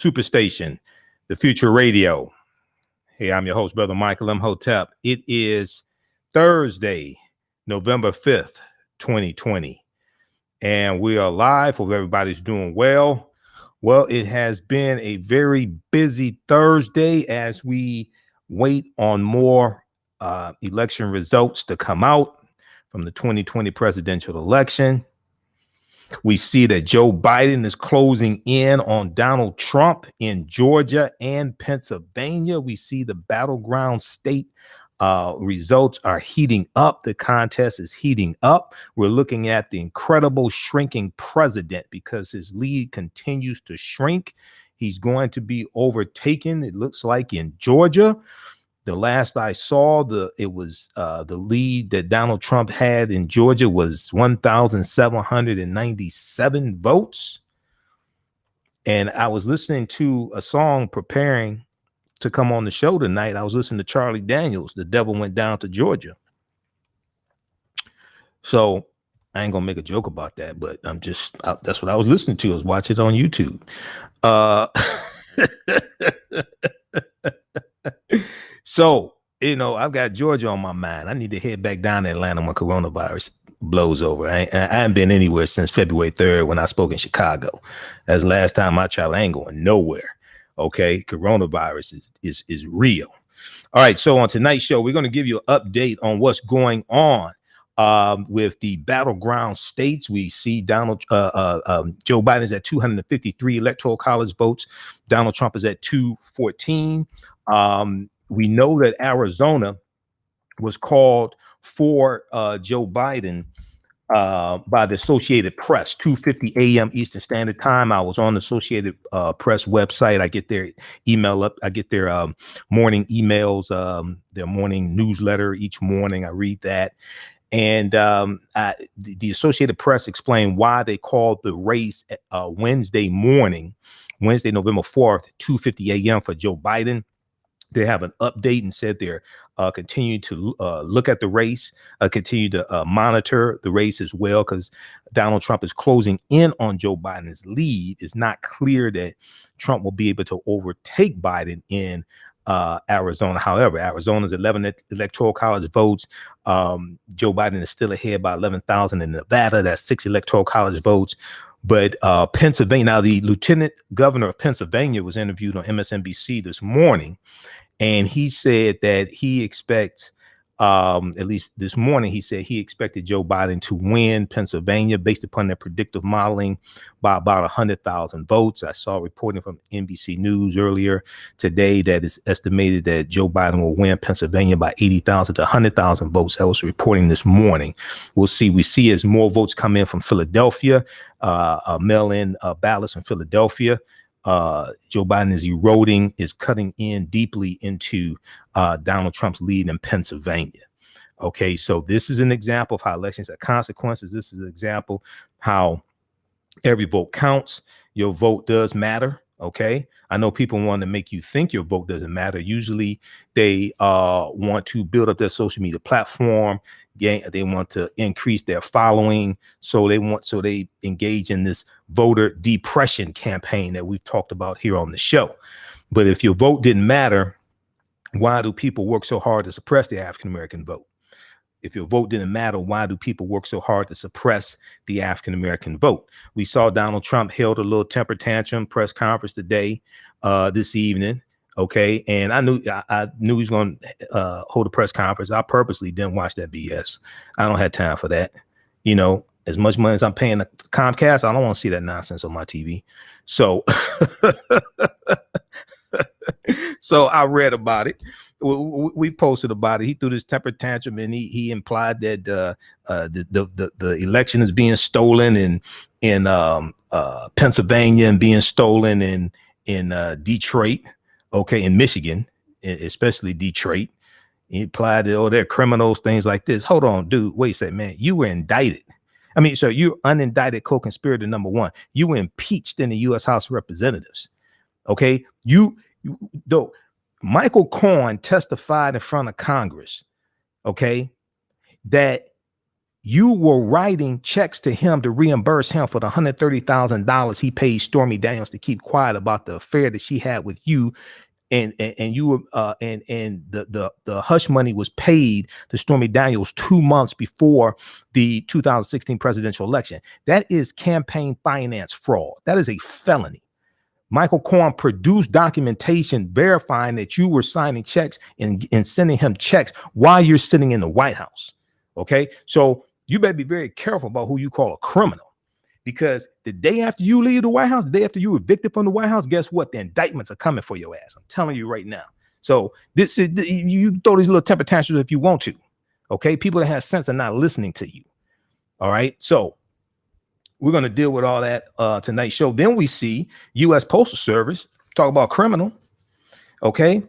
Superstation, the future radio. Hey, I'm your host, Brother Michael Imhotep. It is Thursday, November 5th, 2020. And we are live. Hope everybody's doing well. Well, it has been a very busy Thursday as we wait on more election results to come out from the 2020 presidential election. We see that Joe Biden is closing in on Donald Trump in Georgia and Pennsylvania. We see the battleground state results are heating up. The contest is heating up. We're looking at the incredible shrinking president because his lead continues to shrink. He's going to be overtaken, it looks like, in Georgia. The last I saw, the lead that Donald Trump had in Georgia was 1,797 votes. And I was listening to a song preparing to come on the show tonight. I was listening to Charlie Daniels, The Devil Went Down to Georgia. So I ain't gonna make a joke about that, but that's what I was listening to. I was watching it on YouTube. So, I've got Georgia on my mind. I need to head back down to Atlanta when coronavirus blows over. I haven't been anywhere since February 3rd when I spoke in Chicago. That's the last time I traveled. I ain't going nowhere. Okay, coronavirus is real. All right, so on tonight's show, we're going to give you an update on what's going on with the battleground states. We see Joe Biden is at 253 electoral college votes. Donald Trump is at 214. We know that Arizona was called for Joe Biden by the Associated Press, 2:50 a.m. Eastern Standard Time. I was on the Associated Press website. I get their email up. I get their morning emails, their morning newsletter each morning. I read that. And the Associated Press explained why they called the race Wednesday, November 4th, 2:50 a.m. for Joe Biden. They have an update and said they're continuing to look at the race, continue to monitor the race as well, because Donald Trump is closing in on Joe Biden's lead. It's not clear that Trump will be able to overtake Biden in Arizona. However, Arizona's 11 electoral college votes. Joe Biden is still ahead by 11,000 in Nevada. That's 6 electoral college votes. But Pennsylvania, now the lieutenant governor of Pennsylvania was interviewed on MSNBC this morning, and he said that he expects, at least this morning, he said he expected Joe Biden to win Pennsylvania based upon their predictive modeling by about 100,000 votes. I saw reporting from NBC News earlier today that it's estimated that Joe Biden will win Pennsylvania by 80,000 to 100,000 votes. That was reporting this morning. We'll see. We see as more votes come in from Philadelphia, mail-in ballots from Philadelphia. Joe Biden is cutting in deeply into Donald Trump's lead in Pennsylvania. Okay, so this is an example of how elections have consequences. This is an example how every vote counts. Your vote does matter. Okay, I know people want to make you think your vote doesn't matter. Usually they want to build up their social media platform. They want to increase their following. So they engage in this voter depression campaign that we've talked about here on the show. But if your vote didn't matter, why do people work so hard to suppress the African-American vote? If your vote didn't matter, why do people work so hard to suppress the African-American vote? We saw Donald Trump held a little temper tantrum press conference today, this evening. Okay. And I knew he was going to hold a press conference. I purposely didn't watch that BS. I don't have time for that. As much money as I'm paying the Comcast, I don't want to see that nonsense on my TV. So, so I read about it. We posted about it. He threw this temper tantrum, and he implied that the election is being stolen in Pennsylvania and being stolen in Detroit. Okay, in Michigan, especially Detroit. He implied that they're criminals, things like this. Hold on, dude. Wait a second, man. You were indicted. I mean, so you're unindicted co-conspirator number one. You were impeached in the U.S. House of Representatives. Okay, though Michael Cohen testified in front of Congress. Okay, that you were writing checks to him to reimburse him for the $130,000 he paid Stormy Daniels to keep quiet about the affair that she had with you. And you were and the hush money was paid to Stormy Daniels 2 months before the 2016 presidential election. That is campaign finance fraud. That is a felony. Michael Cohen produced documentation verifying that you were signing checks and sending him checks while you're sitting in the White House. Okay, so you better be very careful about who you call a criminal. Because the day after you leave the White House, the day after you evicted from the White House, guess what? The indictments are coming for your ass. I'm telling you right now. So this is you throw these little temper tantrums if you want to. Okay, people that have sense are not listening to you. All right, so we're going to deal with all that tonight's show. Then we see U.S. Postal Service talk about criminal. Okay,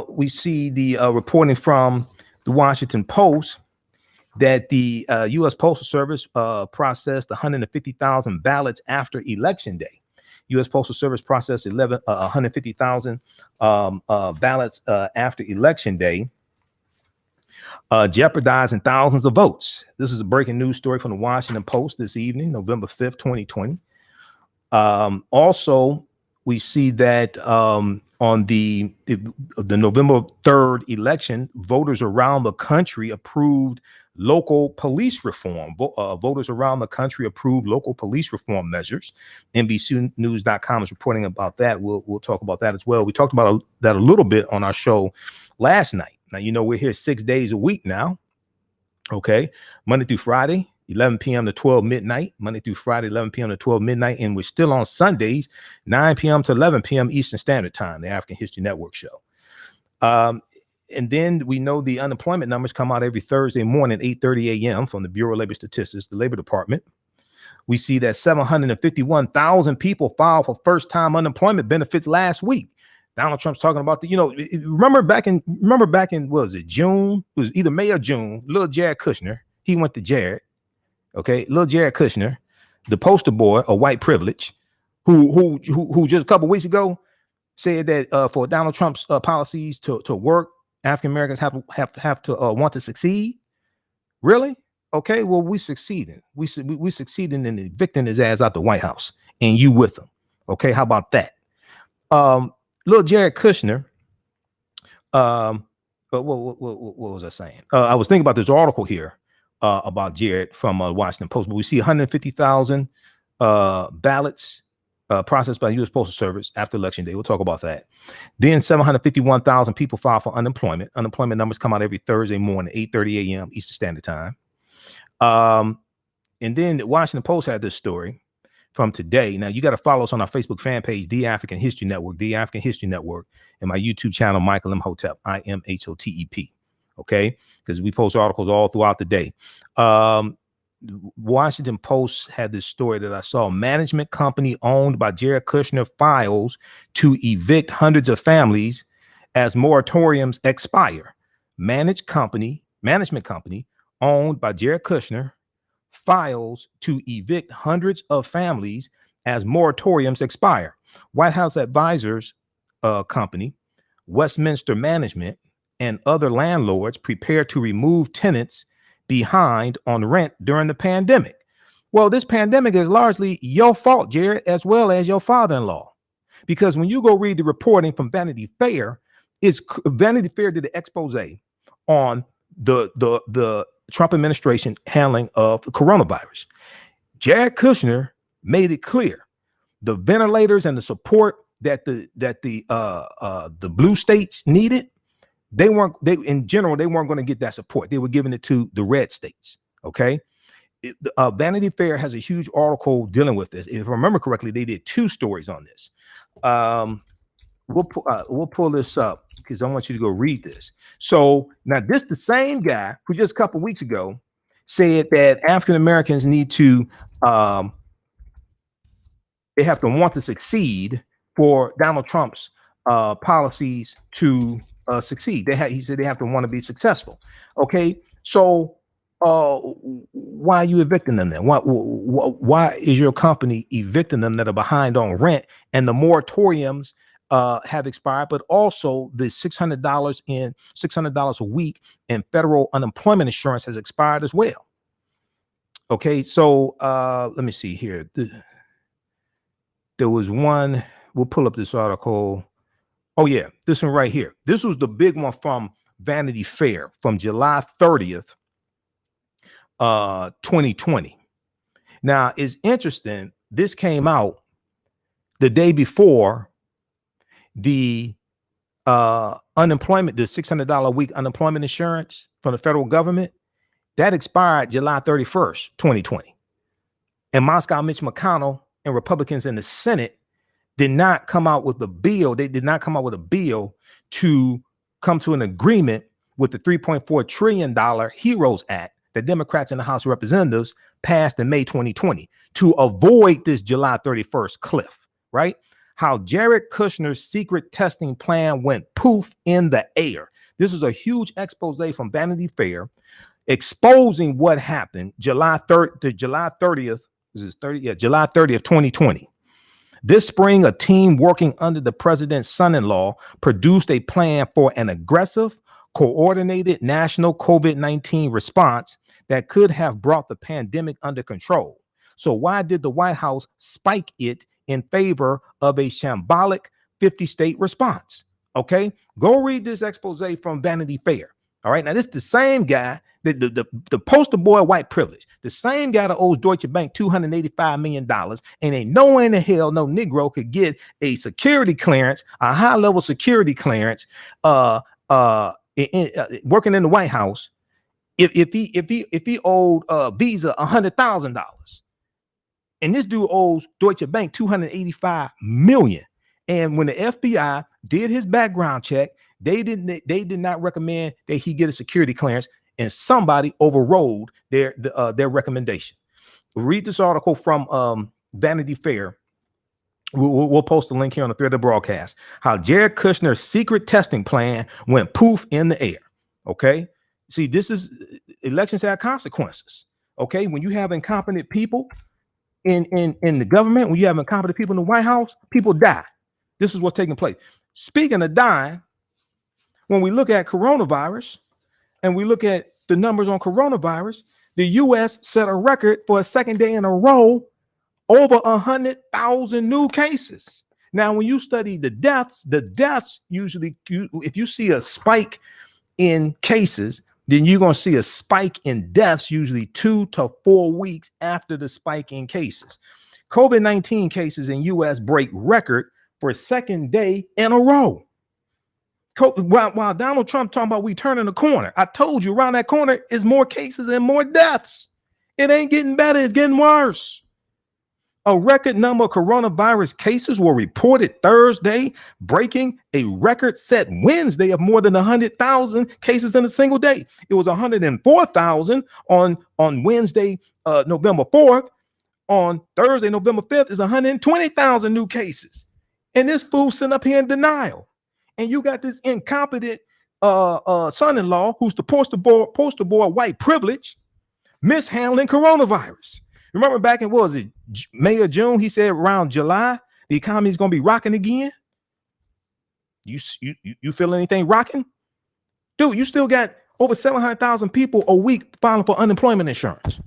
we see the reporting from the Washington Post that the U.S. Postal Service processed 150,000 ballots after Election Day. U.S. Postal Service processed 150,000 ballots after Election Day, jeopardizing thousands of votes. This is a breaking news story from the Washington Post this evening, November 5th, 2020. Also, we see that on the November 3rd election, voters around the country approved local police reform. Voters around the country approved local police reform measures. NBCnews.com is reporting about that. We'll talk about that as well. We talked about that a little bit on our show last night. Now, you know, we're here 6 days a week now. Okay. Monday through Friday, 11 p.m. to 12 midnight. Monday through Friday, 11 p.m. to 12 midnight. And we're still on Sundays, 9 p.m. to 11 p.m. Eastern Standard Time, the African History Network show. And then we know the unemployment numbers come out every Thursday morning, 8:30 a.m. from the Bureau of Labor Statistics, the Labor Department. We see that 751,000 people filed for first-time unemployment benefits last week. Donald Trump's talking about remember back in what was it, June? It was either May or June. Little Jared Kushner, he went to Jared. Okay, little Jared Kushner, the poster boy of white privilege, who just a couple weeks ago said that for Donald Trump's policies to work, African Americans have to want to succeed. Really? Okay. Well, we succeeded. We succeeded in evicting his ass out the White House, and you with him. Okay. How about that? Little Jared Kushner. But what was I saying? I was thinking about this article here about Jared from Washington Post. But we see 150,000 ballots processed by the U.S. Postal Service after Election Day. We'll talk about that. Then 751,000 people filed for unemployment. Unemployment numbers come out every Thursday morning, 8:30 a.m. Eastern Standard Time. And then the Washington Post had this story from today. Now, you got to follow us on our Facebook fan page, The African History Network, The African History Network, and my YouTube channel, Michael Imhotep, Imhotep. Okay? Because we post articles all throughout the day. Washington Post had this story that I saw. Management company owned by Jared Kushner files to evict hundreds of families as moratoriums expire. Management company owned by Jared Kushner files to evict hundreds of families as moratoriums expire. White House advisors company, Westminster Management, and other landlords prepare to remove tenants behind on rent during the pandemic. Well, this pandemic is largely your fault, Jared, as well as your father-in-law. Because when you go read the reporting from Vanity Fair, Vanity Fair did an expose on the Trump administration handling of the coronavirus. Jared Kushner made it clear the ventilators and the support that the blue states needed, they weren't going to get that support. They were giving it to the red states. Okay. Vanity Fair has a huge article dealing with this. If I remember correctly, they did 2 stories on this. We'll pull this up because I want you to go read this. So now this the same guy who just a couple weeks ago said that African Americans need to they have to want to succeed for Donald Trump's policies to succeed. He said they have to want to be successful. Okay, so why are you evicting them then? Why is your company evicting them that are behind on rent and the moratoriums have expired, but also the $600 a week in federal unemployment insurance has expired as well? Okay, so let me see here. There was one. We'll pull up this article. Oh yeah, this one right here. This was the big one from Vanity Fair from July 30th, 2020. Now, it's interesting. This came out the day before the unemployment, the $600 a week unemployment insurance from the federal government that expired July 31st, 2020. And Moscow Mitch McConnell and Republicans in the Senate did not come out with a bill. They did not come out with a bill to come to an agreement with the $3.4 trillion HEROES Act that Democrats in the House of Representatives passed in May 2020 to avoid this July 31st cliff, right? How Jared Kushner's secret testing plan went poof in the air. This is a huge expose from Vanity Fair exposing what happened July 30th, July 30th, 2020. This spring, a team working under the president's son-in-law produced a plan for an aggressive, coordinated national COVID-19 response that could have brought the pandemic under control. So why did the White House spike it in favor of a shambolic 50-state response? Okay, go read this expose from Vanity Fair. All right, now this is the same guy, the poster boy white privilege, the same guy that owes Deutsche Bank $285 million, and ain't no way in the hell no Negro could get a security clearance, a high-level security clearance, working in the White House, if he owed Visa $100,000, and this dude owes Deutsche Bank $285 million. And when the FBI did his background check, they did not recommend that he get a security clearance, and somebody overrode their recommendation. Read this article from Vanity Fair. We'll post a link here on the thread of the broadcast. How Jared Kushner's secret testing plan went poof in the air. Okay, see, this is elections have consequences. Okay, when you have incompetent people in the government, when you have incompetent people in the White House, people die. This is what's taking place. Speaking of dying, when we look at coronavirus and we look at the numbers on coronavirus, the U.S. set a record for a second day in a row, over 100,000 new cases. Now, when you study the deaths usually, if you see a spike in cases, then you're going to see a spike in deaths usually 2 to 4 weeks after the spike in cases. COVID-19 cases in U.S. break record for a second day in a row. While Donald Trump talking about we turning the corner, I told you around that corner is more cases and more deaths. It ain't getting better, it's getting worse. A record number of coronavirus cases were reported Thursday, breaking a record set Wednesday of more than 100,000 cases in a single day. It was 104,000 on Wednesday, November 4th. On Thursday, November 5th, is 120,000 new cases. And this fool sitting up here in denial. And you got this incompetent son-in-law who's the poster boy white privilege mishandling coronavirus. Remember back in, what was it, May or June? He said around July, the economy is going to be rocking again. You feel anything rocking? Dude, you still got over 700,000 people a week filing for unemployment insurance.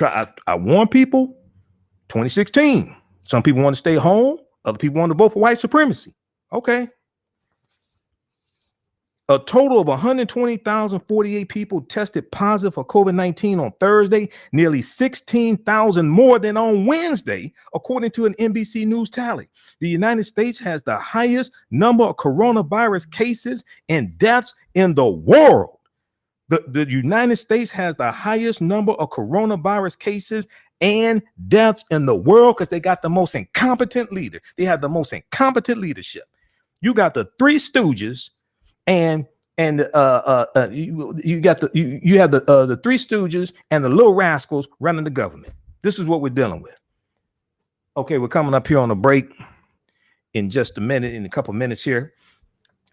I warn people, 2016. Some people want to stay home. Other people want to vote for white supremacy. Okay. A total of 120,048 people tested positive for COVID-19 on Thursday, nearly 16,000 more than on Wednesday, according to an NBC News tally. The United States has the highest number of coronavirus cases and deaths in the world. The United States has the highest number of coronavirus cases and deaths in the world because they got the most incompetent leader. They have the most incompetent leadership. You got the Three Stooges, and you have the Three Stooges and the Little Rascals running the government. This is what we're dealing with. Okay, we're coming up here on a break in just a minute, in a couple minutes here.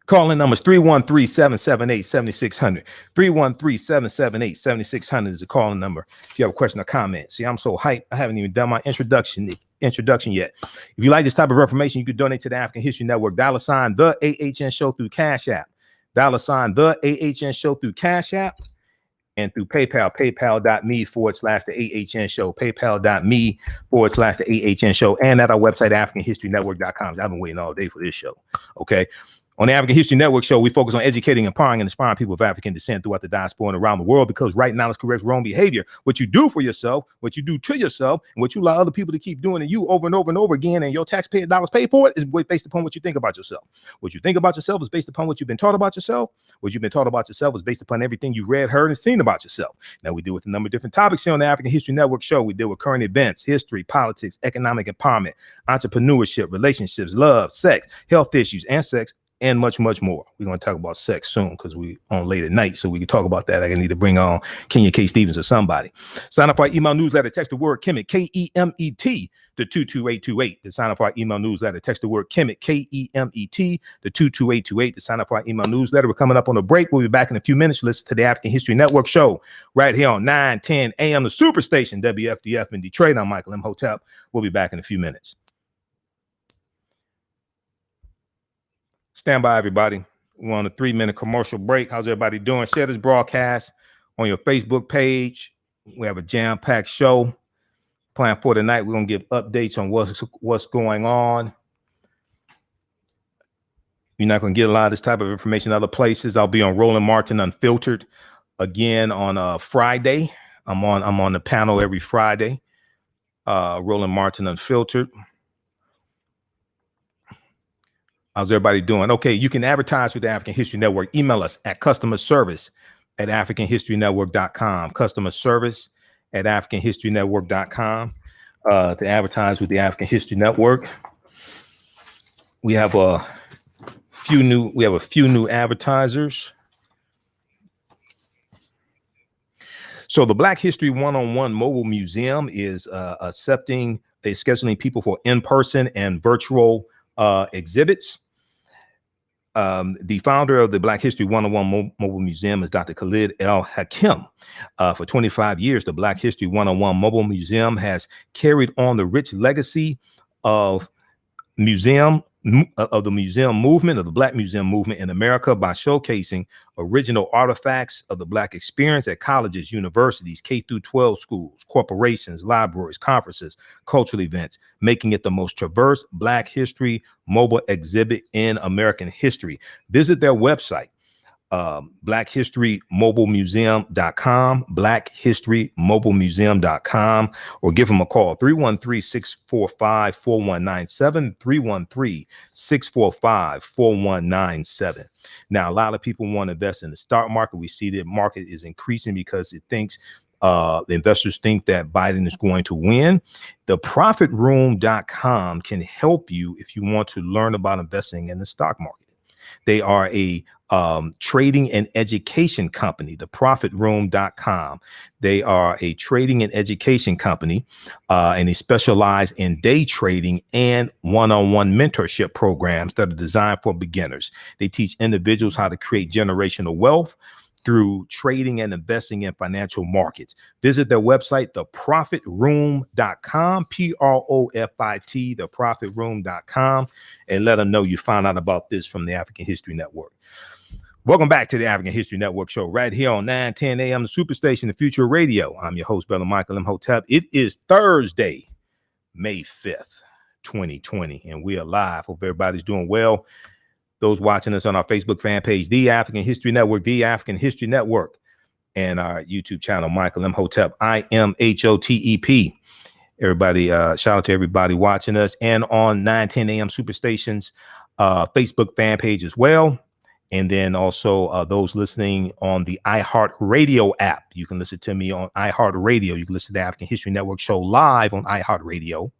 Calling numbers 313-778-7600. 313-778-7600 is the calling number if you have a question or comment. See, I'm so hyped. I haven't even done my introduction yet. If you like this type of information, you can donate to the African History Network. $ the AHN Show through Cash App. $ the AHN Show through Cash App. and through PayPal, paypal.me/TheAHNShow, paypal.me/TheAHNShow, and at our website, AfricanHistoryNetwork.com. I've been waiting all day for this show. Okay. On the African History Network show, we focus on educating, empowering, and inspiring people of African descent throughout the diaspora and around the world, because right knowledge corrects wrong behavior. What you do for yourself, what you do to yourself, and what you allow other people to keep doing to you over and over and over again, and your taxpayer dollars pay for it, is based upon what you think about yourself. What you think about yourself is based upon what you've been taught about yourself. What you've been taught about yourself is based upon everything you read, heard, and seen about yourself. Now, we deal with a number of different topics here on the African History Network show. We deal with current events, history, politics, economic empowerment, entrepreneurship, relationships, love, sex, health issues, and sex, and much, much more. We're going to talk about sex soon because we on late at night, so we can talk about that. I need to bring on Kenya K. Stevens or somebody. Sign up for our email newsletter. Text the word Kemet, K-E-M-E-T, to 22828. To sign up for our email newsletter, text the word Kemet, K-E-M-E-T, to 22828. To sign up for our email newsletter. We're coming up on a break. We'll be back in a few minutes. Listen to the African History Network show right here on 9:10 a.m. the Superstation, WFDF in Detroit. I'm Michael Imhotep. We'll be back in a few minutes. Stand by, everybody. We're on a 3-minute commercial break. How's everybody doing? Share this broadcast on your Facebook page. We have a jam-packed show planned for tonight. We're going to give updates on what's going on. You're not going to get a lot of this type of information other places. I'll be on Roland Martin Unfiltered again on Friday. I'm on the panel every Friday. Roland Martin Unfiltered. How's everybody doing? Okay, you can advertise with the African History Network. Email us at customerservice@AfricanHistoryNetwork.com. Customerservice@AfricanHistoryNetwork.com. To advertise with the African History Network. We have a few new advertisers. So the Black History One-on-One Mobile Museum is scheduling people for in-person and virtual exhibits. The founder of the Black History One-on-One Mobile Museum is Dr. Khalid El Hakim. For 25 years, the Black History One-on-One Mobile Museum has carried on the rich legacy of the museum movement, of the Black Museum movement in America, by showcasing original artifacts of the Black experience at colleges, universities, K-12 schools, corporations, libraries, conferences, cultural events, making it the most diverse Black history mobile exhibit in American history. Visit their website, blackhistorymobilemuseum.com, blackhistorymobilemuseum.com, or give them a call, 313-645-4197, 313-645-4197. Now, a lot of people want to invest in the stock market. We see the market is increasing because the investors think that Biden is going to win. Theprofitroom.com can help you if you want to learn about investing in the stock market. They are a trading and education company, theprofitroom.com. They are a trading and education company, and they specialize in day trading and one-on-one mentorship programs that are designed for beginners. They teach individuals how to create generational wealth through trading and investing in financial markets. Visit their website, theprofitroom.com, Profit, theprofitroom.com, and let them know you found out about this from the African History Network. Welcome back to the African History Network show right here on 9:10 a.m. the Superstation, the Future Radio. I'm your host, Brother Michael Imhotep. It is Thursday, May 5th, 2020, and we are live. Hope everybody's doing well. Those watching us on our Facebook fan page, The African History Network, The African History Network, and our YouTube channel, Michael Imhotep, IMHOTEP. Everybody, shout out to everybody watching us, and on 9:10 a.m. Superstation's Facebook fan page as well. And then also those listening on the iHeartRadio app. You can listen to me on iHeartRadio. You can listen to the African History Network show live on iHeartRadio.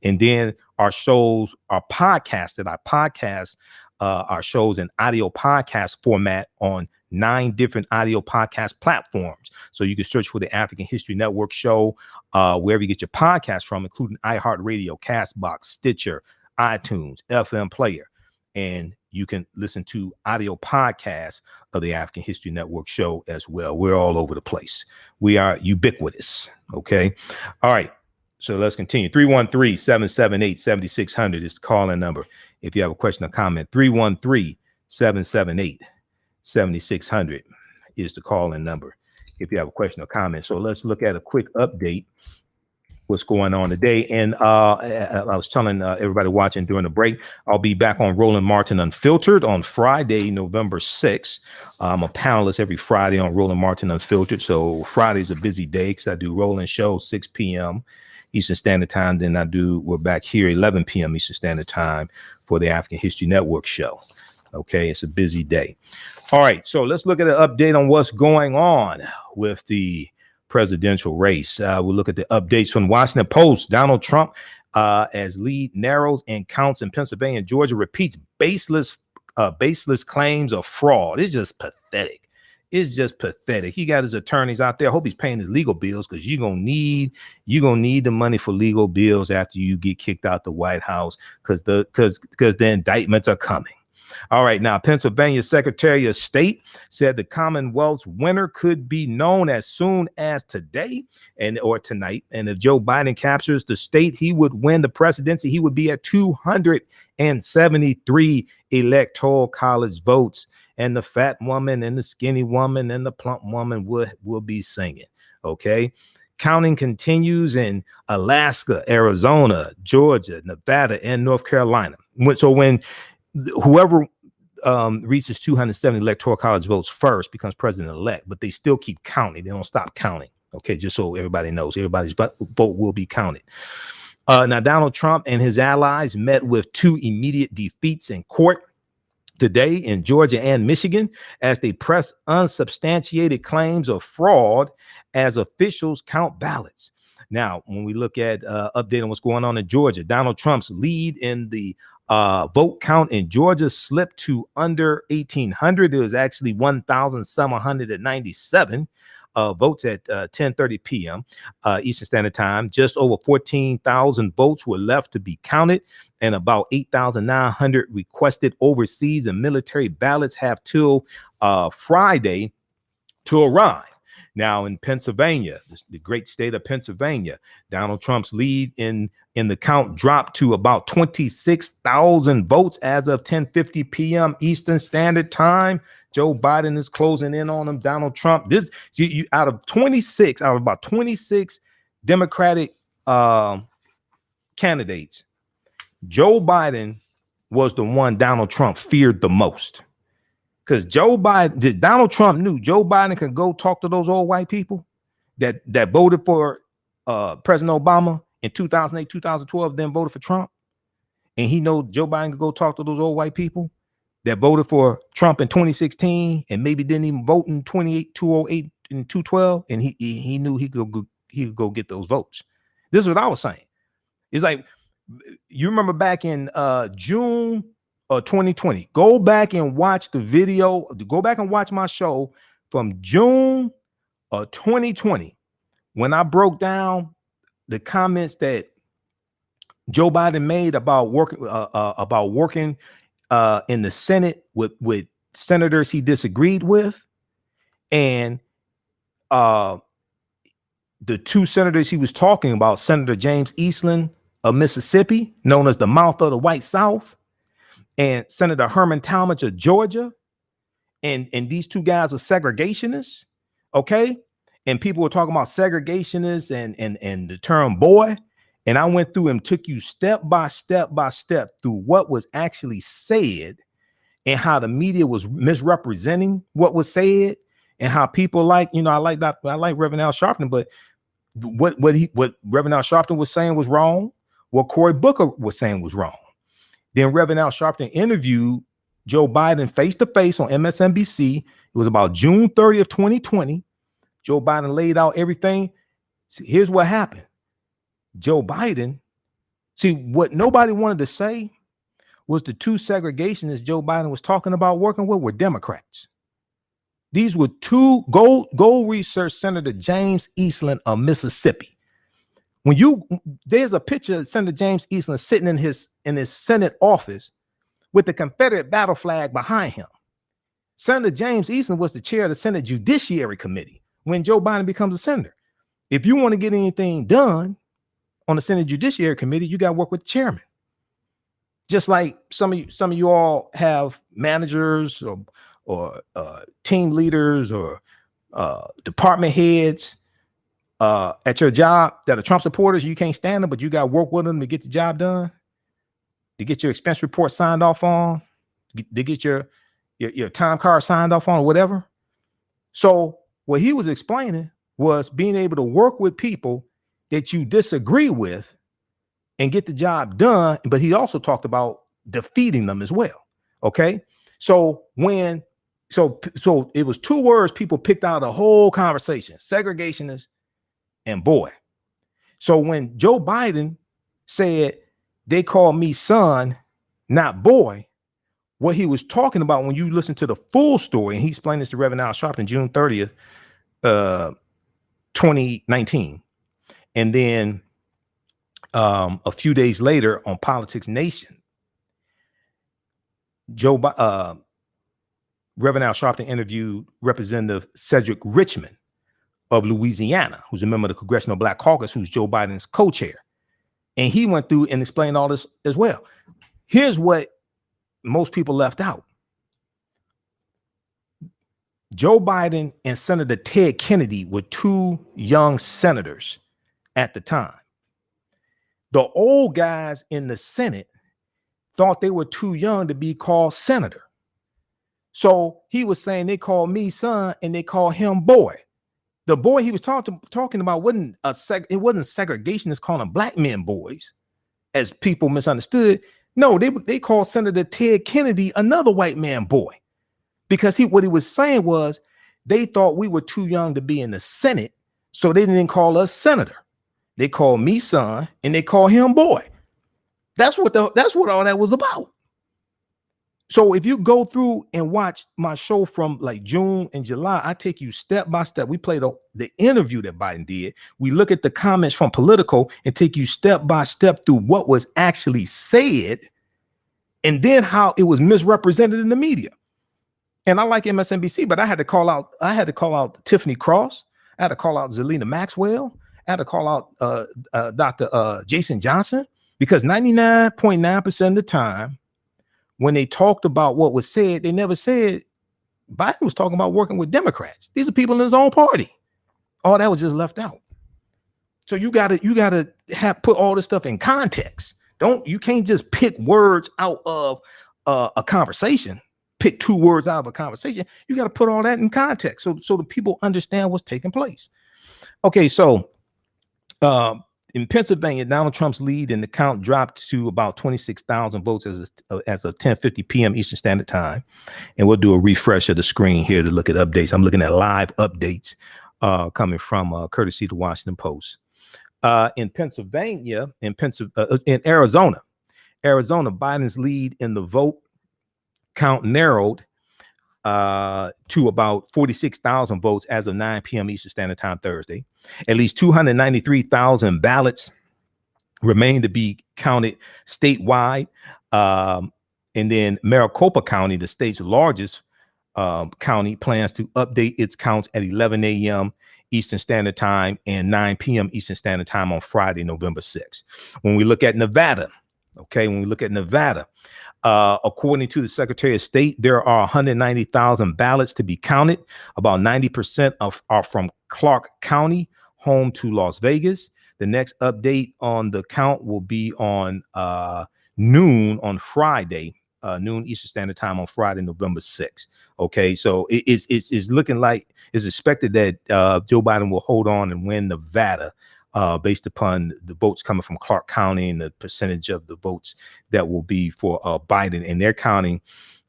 And then our shows are podcasted. I podcast our shows in audio podcast format on 9 different audio podcast platforms. So you can search for the African History Network show wherever you get your podcast from, including iHeartRadio, Castbox, Stitcher, iTunes, FM Player. And you can listen to audio podcasts of the African History Network show as well. We're all over the place. We are ubiquitous. Okay. All right. So let's continue. 313-778-7600 is the call-in number. If you have a question or comment, 313-778-7600 is the call-in number. if you have a question or comment. So let's look at a quick update. What's going on today. And I was telling everybody watching during the break, I'll be back on Roland Martin Unfiltered on Friday, November 6th. I'm a panelist every Friday on Roland Martin Unfiltered. So Friday's a busy day because I do Roland show 6 p.m. Eastern Standard Time. Then we're back here 11 p.m. Eastern Standard Time for the African History Network show. Okay, it's a busy day. All right, so let's look at an update on what's going on with the presidential race. We'll look at the updates from Washington Post. Donald Trump, as lead narrows and counts in Pennsylvania and Georgia, repeats baseless claims of fraud. It's just pathetic. It's just pathetic. He got his attorneys out there. I hope he's paying his legal bills, because you're gonna need the money for legal bills after you get kicked out the White House, because the indictments are coming. All right, now Pennsylvania Secretary of State said the Commonwealth's winner could be known as soon as today or tonight. And if Joe Biden captures the state, he would win the presidency. He would be at 273 electoral college votes, and the fat woman and the skinny woman and the plump woman will be singing. Okay. Counting continues in Alaska, Arizona, Georgia, Nevada, and North Carolina. So when whoever reaches 270 electoral college votes first becomes president-elect, but they still keep counting. They don't stop counting. Okay, just so everybody knows, everybody's vote will be counted. Now, Donald Trump and his allies met with 2 immediate defeats in court today in Georgia and Michigan as they press unsubstantiated claims of fraud as officials count ballots. Now, when we look at update on what's going on in Georgia, Donald Trump's lead in the vote count in Georgia slipped to under 1,800. It was actually 1,797 votes at 10:30 p.m. Eastern Standard Time. Just over 14,000 votes were left to be counted, and about 8,900 requested overseas and military ballots have till Friday to arrive. Now in Pennsylvania, the great state of Pennsylvania, Donald Trump's lead in the count dropped to about 26,000 votes as of 10:50 p.m. Eastern Standard Time. Joe Biden is closing in on him. Donald Trump, out of about 26 Democratic candidates, Joe Biden was the one Donald Trump feared the most. Because Donald Trump knew Joe Biden could go talk to those old white people that voted for President Obama in 2008, 2012, then voted for Trump. And he know Joe Biden could go talk to those old white people that voted for Trump in 2016 and maybe didn't even vote in 2008 and 2012. And he knew he could go get those votes. This is what I was saying. It's like, you remember back in June 2020, go back and watch the video. Go back and watch my show from June of 2020 when I broke down the comments that Joe Biden made about working in the Senate with senators he disagreed with, and the 2 senators he was talking about, Senator James Eastland of Mississippi, known as the mouth of the White South, and Senator Herman Talmadge of Georgia, and these 2 guys were segregationists, okay? And people were talking about segregationists and the term boy, and I went through and took you step by step through what was actually said and how the media was misrepresenting what was said, and how people I like Reverend Al Sharpton, but what Reverend Al Sharpton was saying was wrong. What Cory Booker was saying was wrong. Then Reverend Al Sharpton interviewed Joe Biden face-to-face on MSNBC. It was about June 30th, 2020. Joe Biden laid out everything. See, here's what happened. Joe Biden, what nobody wanted to say was the 2 segregationists Joe Biden was talking about working with were Democrats. These were 2 go research Senator James Eastland of Mississippi. There's a picture of Senator James Eastland sitting in his Senate office with the Confederate battle flag behind him. Senator James Eastland was the chair of the Senate Judiciary Committee when Joe Biden becomes a senator. If you want to get anything done on the Senate Judiciary Committee, you got to work with the chairman. Just like some of you all have managers or team leaders or department heads at your job that are Trump supporters. You can't stand them, but you got to work with them to get the job done, to get your expense report signed off on, to get your time card signed off on, or whatever. So what he was explaining was being able to work with people that you disagree with and get the job done. But he also talked about defeating them as well. Okay. So so it was two words people picked out of the whole conversation: segregationist and boy. So when Joe Biden said they called me son, not boy, what he was talking about, when you listen to the full story, and he explained this to Reverend Al Sharpton June 30th, 2019. And then a few days later on Politics Nation, Reverend Al Sharpton interviewed Representative Cedric Richmond of Louisiana, who's a member of the Congressional Black Caucus, who's Joe Biden's co-chair. And he went through and explained all this as well. Here's what most people left out. Joe Biden and Senator Ted Kennedy were two young senators at the time. The old guys in the Senate thought they were too young to be called senator. So he was saying they called me son and they called him boy. The boy he was talking about wasn't segregationists calling black men boys, as people misunderstood. No, they called Senator Ted Kennedy another white man boy, because what he was saying was they thought we were too young to be in the Senate, so they didn't call us senator. They called me son and they called him boy. That's what all that was about. So if you go through and watch my show from like June and July, I take you step by step. We play the interview that Biden did. We look at the comments from Politico and take you step by step through what was actually said, and then how it was misrepresented in the media. And I like MSNBC, but I had to call out Tiffany Cross. I had to call out Zelina Maxwell. I had to call out Dr. Jason Johnson, because 99.9% of the time, when they talked about what was said, they never said Biden was talking about working with Democrats. These are people in his own party. All that was just left out. So you gotta put all this stuff in context. You can't just pick words out of a conversation. Pick two words out of a conversation. You got to put all that in context so the people understand what's taking place. Okay, so in Pennsylvania, Donald Trump's lead in the count dropped to about 26,000 votes as of 10:50 p.m. Eastern Standard Time. And we'll do a refresh of the screen here to look at updates. I'm looking at live updates coming from courtesy of the Washington Post. In Pennsylvania, in Arizona, Biden's lead in the vote count narrowed to about 46,000 votes as of 9 p.m. Eastern Standard Time Thursday. At least 293,000 ballots remain to be counted statewide. And then Maricopa County, the state's largest county, plans to update its counts at 11 a.m. Eastern Standard Time and 9 p.m. Eastern Standard Time on Friday, November 6th. When we look at Nevada, according to the Secretary of State, there are 190,000 ballots to be counted. About 90% are from Clark County, home to Las Vegas. The next update on the count will be on noon on Friday, noon Eastern Standard Time on Friday, November 6th. Okay, so it's looking like it's expected that Joe Biden will hold on and win Nevada, based upon the votes coming from Clark County and the percentage of the votes that will be for Biden. And they're counting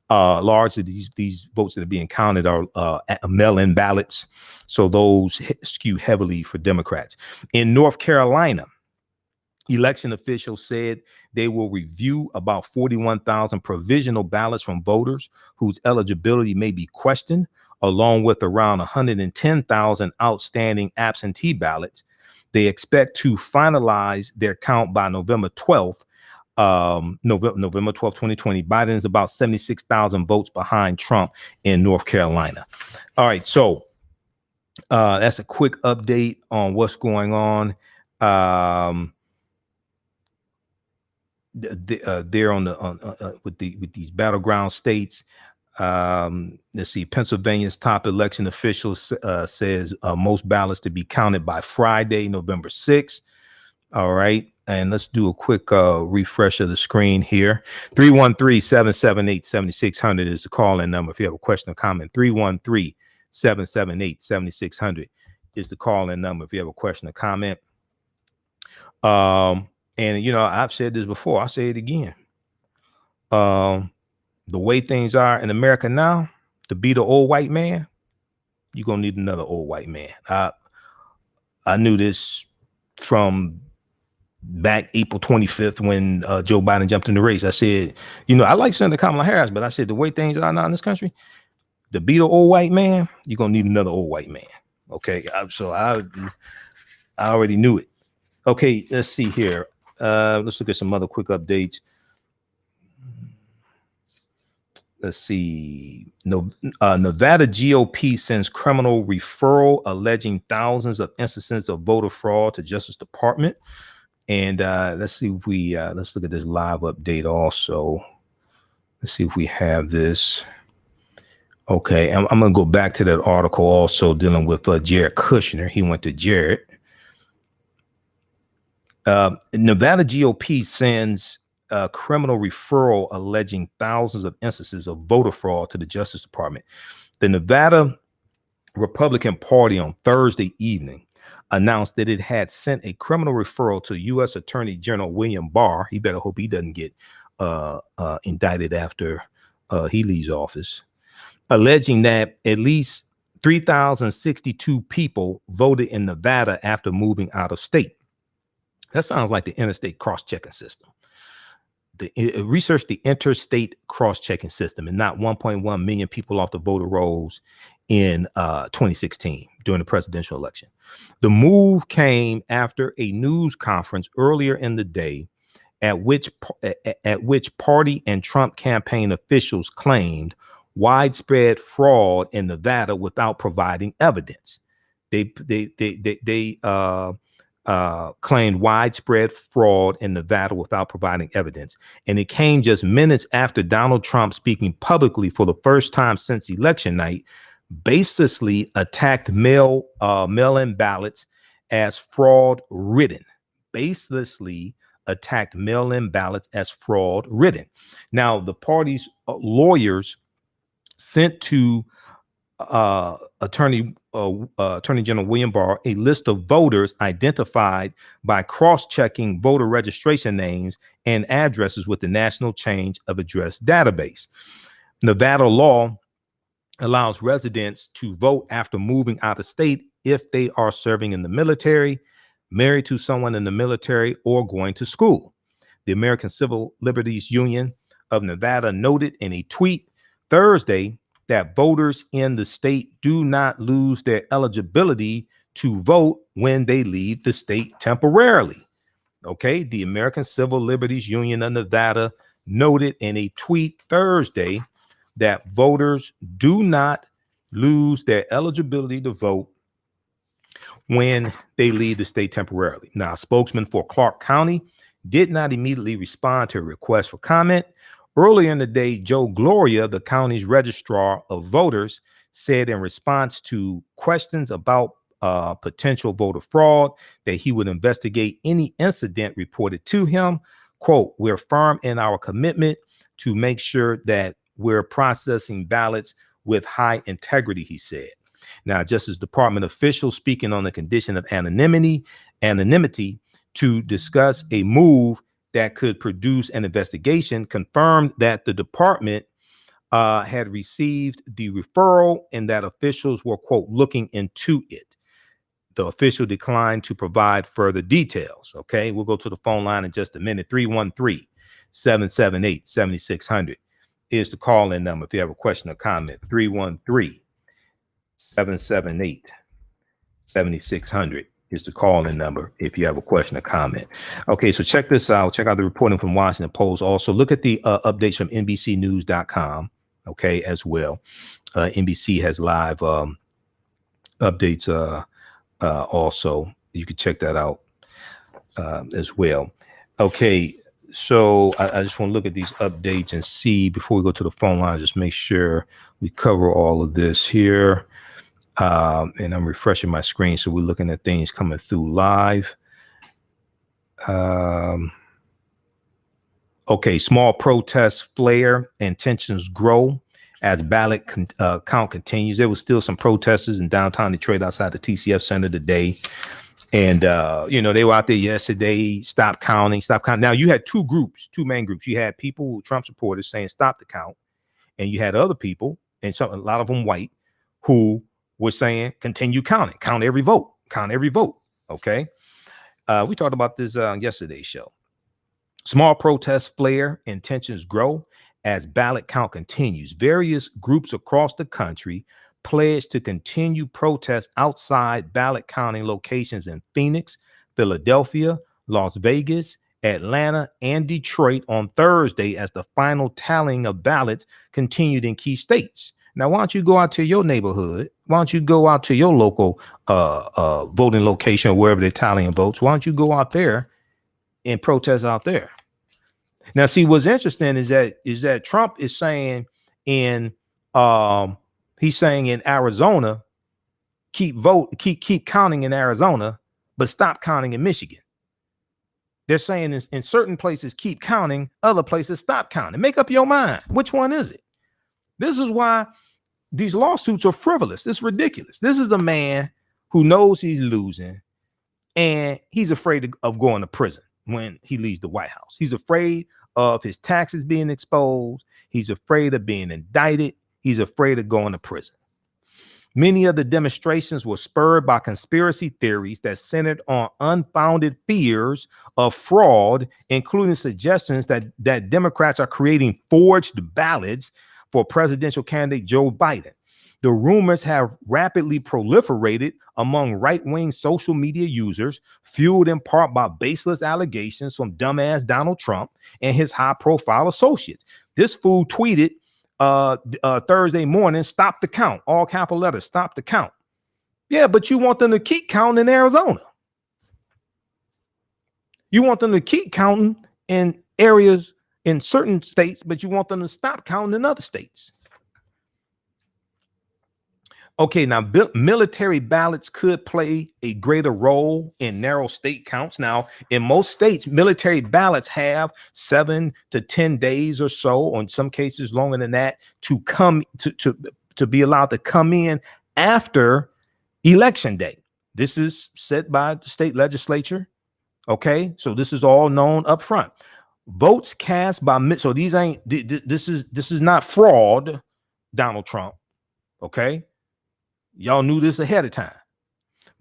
largely these votes that are being counted are mail-in ballots. So those skew heavily for Democrats. In North Carolina, election officials said they will review about 41,000 provisional ballots from voters whose eligibility may be questioned, along with around 110,000 outstanding absentee ballots. They expect to finalize their count by November 12th, 2020. Biden is about 76,000 votes behind Trump in North Carolina. All right, so that's a quick update on what's going on. There with these battleground states. Let's see. Pennsylvania's top election officials says most ballots to be counted by Friday, November 6th. All right. And let's do a quick refresh of the screen here. 313-778-7600 is the call-in number. If you have a question or comment, 313-778-7600 is the call-in number. If you have a question or comment. And, you know, I've said this before. I'll say it again. The way things are in America now, to be the old white man, you're going to need another old white man. I knew this from back April 25th when Joe Biden jumped in the race. I said, you know, I like Senator Kamala Harris, but I said the way things are now in this country, to be the old white man, you're going to need another old white man. Okay. So I already knew it. Okay. Let's see here. Let's look at some other quick updates. Let's see. Nevada GOP sends criminal referral alleging thousands of instances of voter fraud to Justice Department. And let's see if we let's look at this live update also. Let's see if we have this. Okay, I'm going to go back to that article also dealing with Jared Kushner. He went to Jared. Nevada GOP sends a criminal referral alleging thousands of instances of voter fraud to the Justice Department. The Nevada Republican Party on Thursday evening announced that it had sent a criminal referral to U.S. Attorney General William Barr. He better hope he doesn't get indicted after he leaves office, alleging that at least 3,062 people voted in Nevada after moving out of state. That sounds like the interstate cross-checking system. Research the interstate cross-checking system, and not 1.1 million people off the voter rolls in 2016 during the presidential election. The move came after a news conference earlier in the day at which party and Trump campaign officials claimed widespread fraud in Nevada without providing evidence. They claimed widespread fraud in Nevada without providing evidence. And it came just minutes after Donald Trump, speaking publicly for the first time since election night, baselessly attacked mail-in ballots as fraud-ridden. Baselessly attacked mail-in ballots as fraud-ridden. Now, the party's lawyers sent to Attorney General William Barr a list of voters identified by cross-checking voter registration names and addresses with the National Change of Address database. Nevada law allows residents to vote after moving out of state if they are serving in the military, married to someone in the military, or going to school. The American Civil Liberties Union of Nevada noted in a tweet Thursday that voters in the state do not lose their eligibility to vote when they leave the state temporarily. Okay, the American Civil Liberties Union of Nevada noted in a tweet Thursday that voters do not lose their eligibility to vote when they leave the state temporarily. Now, a spokesman for Clark County did not immediately respond to a request for comment. Earlier in the day, Joe Gloria, the county's registrar of voters, said in response to questions about potential voter fraud that he would investigate any incident reported to him. Quote, "We're firm in our commitment to make sure that we're processing ballots with high integrity," he said. Now, Justice Department officials speaking on the condition of anonymity to discuss a move that could produce an investigation confirmed that the department had received the referral and that officials were, quote, "looking into it." The official declined to provide further details. Okay, we'll go to the phone line in just a minute. 313-778-7600 is the call-in number if you have a question or comment. 313-778-7600 is the call-in number if you have a question or comment. Okay, so check this out. Check out the reporting from Washington Post. Also, look at the updates from NBCnews.com, okay, as well. NBC has live updates also. You can check that out as well. Okay, So I just want to look at these updates and see before we go to the phone line, just make sure we cover all of this here. And I'm refreshing my screen, so we're looking at things coming through live. Okay, small protests flare and tensions grow as ballot count continues. There was still some protesters in downtown Detroit outside the TCF Center today. And, they were out there yesterday, stop counting. Now, you had two main groups. You had people, Trump supporters, saying stop the count. And you had other people, and a lot of them white, who were saying continue counting, count every vote. Okay. We talked about this on yesterday's show. Small protests flare and tensions grow as ballot count continues. Various groups across the country pledged to continue protests outside ballot counting locations in Phoenix, Philadelphia, Las Vegas, Atlanta, and Detroit on Thursday as the final tallying of ballots continued in key states. Now, why don't you go out to your neighborhood? Why don't you go out to your local voting location, wherever they're tallying votes? Why don't you go out there and protest out there? Now, see, what's interesting is that Trump is saying he's saying in Arizona, keep counting in Arizona, but stop counting in Michigan. They're saying in certain places, keep counting, other places, stop counting. Make up your mind. Which one is it? This is why these lawsuits are frivolous. It's ridiculous. This is a man who knows he's losing, and he's afraid of going to prison when he leaves the White House. He's afraid of his taxes being exposed. He's afraid of being indicted. He's afraid of going to prison. Many of the demonstrations were spurred by conspiracy theories that centered on unfounded fears of fraud, including suggestions that Democrats are creating forged ballots for presidential candidate Joe Biden. The rumors have rapidly proliferated among right-wing social media users, fueled in part by baseless allegations from dumbass Donald Trump and his high-profile associates. This fool tweeted Thursday morning, stop the count, all capital letters, stop the count. Yeah, but you want them to keep counting in Arizona. You want them to keep counting in areas in certain states, but you want them to stop counting in other states. Okay, now military ballots could play a greater role in narrow state counts. Now, in most states, military ballots have 7 to 10 days or so, or in some cases longer than that, to come to be allowed to come in after election day. This is set by the state legislature. Okay, so this is all known up front. Votes cast by so these ain't this is not fraud, Donald Trump. Okay. Y'all knew this ahead of time.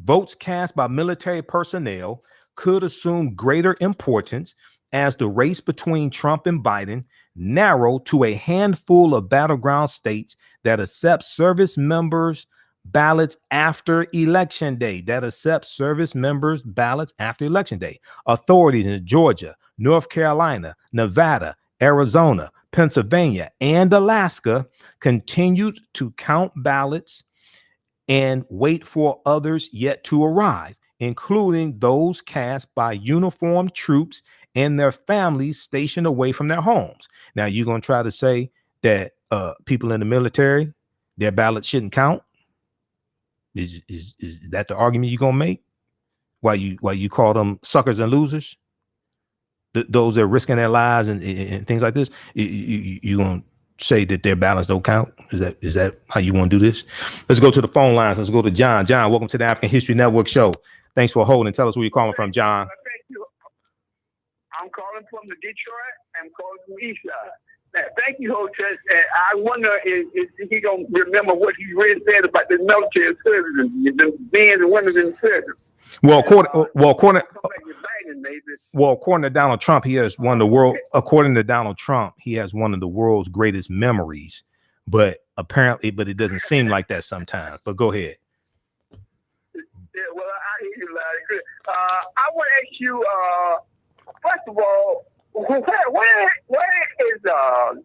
Votes cast by military personnel could assume greater importance as the race between Trump and Biden narrowed to a handful of battleground states that accept service members' ballots after election day. Authorities in Georgia, North Carolina, Nevada, Arizona, Pennsylvania, and Alaska continued to count ballots and wait for others yet to arrive, including those cast by uniformed troops and their families stationed away from their homes. Now, you're going to try to say that people in the military, their ballots shouldn't count? Is that the argument you're going to make? Why you call them suckers and losers? Those that are risking their lives and things like this? You going to say that their ballots don't count? Is that how you want to do this? Let's go to the phone lines. Let's go to John. John, welcome to the African History Network show. Thanks for holding. Tell us where you're calling from, John. Thank you. I'm calling from the Detroit. I'm calling from East Side. Thank you, Hotep. I wonder if he don't remember what he really said about the military services, the men and women in service. According to Donald Trump, he has one of the world. According to Donald Trump, he has one of the world's greatest memories. But it doesn't seem like that sometimes. But go ahead. Yeah, well, I hear you loud. I want to ask you, first of all, where is oh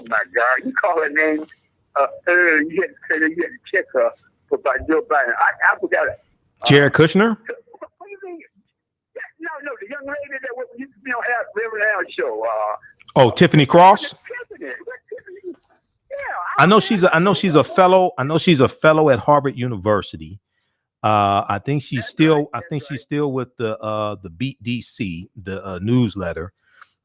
my God, you call her name earlier? You had to check her about Joe Biden. I forgot it. Jared Kushner? What do you mean? No, no, the young lady that used to be on Reverend Show. Tiffany Cross. Tiffany. Yeah, I know she's a fellow. I know she's a fellow at Harvard University. I think she's still with the Beat DC, the newsletter.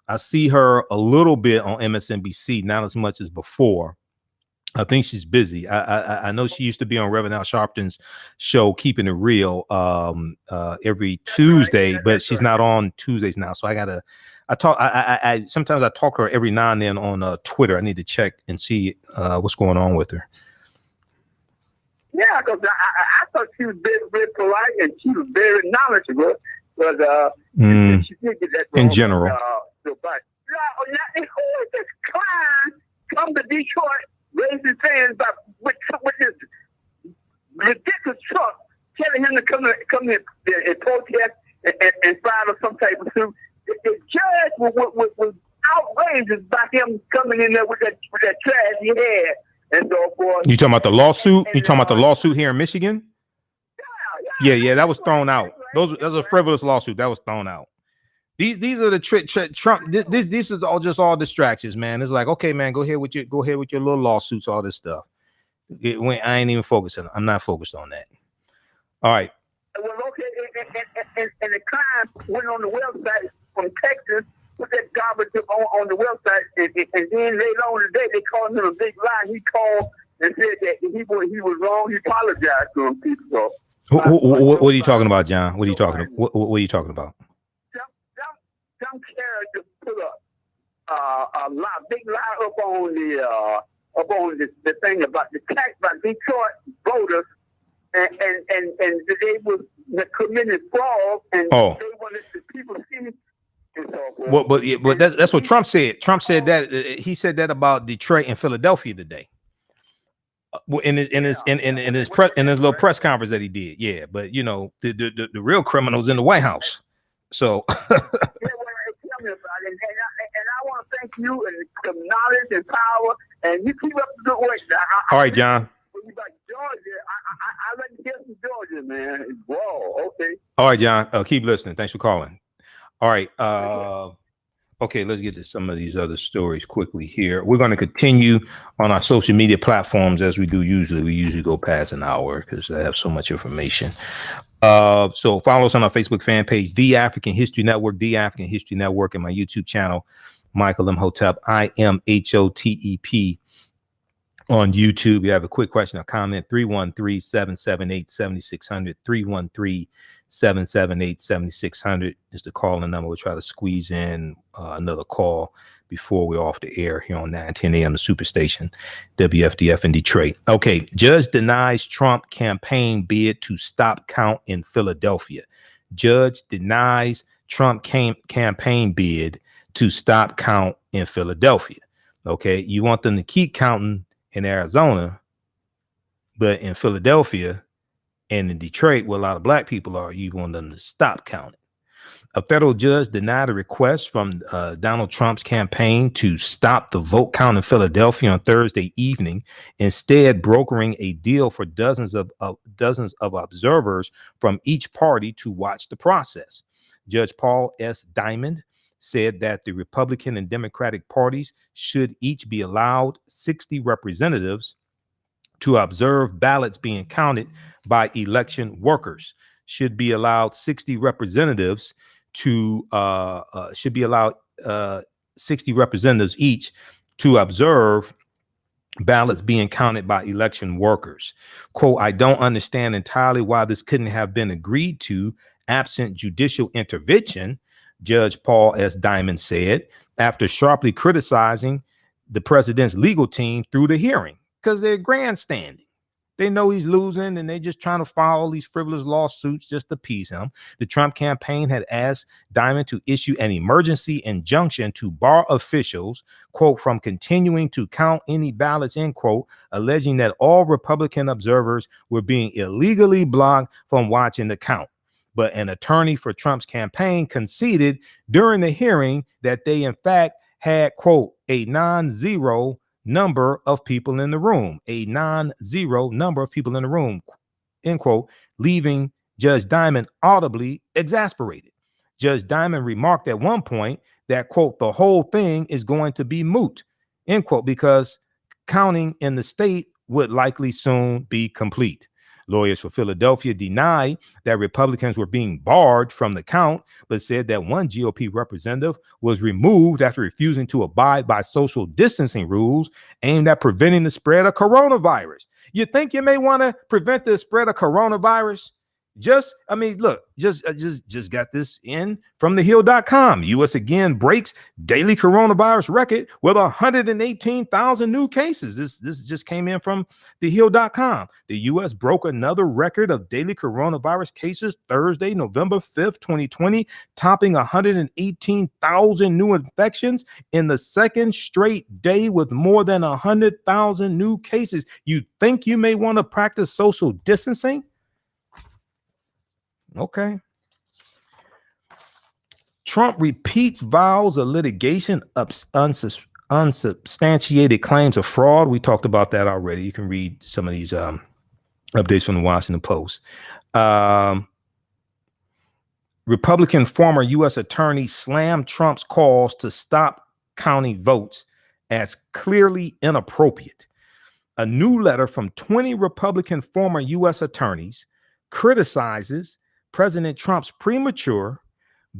I see her a little bit on MSNBC, not as much as before. I think she's busy. I know she used to be on Reverend Al Sharpton's show, Keeping It Real, every Tuesday, but she's not on Tuesdays now. So I sometimes I talk to her every now and then on Twitter. I need to check and see what's going on with her. Yeah, because I thought she was very, very polite and she was very knowledgeable. But she did get that wrong. In general. Who is this Klein come to Detroit, raise his hands with this ridiculous truck, telling him to come and protest and file some type of suit? The judge was outrageous by him coming in there with that trash he had. And so forth. You talking about the lawsuit? You talking about the lawsuit here in Michigan? Yeah. That was thrown out. Those a frivolous lawsuit that was thrown out. These are the Trump. These are all distractions, man. It's like, okay, man, go ahead with your little lawsuits, all this stuff. I ain't even focusing. I'm not focused on that. All right. Well, okay, and the client went on the website from Texas. Put that garbage on the website, and then later on today they called him a big lie. He called and said that he was wrong. He apologized to him. People. What are you talking about, John? What are you talking about? What are you talking about? Some character put a big lie up on the thing about the tax by Detroit voters, and they was committing fraud, and they wanted the people to see. Well, but that's what Trump said. Trump said that he said that about Detroit and Philadelphia today. In his little press conference that he did. Yeah, but you know the real criminals in the White House. So tell me about it, and I want to thank you and the knowledge and power, and you keep up the good work. All right, John. Like Georgia, I like to hear from Georgia, man. Whoa, okay. All right, John. Keep listening. Thanks for calling. All right. Okay, let's get to some of these other stories quickly here. We're going to continue on our social media platforms as we do usually. We usually go past an hour because I have so much information. So follow us on our Facebook fan page, The African History Network, The African History Network, and my YouTube channel, Michael Imhotep, IMHOTEP on YouTube. You have a quick question or comment, 313-778-7600, 313-778-7600 is the calling number. We'll try to squeeze in another call before we're off the air here on 9:10 a.m. the Superstation, WFDF in Detroit. Okay, judge denies Trump campaign bid to stop count in Philadelphia. Judge denies Trump campaign bid to stop count in Philadelphia. Okay, you want them to keep counting in Arizona, but in Philadelphia and in Detroit, where a lot of black people are, you want them to stop counting. A federal judge denied a request from Donald Trump's campaign to stop the vote count in Philadelphia on Thursday evening, instead brokering a deal for dozens of observers from each party to watch the process. Judge Paul S. Diamond said that the Republican and Democratic parties should each be allowed 60 representatives to observe ballots being counted by election workers. Should be allowed 60 representatives to 60 representatives each to observe ballots being counted by election workers. Quote, I don't understand entirely why this couldn't have been agreed to absent judicial intervention, Judge Paul S. Diamond said, after sharply criticizing the president's legal team through the hearing, because they're grandstanding. They know he's losing and they're just trying to file all these frivolous lawsuits just to appease him. The Trump campaign had asked Diamond to issue an emergency injunction to bar officials, quote, from continuing to count any ballots, end quote, alleging that all Republican observers were being illegally blocked from watching the count. But an attorney for Trump's campaign conceded during the hearing that they, in fact, had, quote, a non-zero number of people in the room, end quote, leaving Judge Diamond audibly exasperated. Judge Diamond remarked at one point that, quote, the whole thing is going to be moot, end quote, because counting in the state would likely soon be complete. Lawyers for Philadelphia denied that Republicans were being barred from the count, but said that one GOP representative was removed after refusing to abide by social distancing rules aimed at preventing the spread of coronavirus. You think you may want to prevent the spread of coronavirus? Just got this in from thehill.com. U.S. again breaks daily coronavirus record with 118,000 new cases. This just came in from thehill.com. The U.S. broke another record of daily coronavirus cases Thursday, November 5th, 2020, topping 118,000 new infections in the second straight day with more than 100,000 new cases. You think you may want to practice social distancing? Okay. Trump repeats vows of litigation, unsubstantiated claims of fraud. We talked about that already. You can read some of these updates from the Washington Post. Republican former U.S. attorney slammed Trump's calls to stop counting votes as clearly inappropriate. A new letter from 20 Republican former U.S. attorneys criticizes President Trump's premature,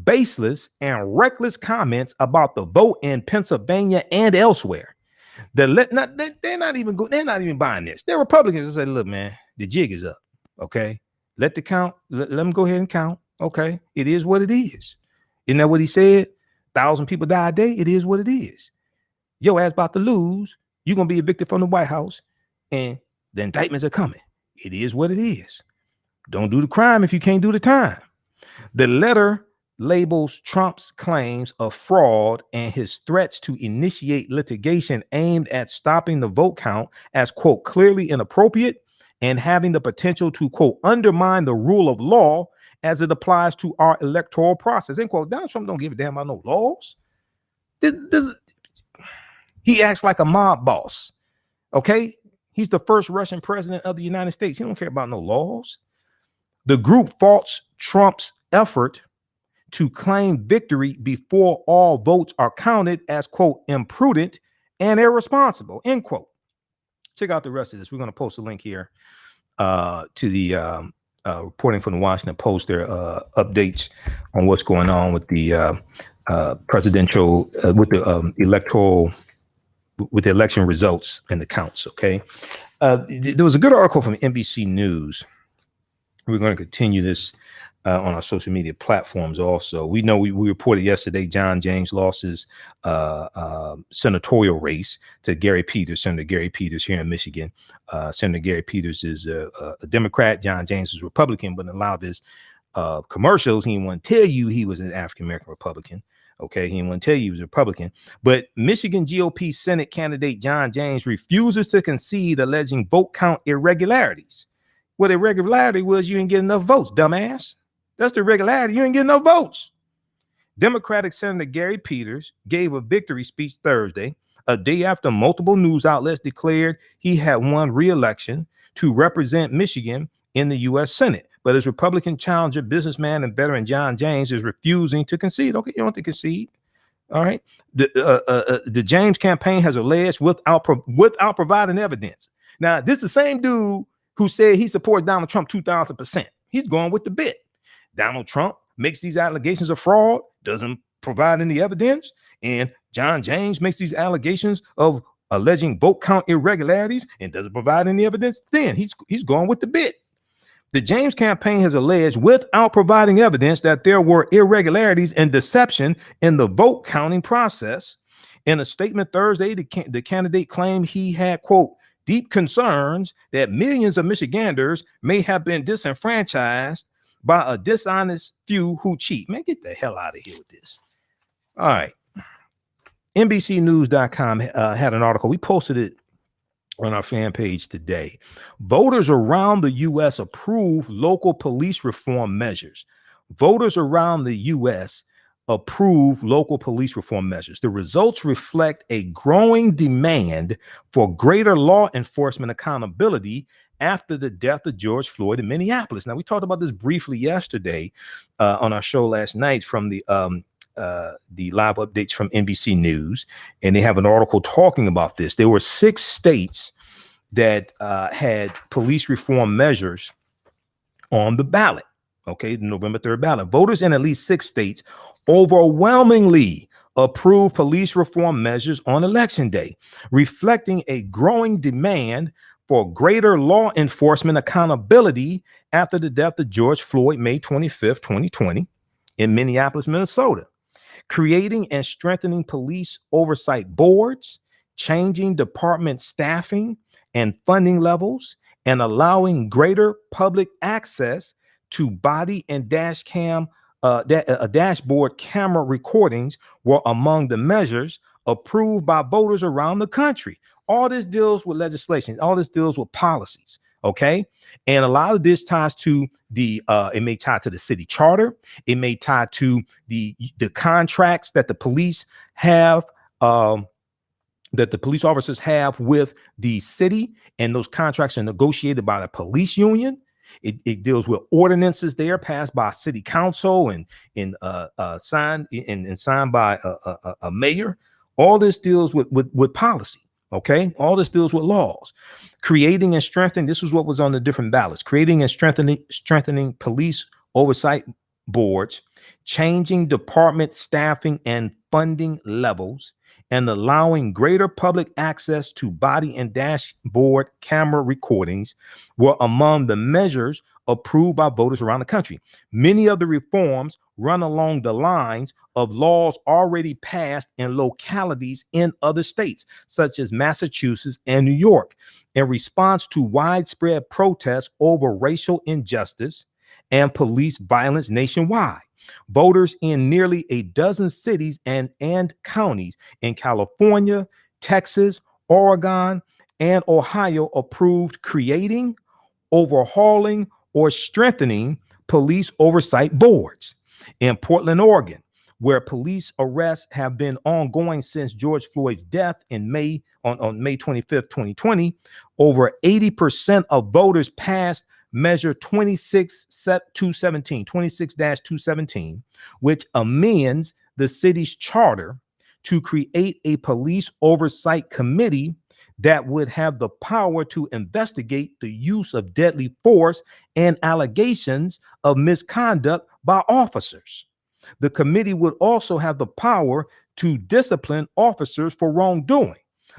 baseless, and reckless comments about the vote in Pennsylvania and elsewhere. They're not even buying this. They're Republicans that say, look, man, the jig is up. Okay. Let them go ahead and count. Okay. It is what it is. Isn't that what he said? 1,000 people die a day. It is what it is. Your ass about to lose. You're going to be evicted from the White House and the indictments are coming. It is what it is. Don't do the crime if you can't do the time. The letter labels Trump's claims of fraud and his threats to initiate litigation aimed at stopping the vote count as, quote, clearly inappropriate and having the potential to, quote, undermine the rule of law as it applies to our electoral process, end quote. Donald Trump don't give a damn about no laws. He acts like a mob boss. Okay. He's the first Russian president of the United States. He don't care about no laws. The group faults Trump's effort to claim victory before all votes are counted as, quote, imprudent and irresponsible, end quote. Check out the rest of this. We're going to post a link here to the reporting from the Washington Post. Their updates on what's going on with the presidential, with the electoral, with the election results and the counts. Okay. There was a good article from NBC News. We're going to continue this on our social media platforms also. We know we reported yesterday John James lost his senatorial race to Gary Peters, Senator Gary Peters here in Michigan. Senator Gary Peters is a Democrat. John James is Republican, but in a lot of his commercials, he didn't want to tell you he was an African-American Republican. Okay, he didn't want to tell you he was a Republican. But Michigan GOP Senate candidate John James refuses to concede, alleging vote count irregularities. What irregularity was, you didn't get enough votes, dumbass. That's the irregularity. You didn't get enough votes. Democratic Senator Gary Peters gave a victory speech Thursday, a day after multiple news outlets declared he had won re-election to represent Michigan in the U.S. Senate. But his Republican challenger, businessman and veteran John James, is refusing to concede. Okay, you don't have to concede. All right. The James campaign has alleged without providing evidence. Now, this is the same dude who said he supports Donald Trump 2,000%. He's going with the bit. Donald Trump makes these allegations of fraud, doesn't provide any evidence, and John James makes these allegations of alleging vote count irregularities and doesn't provide any evidence. Then he's going with the bit. The James campaign has alleged without providing evidence that there were irregularities and deception in the vote counting process. In a statement Thursday, the candidate claimed he had, quote, deep concerns that millions of Michiganders may have been disenfranchised by a dishonest few who cheat. Man, get the hell out of here with this. All right. NBCnews.com had an article. We posted it on our fan page today. Voters around the U.S. approve local police reform measures. Voters around the U.S. approve local police reform measures. The results reflect a growing demand for greater law enforcement accountability after the death of George Floyd in Minneapolis. Now, we talked about this briefly yesterday on our show last night from the live updates from NBC News, and they have an article talking about this. There were 6 states that had police reform measures on the ballot. Okay, the November 3rd ballot. Voters in at least 6 states overwhelmingly approved police reform measures on election day, reflecting a growing demand for greater law enforcement accountability after the death of George Floyd, May 25th, 2020, in Minneapolis, Minnesota. Creating and strengthening police oversight boards, changing department staffing and funding levels, and allowing greater public access to body and dashboard camera recordings were among the measures approved by voters around the country. All this deals with legislation. All this deals with policies. Okay. And a lot of this ties to it may tie to the city charter. It may tie to the contracts that the police have, that the police officers have with the city, and those contracts are negotiated by the police union. It deals with ordinances there passed by city council and signed by a mayor. All this deals with policy. Okay, all this deals with laws. Creating and strengthening. This is what was on the different ballots. Creating and strengthening police oversight boards, changing department staffing and funding levels, and allowing greater public access to body and dashboard camera recordings were among the measures approved by voters around the country. Many of the reforms run along the lines of laws already passed in localities in other states, such as Massachusetts and New York, in response to widespread protests over racial injustice and police violence nationwide. Voters in nearly a dozen cities and counties in California, Texas, Oregon, and Ohio approved creating, overhauling, or strengthening police oversight boards. In Portland, Oregon, where police arrests have been ongoing since George Floyd's death in May 25th, 2020, over 80% of voters passed Measure 26-217, which amends the city's charter to create a police oversight committee that would have the power to investigate the use of deadly force and allegations of misconduct by officers. The committee would also have the power to discipline officers for wrongdoing.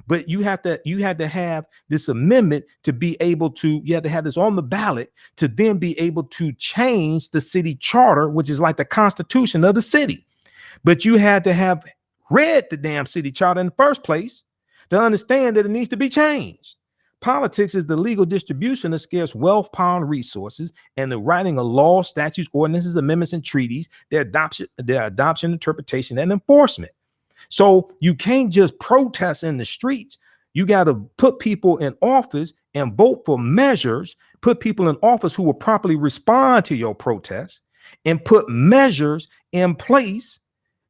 But you had to have this amendment to be able to, you had to have this on the ballot to then be able to change the city charter, which is like the constitution of the city. But you had to have read the damn city charter in the first place to understand that it needs to be changed. Politics is the legal distribution of scarce wealth, power, and resources, and the writing of laws, statutes, ordinances, amendments, and treaties, their adoption, interpretation, and enforcement. So you can't just protest in the streets. You got to put people in office and vote for measures, put people in office who will properly respond to your protests, and put measures in place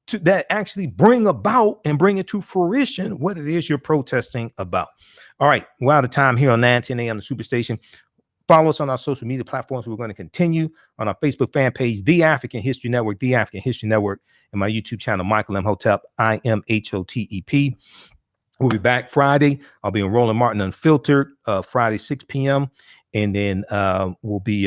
that actually bring about and bring it to fruition what it is you're protesting about. All right, we're out of time here on 910 a.m. the Superstation. Follow us on our social media platforms. We're going to continue on our Facebook fan page, The African History Network, The African History Network, and my YouTube channel, Michael Imhotep, Imhotep. We'll be back Friday. I'll be in Roland Martin Unfiltered, Friday, 6 p.m. And then we'll be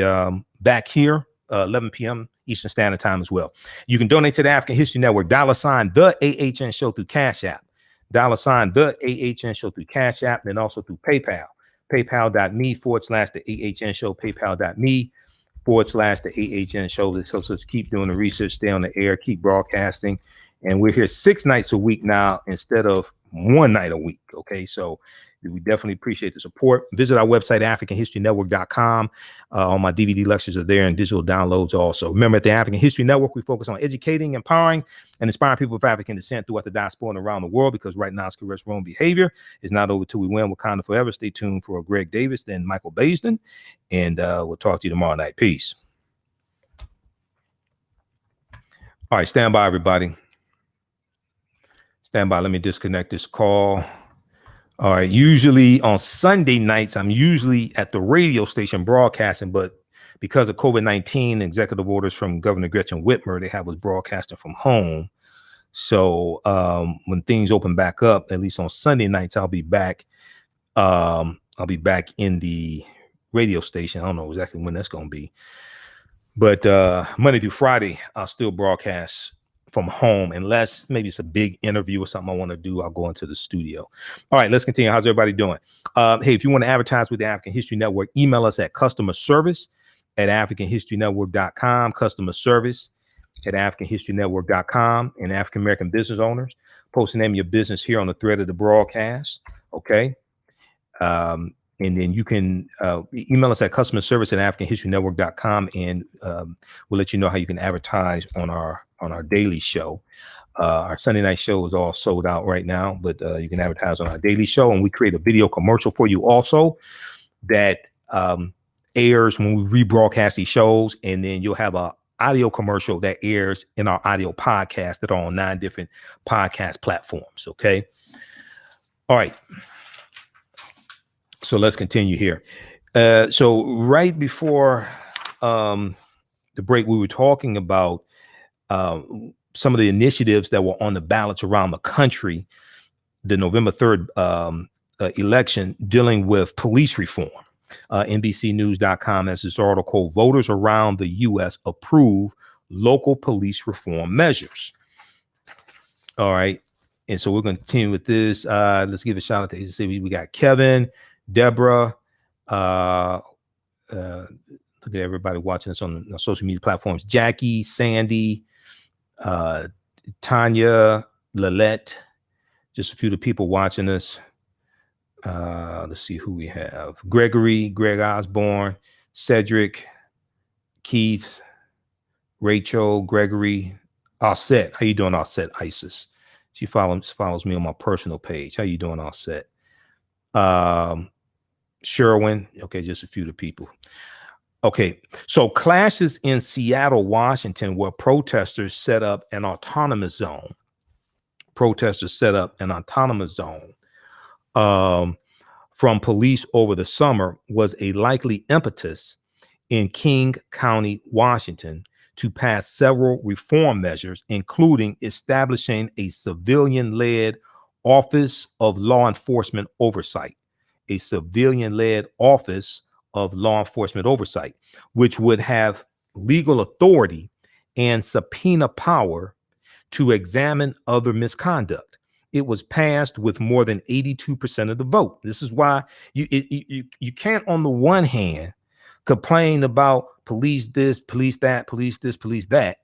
back here, 11 p.m. Eastern Standard Time as well. You can donate to the African History Network, $ the AHN Show through Cash App, $ the AHN Show through Cash App, and also through PayPal. PayPal.me/the AHN Show, PayPal.me/the AHN Show. This helps us keep doing the research, stay on the air, keep broadcasting. And we're here 6 nights a week now instead of 1 night a week. Okay, so we definitely appreciate the support. Visit our website, AfricanHistoryNetwork.com. All my DVD lectures are there and digital downloads also. Remember, at the African History Network, we focus on educating, empowering, and inspiring people of African descent throughout the diaspora and around the world, because right now it's correct wrong behavior is not over till we win. Wakanda forever. Stay tuned for Greg Davis, then Michael Baisden, and we'll talk to you tomorrow night. Peace. All right, stand by, everybody. Stand by. Let me disconnect this call. All right. Usually on Sunday nights, I'm usually at the radio station broadcasting, but because of COVID-19 executive orders from Governor Gretchen Whitmer, they have us broadcasting from home. So when things open back up, at least on Sunday nights, I'll be back. I'll be back in the radio station. I don't know exactly when that's going to be, but Monday through Friday, I'll still broadcast from home, unless maybe it's a big interview or something I want to do. I'll go into the studio. All right, let's continue. How's everybody doing? Hey, if you want to advertise with the African History Network, email us at customerservice@africanhistorynetwork.com, customer service at africanhistorynetwork.com, and African American business owners, post the name of your business here on the thread of the broadcast. Okay. And then you can email us at customer service at africanhistorynetwork.com, and we'll let you know how you can advertise on our daily show. Our Sunday night show is all sold out right now, but you can advertise on our daily show, and we create a video commercial for you also that airs when we rebroadcast these shows, and then you'll have a audio commercial that airs in our audio podcast that are on 9 different podcast platforms. Okay. All right. So let's continue here. So right before the break, we were talking about some of the initiatives that were on the ballots around the country, the November 3rd election, dealing with police reform. NBCnews.com has this article: voters around the U.S. approve local police reform measures. All right. And so we're going to continue with this. Let's give a shout out to agency. We got Kevin, Deborah, look at everybody watching us on the social media platforms: Jackie, Sandy, Tanya, Lillette, just a few of the people watching us. Let's see who we have: Gregory, Greg Osborne, Cedric, Keith, Rachel, Gregory, Offset. How you doing, Offset? Isis. She follows me on my personal page. How you doing, Offset? Sherwin. Okay, just a few of the people. Okay, so clashes in Seattle, Washington, where protesters set up an autonomous zone. From police over the summer was a likely impetus in King County, Washington, to pass several reform measures, including establishing a civilian-led Office of Law Enforcement Oversight, which would have legal authority and subpoena power to examine other misconduct. It was passed with more than 82% of the vote. This is why you can't, on the one hand, complain about police this, police that, police this, police that,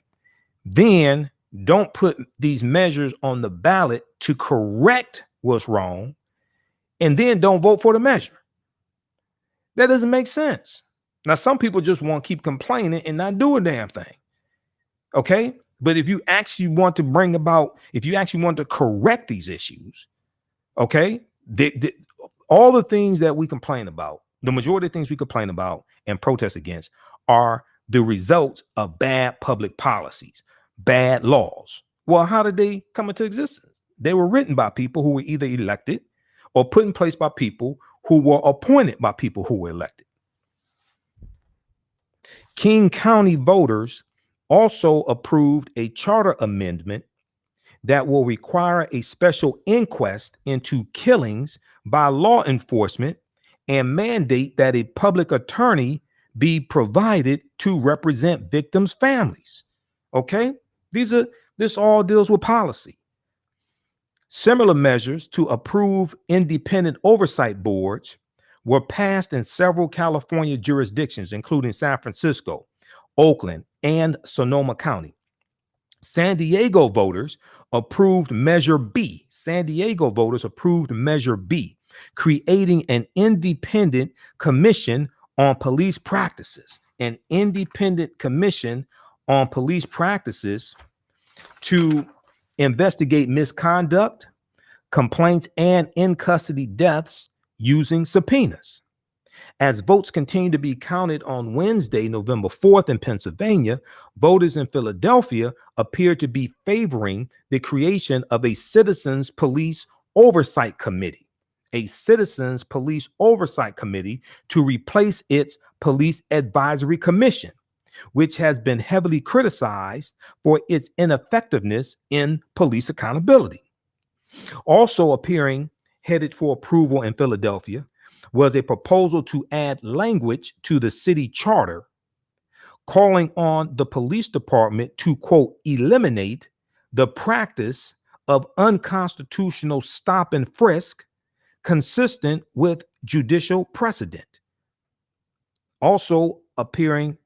then don't put these measures on the ballot to correct what's wrong, and then don't vote for the measure. That doesn't make sense. Now, some people just want to keep complaining and not do a damn thing. Okay. But if you actually want to correct these issues, okay, all the things that we complain about, the majority of things we complain about and protest against are the results of bad public policies, bad laws. Well, how did they come into existence? They were written by people who were either elected or put in place by people who were appointed by people who were elected. King County voters also approved a charter amendment that will require a special inquest into killings by law enforcement and mandate that a public attorney be provided to represent victims' families. Okay, this all deals with policy. Similar measures to approve independent oversight boards were passed in several California jurisdictions, including San Francisco, Oakland, and Sonoma County. San Diego voters approved Measure B. Creating an independent commission on police practices. To investigate misconduct, complaints, and in-custody deaths using subpoenas. As votes continue to be counted on Wednesday, November 4th in Pennsylvania, voters in Philadelphia appear to be favoring the creation of a citizens police oversight committee. a citizens police oversight committee to replace its police advisory commission, which has been heavily criticized for its ineffectiveness in police accountability. Also appearing, headed for approval in Philadelphia, was a proposal to add language to the city charter calling on the police department to, quote, eliminate the practice of unconstitutional stop and frisk consistent with judicial precedent. Also appearing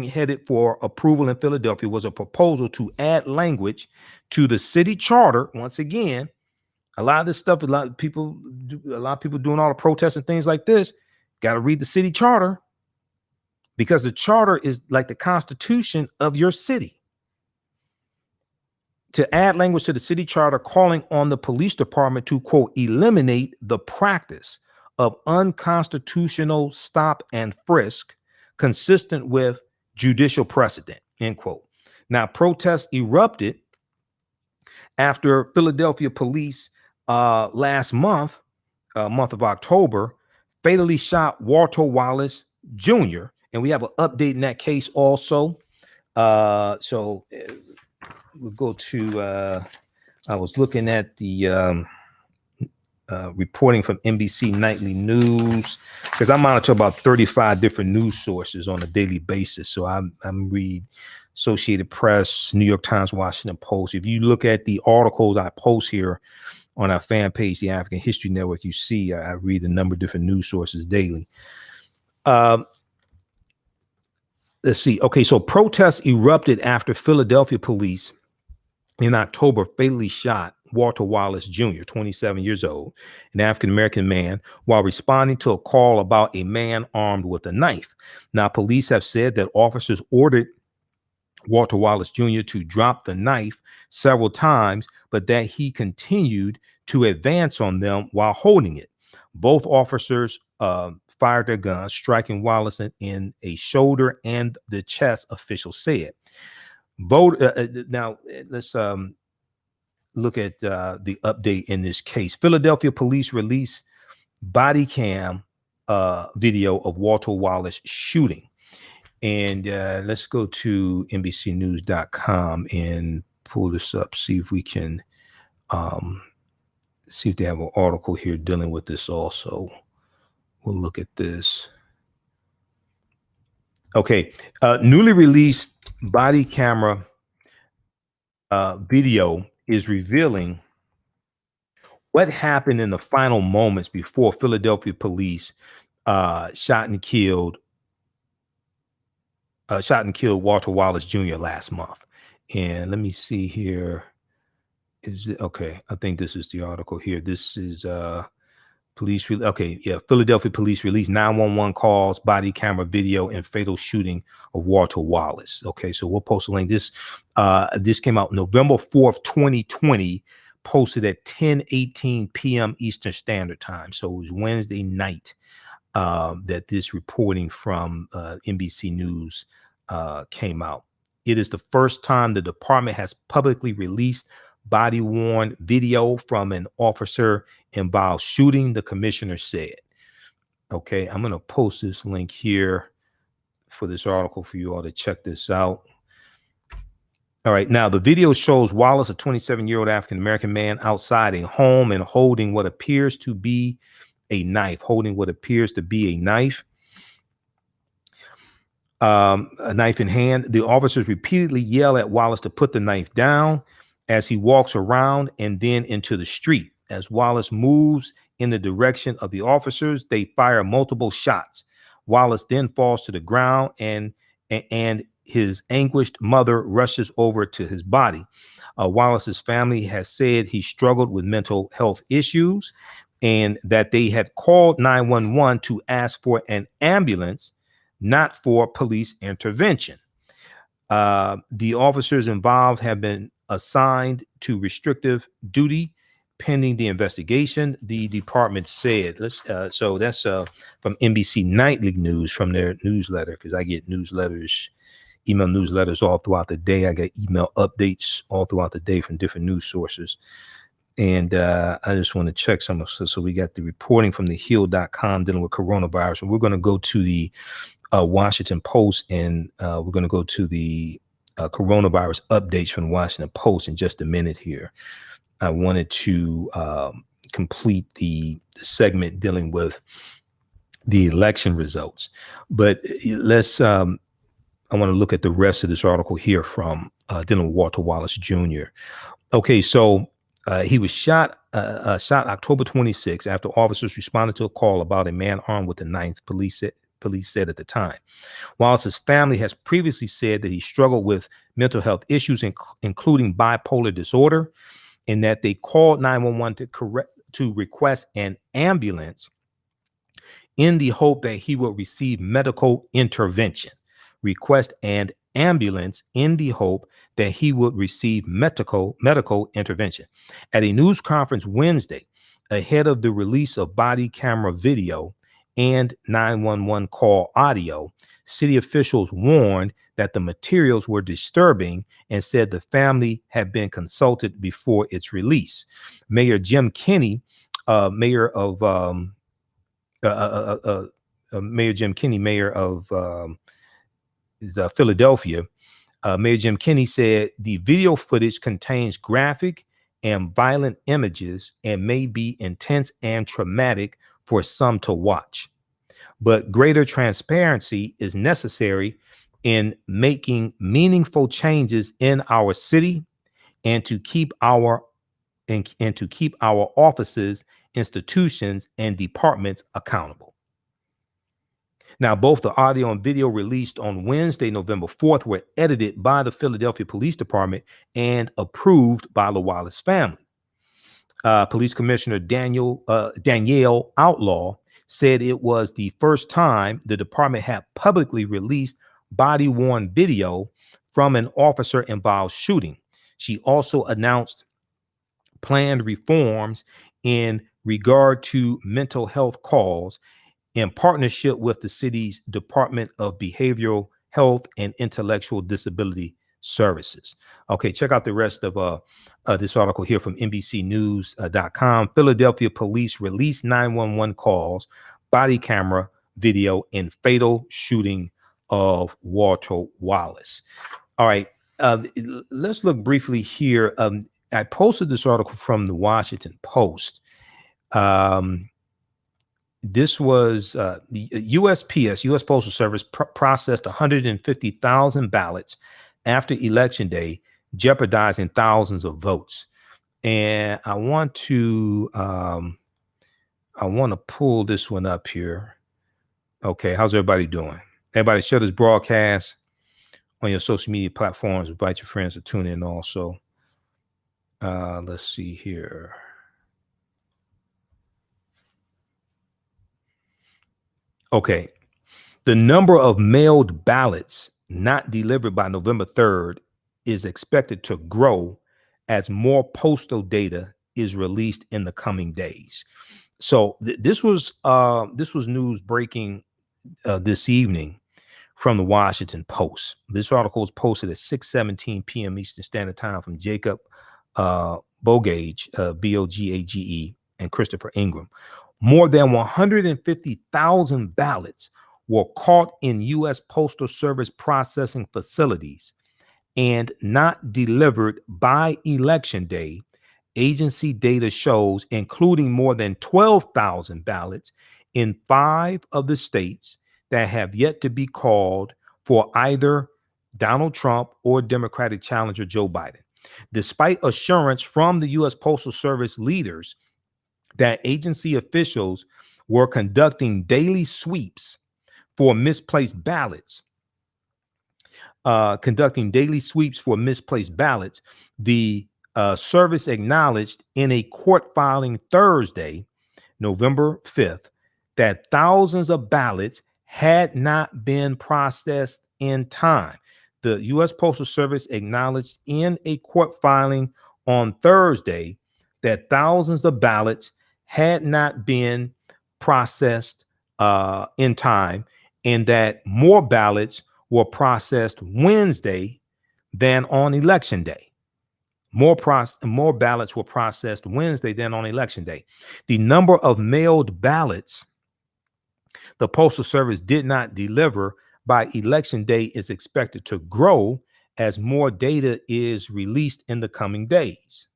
headed for approval in Philadelphia was a proposal to add language to the city charter. Once again, a lot of this stuff, a lot of people doing all the protests and things like this, got to read the city charter, because the charter is like the constitution of your city. To add language to the city charter calling on the police department to, quote, eliminate the practice of unconstitutional stop and frisk consistent with judicial precedent, end quote. Now, protests erupted after Philadelphia police last month of October, fatally shot Walter Wallace Jr., and we have an update in that case also. So we'll go to, I was looking at the reporting from NBC Nightly News, because I monitor about 35 different news sources on a daily basis. So I'm read Associated Press, New York Times, Washington Post. If you look at the articles I post here on our fan page, the African History Network, you see I read a number of different news sources daily. Let's see. Okay, so protests erupted after Philadelphia police in October fatally shot Walter Wallace Jr., 27 years old, an African-American man, while responding to a call about a man armed with a knife. Now, police have said that officers ordered Walter Wallace Jr. to drop the knife several times, but that he continued to advance on them while holding it. Both officers fired their guns, striking Wallace in a shoulder and the chest, officials said. Now, let's look at the update in this case. Philadelphia police released body cam video of Walter Wallace shooting. And let's go to NBCnews.com and pull this up, see if we can see if they have an article here dealing with this also. We'll look at this. Okay, newly released body camera video is revealing what happened in the final moments before Philadelphia police shot and killed Walter Wallace Jr. last month. And let me see here. Is it okay? I think this is the article here. This is police. Okay, yeah. Philadelphia police released 911 calls, body camera video, and fatal shooting of Walter Wallace. Okay, so we'll post a link. This came out November 4th, 2020, posted at 10:18 p.m. Eastern Standard Time. So it was Wednesday night that this reporting from NBC News came out. It is the first time the department has publicly released body-worn video from an officer involved shooting, the commissioner said. Okay, I'm going to post this link here for this article for you all to check this out. All right, now the video shows Wallace, a 27-year-old African-American man, outside a home and holding what appears to be a knife, a knife in hand. The officers repeatedly yell at Wallace to put the knife down as he walks around and then into the street. As Wallace moves in the direction of the officers, they fire multiple shots. Wallace then falls to the ground and his anguished mother rushes over to his body. Wallace's family has said he struggled with mental health issues and that they had called 911 to ask for an ambulance, not for police intervention. The officers involved have been assigned to restrictive duty pending the investigation, the department said. So that's from NBC Nightly News, from their newsletter, because I get newsletters, email newsletters all throughout the day. I get email updates all throughout the day from different news sources. And I just want to check some of so we got the reporting from thehill.com dealing with coronavirus. And we're going to go to the Washington Post, and we're going to go to the coronavirus updates from the Washington Post in just a minute here. I wanted to complete the segment dealing with the election results, but let's I want to look at the rest of this article here from dealing with Walter Wallace Jr. Okay, so he was shot October 26 after officers responded to a call about a man armed with a knife, police said at the time. Wallace's family has previously said that he struggled with mental health issues, including bipolar disorder, and that they called 911 to request an ambulance in the hope that he would receive medical intervention. Request an ambulance in the hope that he would receive medical intervention. At a news conference Wednesday, ahead of the release of body camera video and 911 call audio, city officials warned that the materials were disturbing and said the family had been consulted before its release. Mayor Jim Kenney, mayor of Philadelphia, Mayor Jim Kenney said the video footage contains graphic and violent images and may be intense and traumatic for some to watch. But greater transparency is necessary in making meaningful changes in our city and to keep our offices, institutions, and departments accountable. Now, both the audio and video released on Wednesday, November 4th, were edited by the Philadelphia Police Department and approved by the Wallace family. Police Commissioner Danielle Outlaw said it was the first time the department had publicly released body-worn video from an officer-involved shooting. She also announced planned reforms in regard to mental health calls in partnership with the city's Department of Behavioral Health and Intellectual Disability Services. Okay, check out the rest of this article here from NBCnews.com. Philadelphia police released 911 calls, body camera video in fatal shooting of Walter Wallace. All right, let's look briefly here. I posted this article from the Washington Post. This was the USPS, U.S. Postal Service, processed 150,000 ballots after Election Day, jeopardizing thousands of votes. And I want to pull this one up here. Okay, how's everybody doing? Everybody share this broadcast on your social media platforms. Invite your friends to tune in also. Let's see here. Okay, the number of mailed ballots not delivered by November 3rd is expected to grow as more postal data is released in the coming days. So this was news breaking this evening from the Washington Post. This article was posted at 6:17 p.m. Eastern Standard Time from Jacob Bogage, Bogage, and Christopher Ingram. More than 150,000 ballots were caught in U.S. Postal Service processing facilities and not delivered by Election Day, agency data shows, including more than 12,000 ballots in 5 of the states that have yet to be called for either Donald Trump or Democratic challenger Joe Biden. Despite assurance from the U.S. Postal Service leaders that agency officials were conducting daily sweeps for misplaced ballots, the service acknowledged in a court filing Thursday, November 5th, that thousands of ballots had not been processed in time. The U.S. Postal Service acknowledged in a court filing on Thursday that thousands of ballots had not been processed in time, and that more ballots were processed Wednesday than on Election Day. More ballots were processed Wednesday than on election day. The number of mailed ballots the Postal Service did not deliver by election day is expected to grow as more data is released in the coming days.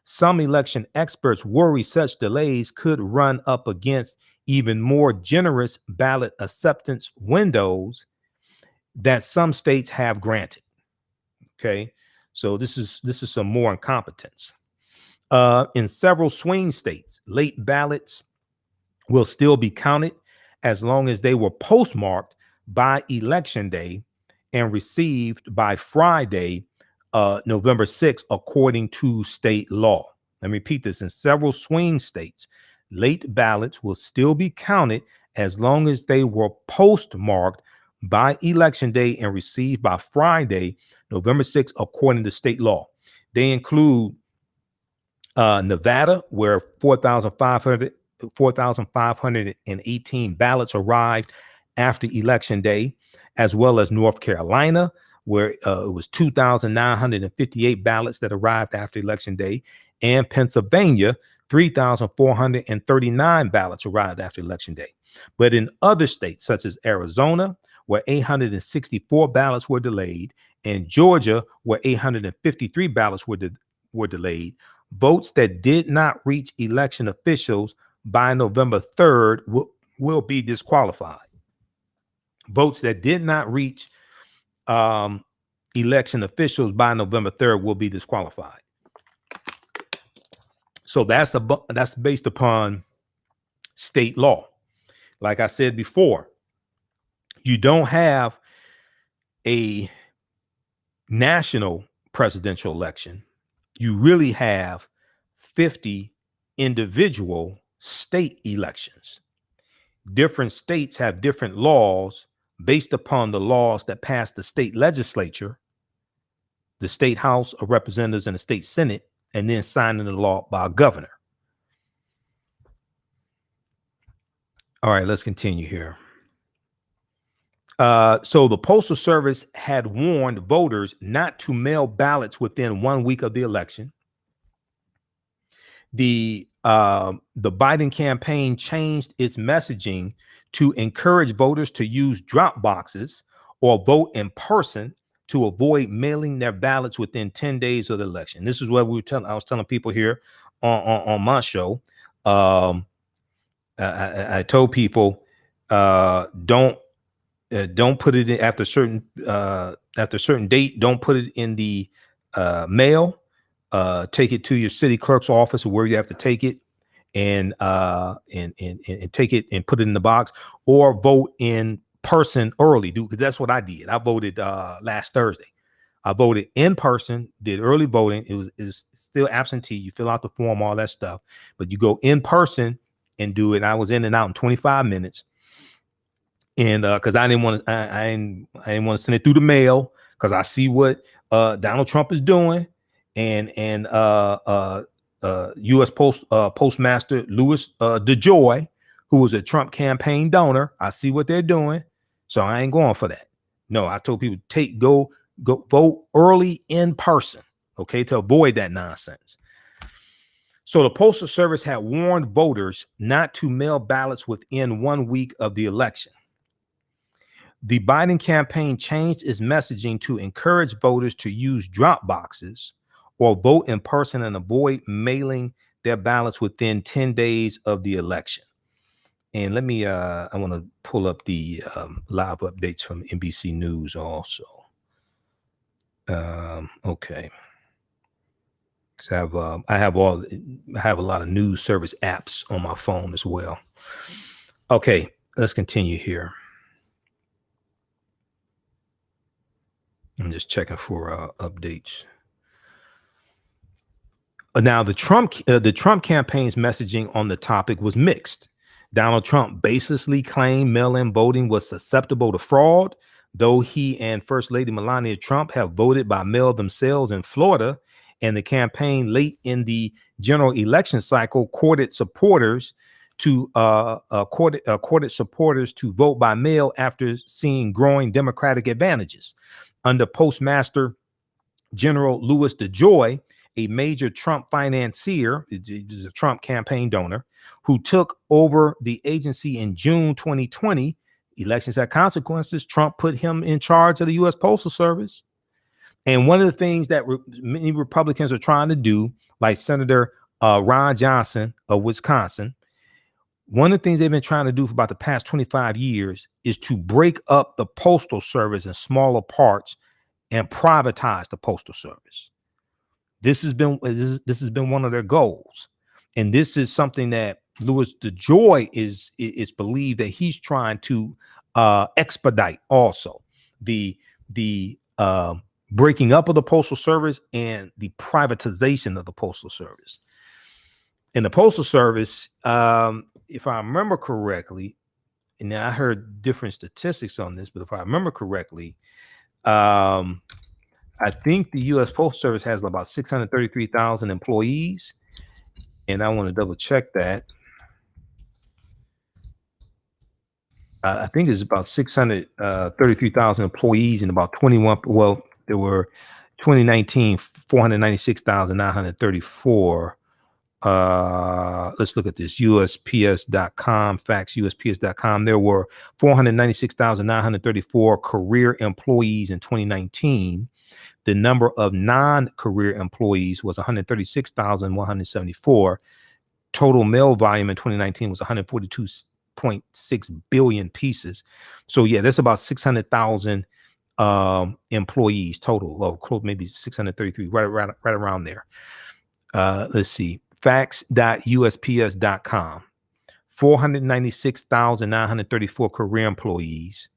Some election experts worry such delays could run up against even more generous ballot acceptance windows that some states have granted. Okay, so this is some more incompetence. In several swing states, late ballots will still be counted as long as they were postmarked by election day and received by Friday, November 6th, according to state law. Let me repeat this. In several swing states, late ballots will still be counted as long as they were postmarked by election day and received by Friday, November 6th, according to state law. They include Nevada, where 4,518 ballots arrived after election day, as well as North Carolina, where it was 2,958 ballots that arrived after election day, and Pennsylvania, 3,439 ballots arrived after election day. But in other states, such as Arizona, where 864 ballots were delayed, and Georgia, where 853 ballots were delayed, votes that did not reach election officials by November 3rd will be disqualified. Votes that did not reach election officials by November 3rd will be disqualified. So that's based upon state law. Like I said before, you don't have a national presidential election. You really have 50 individual state elections. Different states have different laws based upon the laws that pass the state legislature, the state House of Representatives, and the state Senate, and then signing the law by a governor. All right, let's continue here. So the Postal Service had warned voters not to mail ballots within 1 week of the election. The Biden campaign changed its messaging to encourage voters to use drop boxes or vote in person to avoid mailing their ballots within 10 days of the election. This is what I was telling people here on my show. I told people don't put it in after certain date. Don't put it in the mail. Take it to your city clerk's office or where you have to take it, and take it and put it in the box, or vote in person early. Because that's what I did. I voted last Thursday. I voted in person, did early voting. It was still absentee. You fill out the form, all that stuff, but you go in person and do it. I was in and out in 25 minutes. And because I didn't want to send it through the mail, because I see what Donald Trump is doing, and U.S. Postmaster Louis DeJoy, who was a Trump campaign donor. I see what they're doing, so I ain't going for that. No, I told people go vote early in person, okay, to avoid that nonsense. So the Postal Service had warned voters not to mail ballots within 1 week of the election. The Biden campaign changed its messaging to encourage voters to use drop boxes or vote in person and avoid mailing their ballots within 10 days of the election. And let me, I want to pull up the live updates from NBC News also. Okay. So I have a lot of news service apps on my phone as well. Okay, let's continue here. I'm just checking for updates. Now, the Trump campaign's messaging on the topic was mixed. Donald Trump basically claimed mail-in voting was susceptible to fraud, though he and First Lady Melania Trump have voted by mail themselves in Florida, and the campaign late in the general election cycle courted supporters to vote by mail after seeing growing Democratic advantages. Under Postmaster General Louis DeJoy, a major Trump financier, is a Trump campaign donor, who took over the agency in June 2020. Elections had consequences. Trump put him in charge of the U.S. Postal Service. And one of the things that many Republicans are trying to do, like Senator Ron Johnson of Wisconsin, one of the things they've been trying to do for about the past 25 years is to break up the Postal Service in smaller parts and privatize the Postal Service. This has been one of their goals. And this is something that Louis DeJoy is believed that he's trying to expedite also. The breaking up of the Postal Service and the privatization of the Postal Service. In the Postal Service, if I remember correctly, and I heard different statistics on this, but if I remember correctly, I think the U.S. Postal Service has about 633,000 employees, and I want to double check that. I think it's about 633,000 employees and about 21. Well, there were 2019 496,934. Let's look at this. USPS.com, facts, USPS.com. There were 496,934 career employees in 2019. The number of non-career employees was 136,174. Total mail volume in 2019 was 142.6 billion pieces. So yeah, that's about 600,000 employees total. Well, close, maybe 633, right around there. Let's see. Facts.usps.com. 496,934 career employees.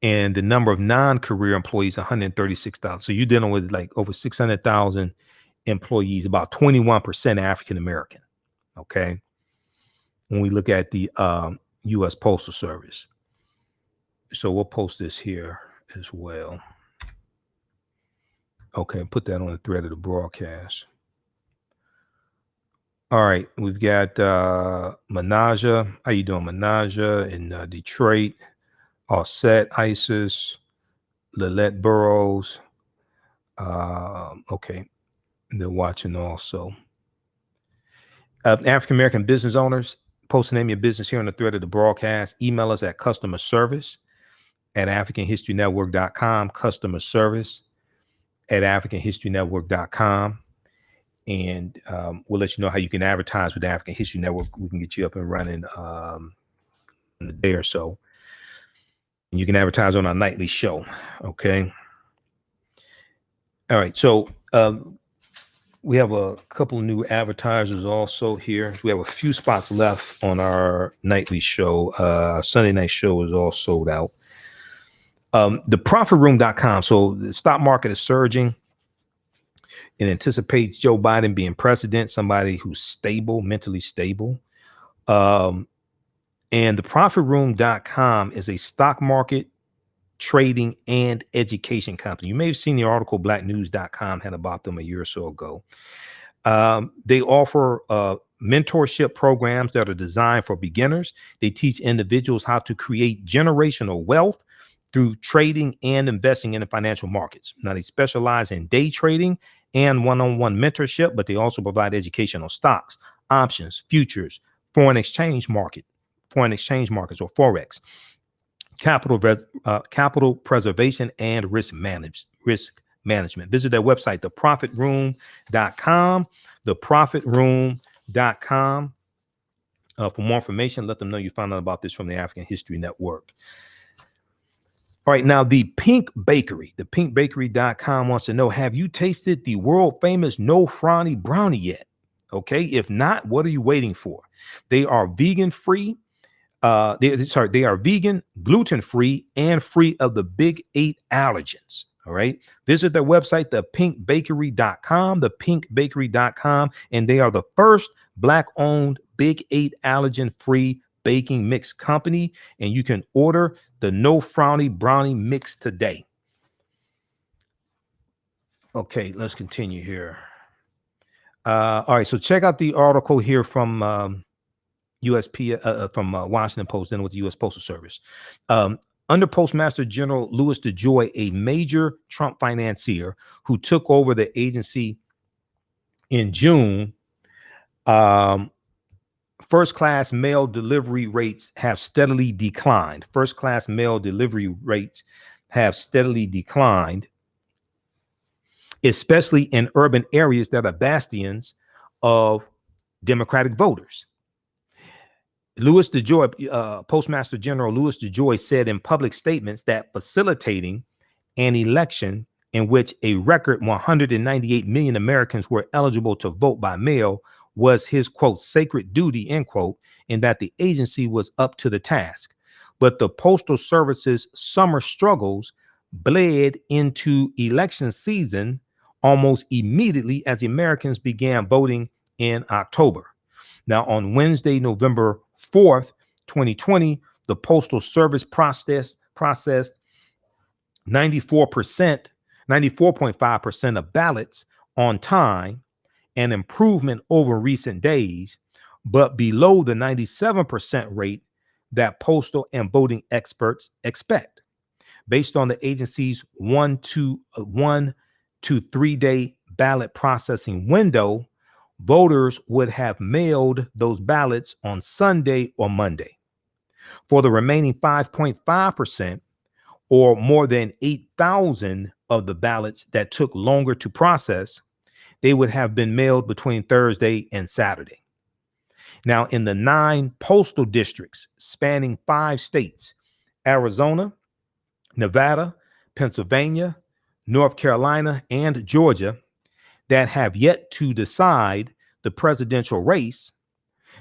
And the number of non-career employees, 136,000. So you're dealing with like over 600,000 employees, about 21% African-American. Okay. When we look at the U.S. Postal Service. So we'll post this here as well. Okay, put that on the thread of the broadcast. All right, we've got Manaja. How you doing, Manaja in Detroit? Offset, ISIS, Lillette Burrows. Okay, they're watching also. African-American business owners, post the name of your business here on the thread of the broadcast. Email us at customer service at africanhistorynetwork.com, customer service at africanhistorynetwork.com. And we'll let you know how you can advertise with the African History Network. We can get you up and running in a day or so. And you can advertise on our nightly show. Okay. All right. So we have a couple of new advertisers also here. We have a few spots left on our nightly show. Sunday night show is all sold out. TheProfitRoom.com. So the stock market is surging. It anticipates Joe Biden being president, somebody who's stable, mentally stable. And TheProfitRoom.com is a stock market, trading, and education company. You may have seen the article BlackNews.com had about them a year or so ago. They offer mentorship programs that are designed for beginners. They teach individuals how to create generational wealth through trading and investing in the financial markets. Now, they specialize in day trading and one-on-one mentorship, but they also provide educational stocks, options, futures, foreign exchange markets or Forex, capital preservation, and risk management. Visit their website, theprofitroom.com, theprofitroom.com. For more information, let them know you found out about this from the African History Network. All right, now the Pink Bakery, the pinkbakery.com wants to know, have you tasted the world famous No Frowny Brownie yet? Okay, if not, what are you waiting for? They are vegan free. They are vegan, gluten free, and free of the big 8 allergens. All right, visit their website, thepinkbakery.com, thepinkbakery.com, and they are the first Black owned big 8 allergen free baking mix company, and you can order the No Frowny Brownie mix today. Okay, let's continue here. All right, so check out the article here from USPS, from Washington Post, then with the U.S. Postal Service. Under Postmaster General Louis DeJoy, a major Trump financier who took over the agency in June, first-class mail delivery rates have steadily declined. First-class mail delivery rates have steadily declined, especially in urban areas that are bastions of Democratic voters. Louis DeJoy, Postmaster General Louis DeJoy said in public statements that facilitating an election in which a record 198 million Americans were eligible to vote by mail was his, quote, sacred duty, end quote, and that the agency was up to the task. But the Postal Service's summer struggles bled into election season almost immediately as Americans began voting in October. Now, on Wednesday, November 4th, 2020, the Postal Service processed 94.5% of ballots on time, an improvement over recent days, but below the 97% rate that postal and voting experts expect. Based on the agency's 1 to 3 day ballot processing window, voters would have mailed those ballots on Sunday or Monday. For the remaining 5.5%, or more than 8,000 of the ballots that took longer to process, they would have been mailed between Thursday and Saturday. Now, in the 9 postal districts spanning 5 states, Arizona, Nevada, Pennsylvania, North Carolina, and Georgia, that have yet to decide the presidential race,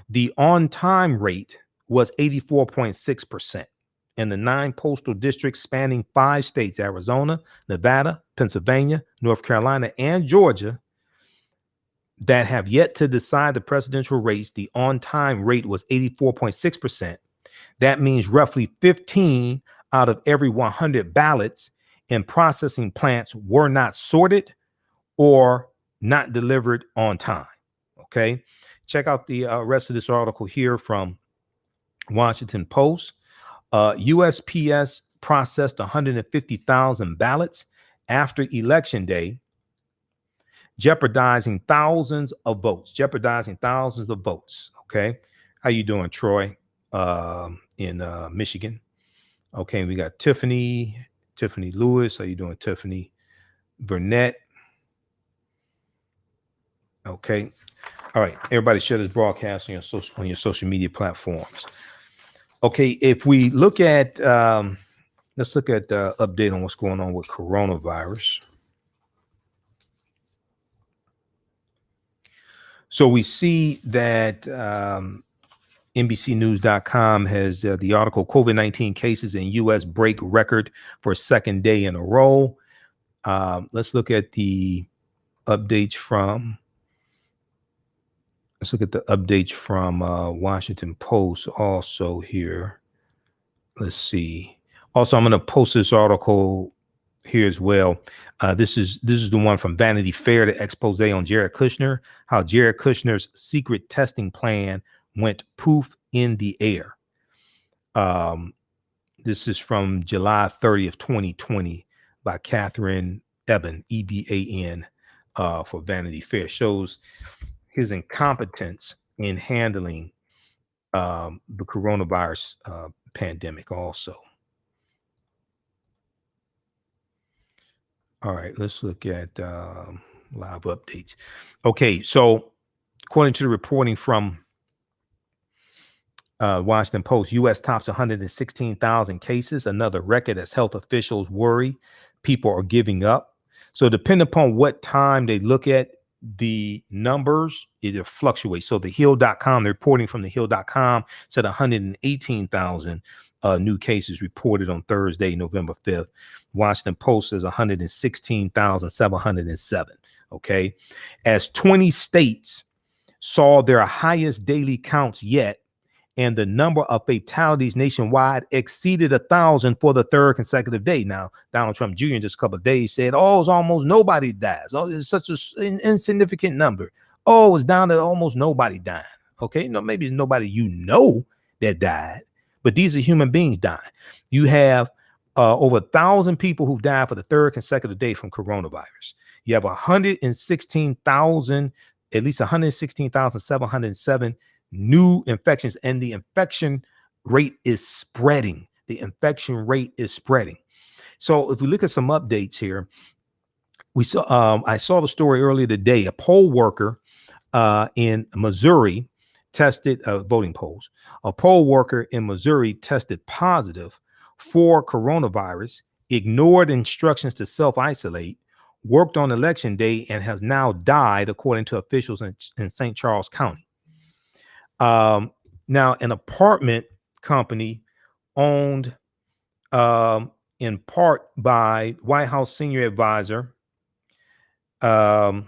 the on-time rate was 84.6%. In the 9 postal districts spanning 5 states, Arizona, Nevada, Pennsylvania, North Carolina, and Georgia, that have yet to decide the presidential race, the on-time rate was 84.6%. That means roughly 15 out of every 100 ballots in processing plants were not sorted or not delivered on time. Okay, check out the rest of this article here from Washington Post. USPS processed 150,000 ballots after Election Day, jeopardizing thousands of votes. Okay, how you doing, Troy, in Michigan? Okay, we got Tiffany Lewis. How you doing, Tiffany? Burnett. Okay. All right. Everybody share this broadcast on your social media platforms. Okay. If we look at, let's look at the update on what's going on with coronavirus. So we see that NBCnews.com has the article, COVID-19 cases in U.S. break record for second day in a row. Let's look at the updates from Washington Post also here. Let's see. Also, I'm going to post this article here as well. This is the one from Vanity Fair, the expose on Jared Kushner, how Jared Kushner's secret testing plan went poof in the air. This is from July 30th, 2020 by Catherine Eben, EBAN, for Vanity Fair. Shows his incompetence in handling the coronavirus pandemic also. All right, let's look at live updates. Okay, so according to the reporting from Washington Post, U.S. tops 116,000 cases, another record as health officials worry people are giving up. So depending upon what time they look at the numbers, it fluctuates. So the Hill.com, the reporting from the Hill.com said 118,000 new cases reported on Thursday, November 5th. Washington Post says 116,707. Okay. As 20 states saw their highest daily counts yet, and the number of fatalities nationwide exceeded 1,000 for the third consecutive day. Now, Donald Trump Jr. in just a couple of days said, oh, it's almost nobody dies. Oh, it's such an insignificant number. Oh, it's down to almost nobody dying. Okay, no, maybe it's nobody you know that died, but these are human beings dying. You have over 1,000 people who died for the third consecutive day from coronavirus. You have 116,000, at least 116,707 new infections, and the infection rate is spreading. The infection rate is spreading. So if we look at some updates here, we saw I saw the story earlier today. A poll worker in Missouri tested voting polls. A poll worker in Missouri tested positive for coronavirus, ignored instructions to self-isolate, worked on election day, and has now died, according to officials in St. Charles County. Now, an apartment company owned in part by White House senior advisor, an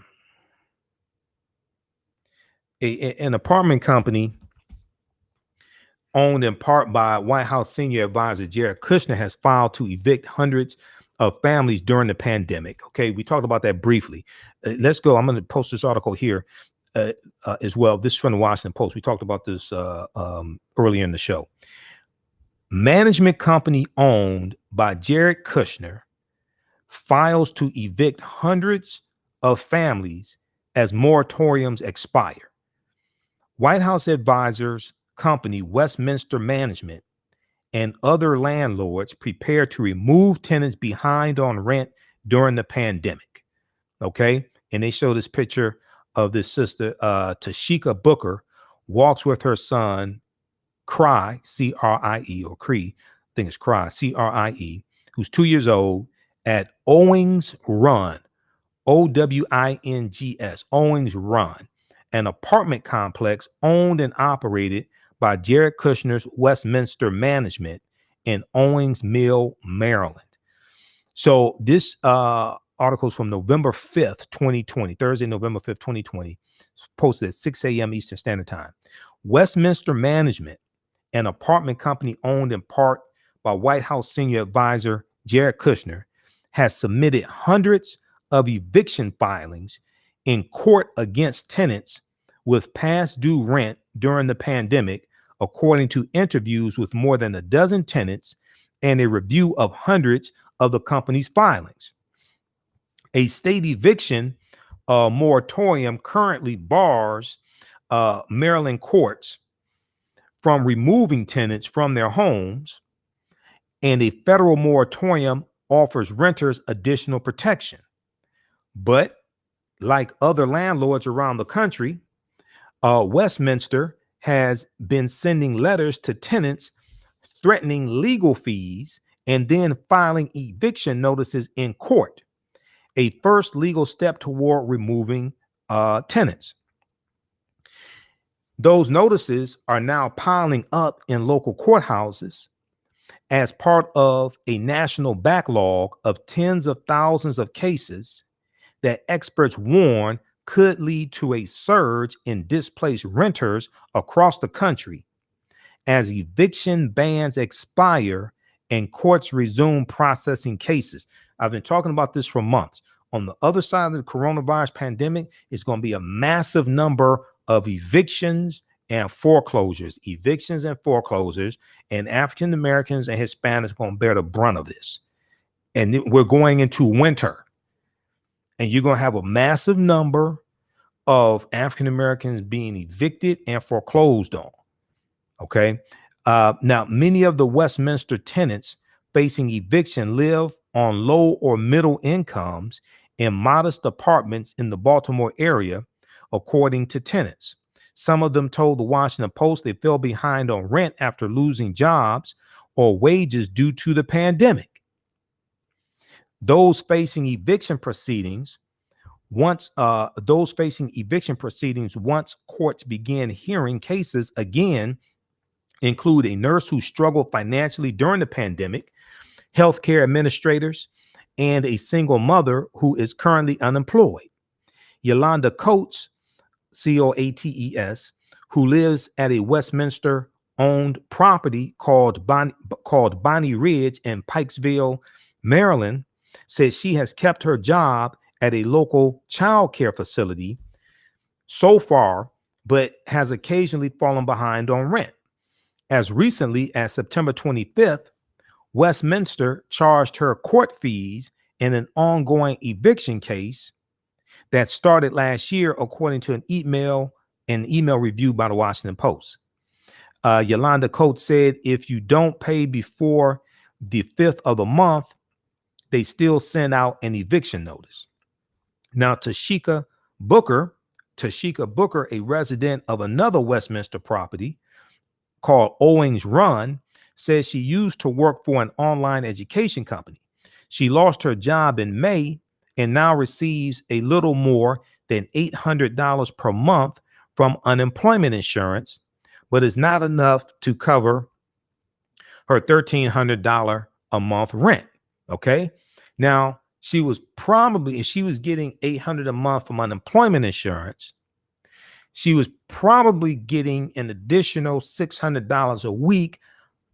apartment company owned in part by White House senior advisor Jared Kushner has filed to evict hundreds of families during the pandemic. Okay, we talked about that briefly. Let's go. I'm going to post this article here as well. This is from the Washington Post. We talked about this earlier in the show. Management company owned by Jared Kushner files to evict hundreds of families as moratoriums expire. White House advisors company Westminster Management and other landlords prepare to remove tenants behind on rent during the pandemic. Okay. And they show this picture of this sister, Tashika Booker, walks with her son, Cry, C-R-I-E, or Cree, I think it's Cry, C-R-I-E, who's 2 years old, at Owings Run, O-W-I-N-G-S, Owings Run, an apartment complex owned and operated by Jared Kushner's Westminster Management in Owings Mill, Maryland. So this article is from November 5th, 2020, Thursday, November 5th, 2020, posted at 6 a.m. Eastern Standard Time. Westminster Management, an apartment company owned in part by White House senior advisor Jared Kushner, has submitted hundreds of eviction filings in court against tenants with past due rent during the pandemic, according to interviews with more than a dozen tenants and a review of hundreds of the company's filings. A state eviction moratorium currently bars Maryland courts from removing tenants from their homes, and a federal moratorium offers renters additional protection. But like other landlords around the country, Westminster has been sending letters to tenants threatening legal fees and then filing eviction notices in court, a first legal step toward removing tenants. Those notices are now piling up in local courthouses as part of a national backlog of tens of thousands of cases that experts warn could lead to a surge in displaced renters across the country as eviction bans expire and courts resume processing cases. I've been talking about this for months. On the other side of the coronavirus pandemic, it's going to be a massive number of evictions and foreclosures, and African Americans and Hispanics are going to bear the brunt of this. And we're going into winter, and you're going to have a massive number of African Americans being evicted and foreclosed on. Okay. Now, many of the Westminster tenants facing eviction live on low or middle incomes in modest apartments in the Baltimore area, according to tenants. Some of them told the Washington Post they fell behind on rent after losing jobs or wages due to the pandemic. Those facing eviction proceedings, once courts began hearing cases again, include a nurse who struggled financially during the pandemic, healthcare administrators, and a single mother who is currently unemployed. Yolanda Coates, C-O-A-T-E-S, who lives at a Westminster-owned property called Bonnie Ridge in Pikesville, Maryland, says she has kept her job at a local child care facility so far, but has occasionally fallen behind on rent. As recently as September 25th, Westminster charged her court fees in an ongoing eviction case that started last year, according to an email review by the Washington Post. Yolanda Coates said, if you don't pay before the 5th of the month, they still send out an eviction notice. Now, Tashika Booker, a resident of another Westminster property called Owings Run, says she used to work for an online education company. She lost her job in May and now receives a little more than $800 per month from unemployment insurance, but is not enough to cover her $1,300 a month rent. Okay. Now, she was probably, if she was getting $800 a month from unemployment insurance, she was probably getting an additional $600 a week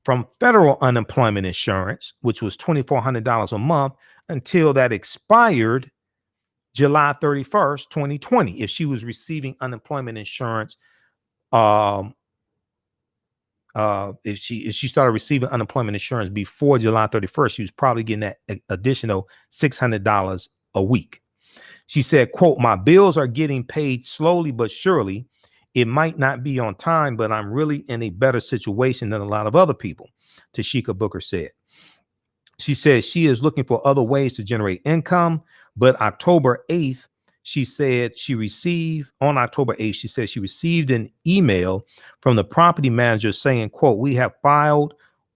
from federal unemployment insurance, which was $2,400 a month, until that expired July 31st, 2020. If she was receiving unemployment insurance, if she started receiving unemployment insurance before July 31st, she was probably getting that additional $600 a week. She said, quote, my bills are getting paid slowly but surely. It might not be on time, but I'm really in a better situation than a lot of other people, Tashika Booker said. She says she is looking for other ways to generate income, but October 8th, she said she received an email from the property manager saying, quote, we have filed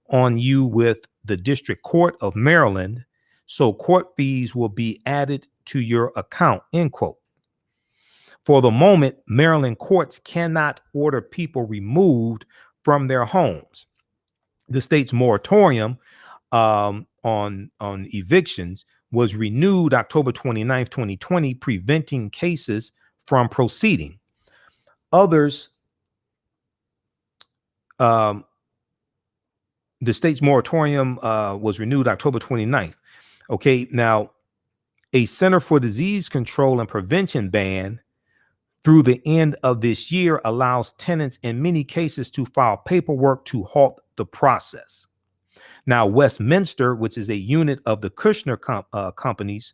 on you with the District Court of Maryland, so court fees will be added to your account, end quote. For the moment, Maryland courts cannot order people removed from their homes. The state's moratorium on evictions was renewed October 29th, 2020, preventing cases from proceeding. Others, the state's moratorium was renewed October 29th. Okay, now a Center for Disease Control and Prevention ban through the end of this year allows tenants in many cases to file paperwork to halt the process. Now, Westminster, which is a unit of the Kushner companies,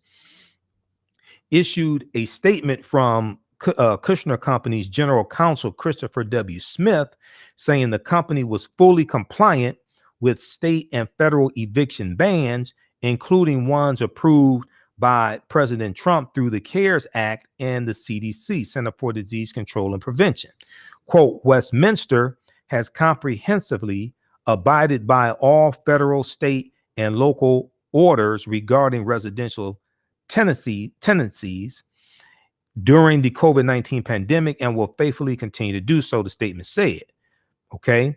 issued a statement from Kushner Company's general counsel, Christopher W. Smith, saying the company was fully compliant with state and federal eviction bans, including ones approved by President Trump through the CARES Act and the CDC, Center for Disease Control and Prevention. Quote, Westminster has comprehensively abided by all federal, state, and local orders regarding residential tenancies during the COVID-19 pandemic and will faithfully continue to do so, the statement said. Okay.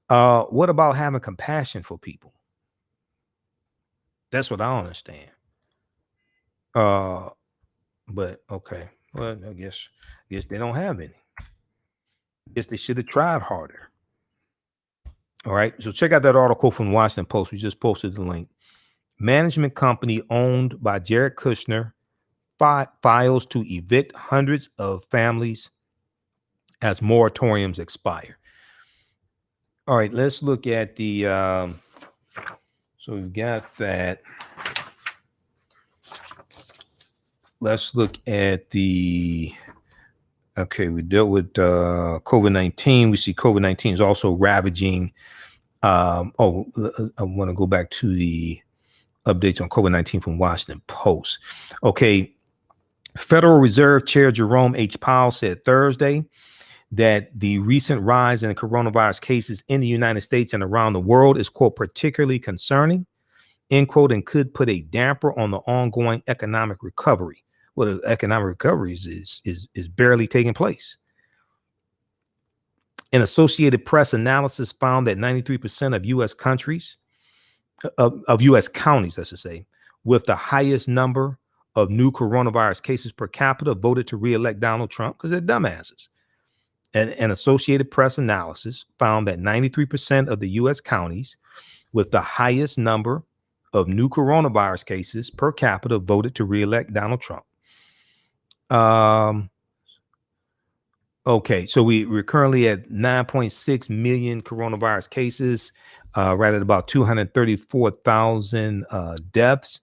What about having compassion for people? That's what I don't understand. But okay. Well, I guess they don't have any. I guess they should have tried harder. All right. So check out that article from the Washington Post. We just posted the link. Management company owned by Jared Kushner files to evict hundreds of families as moratoriums expire. All right, let's look at the so we've got that. Let's look at the we dealt with COVID-19. We see COVID-19 is also ravaging. I want to go back to the updates on COVID-19 from Washington Post. Okay. Federal Reserve Chair Jerome H. Powell said Thursday that the recent rise in coronavirus cases in the United States and around the world is, quote, particularly concerning, end quote, and could put a damper on the ongoing economic recovery. Well, the economic recovery is barely taking place. An Associated Press analysis found that 93% of U.S. countries, of U.S. counties, I should say, with the highest number of new coronavirus cases per capita voted to re-elect Donald Trump because they're dumbasses. And an Associated Press analysis found that 93% of the U.S. counties with the highest number of new coronavirus cases per capita voted to re-elect Donald Trump. Okay, so we're currently at 9.6 million coronavirus cases. right at about 234,000 deaths.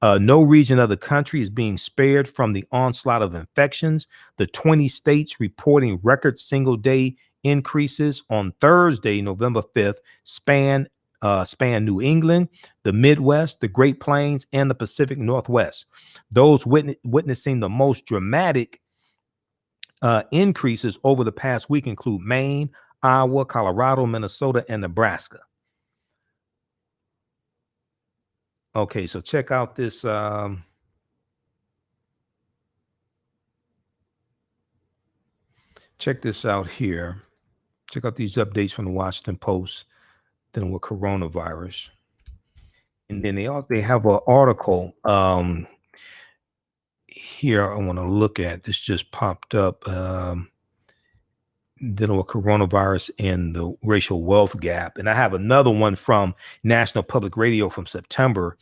No region of the country is being spared from the onslaught of infections. The 20 states reporting record single-day increases on Thursday, November 5th, span New England, the Midwest, the Great Plains, and the Pacific Northwest. Those witnessing the most dramatic increases over the past week include Maine, Iowa, Colorado, Minnesota, and Nebraska. Okay, so check out this. Check this out here. Check out these updates from the Washington Post dealing with coronavirus. And then they have an article here I want to look at. This just popped up dealing with coronavirus and the racial wealth gap. And I have another one from National Public Radio from September.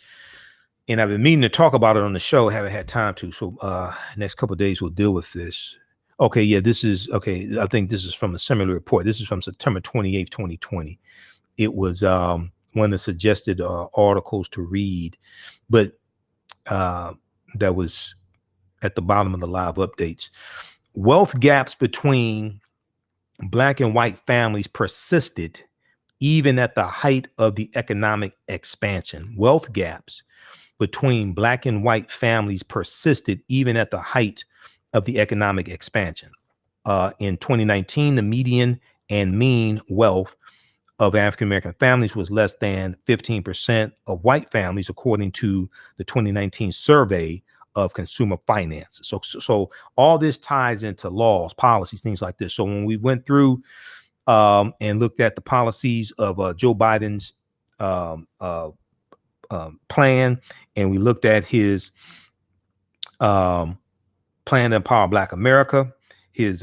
And I've been meaning to talk about it on the show. Haven't had time to. So next couple of days we'll deal with this. Okay, yeah, this is okay. I think this is from a similar report. This is from September 28th, 2020. It was one of the suggested articles to read, but that was at the bottom of the live updates. Wealth gaps between Black and white families persisted even at the height of the economic expansion. Wealth gaps between Black and white families persisted even at the height of the economic expansion. In 2019, the median and mean wealth of African-American families was less than 15% of white families, according to the 2019 survey of consumer finance. So all this ties into laws, policies, things like this. So when we went through and looked at the policies of Joe Biden's plan, and we looked at his plan to empower Black America, his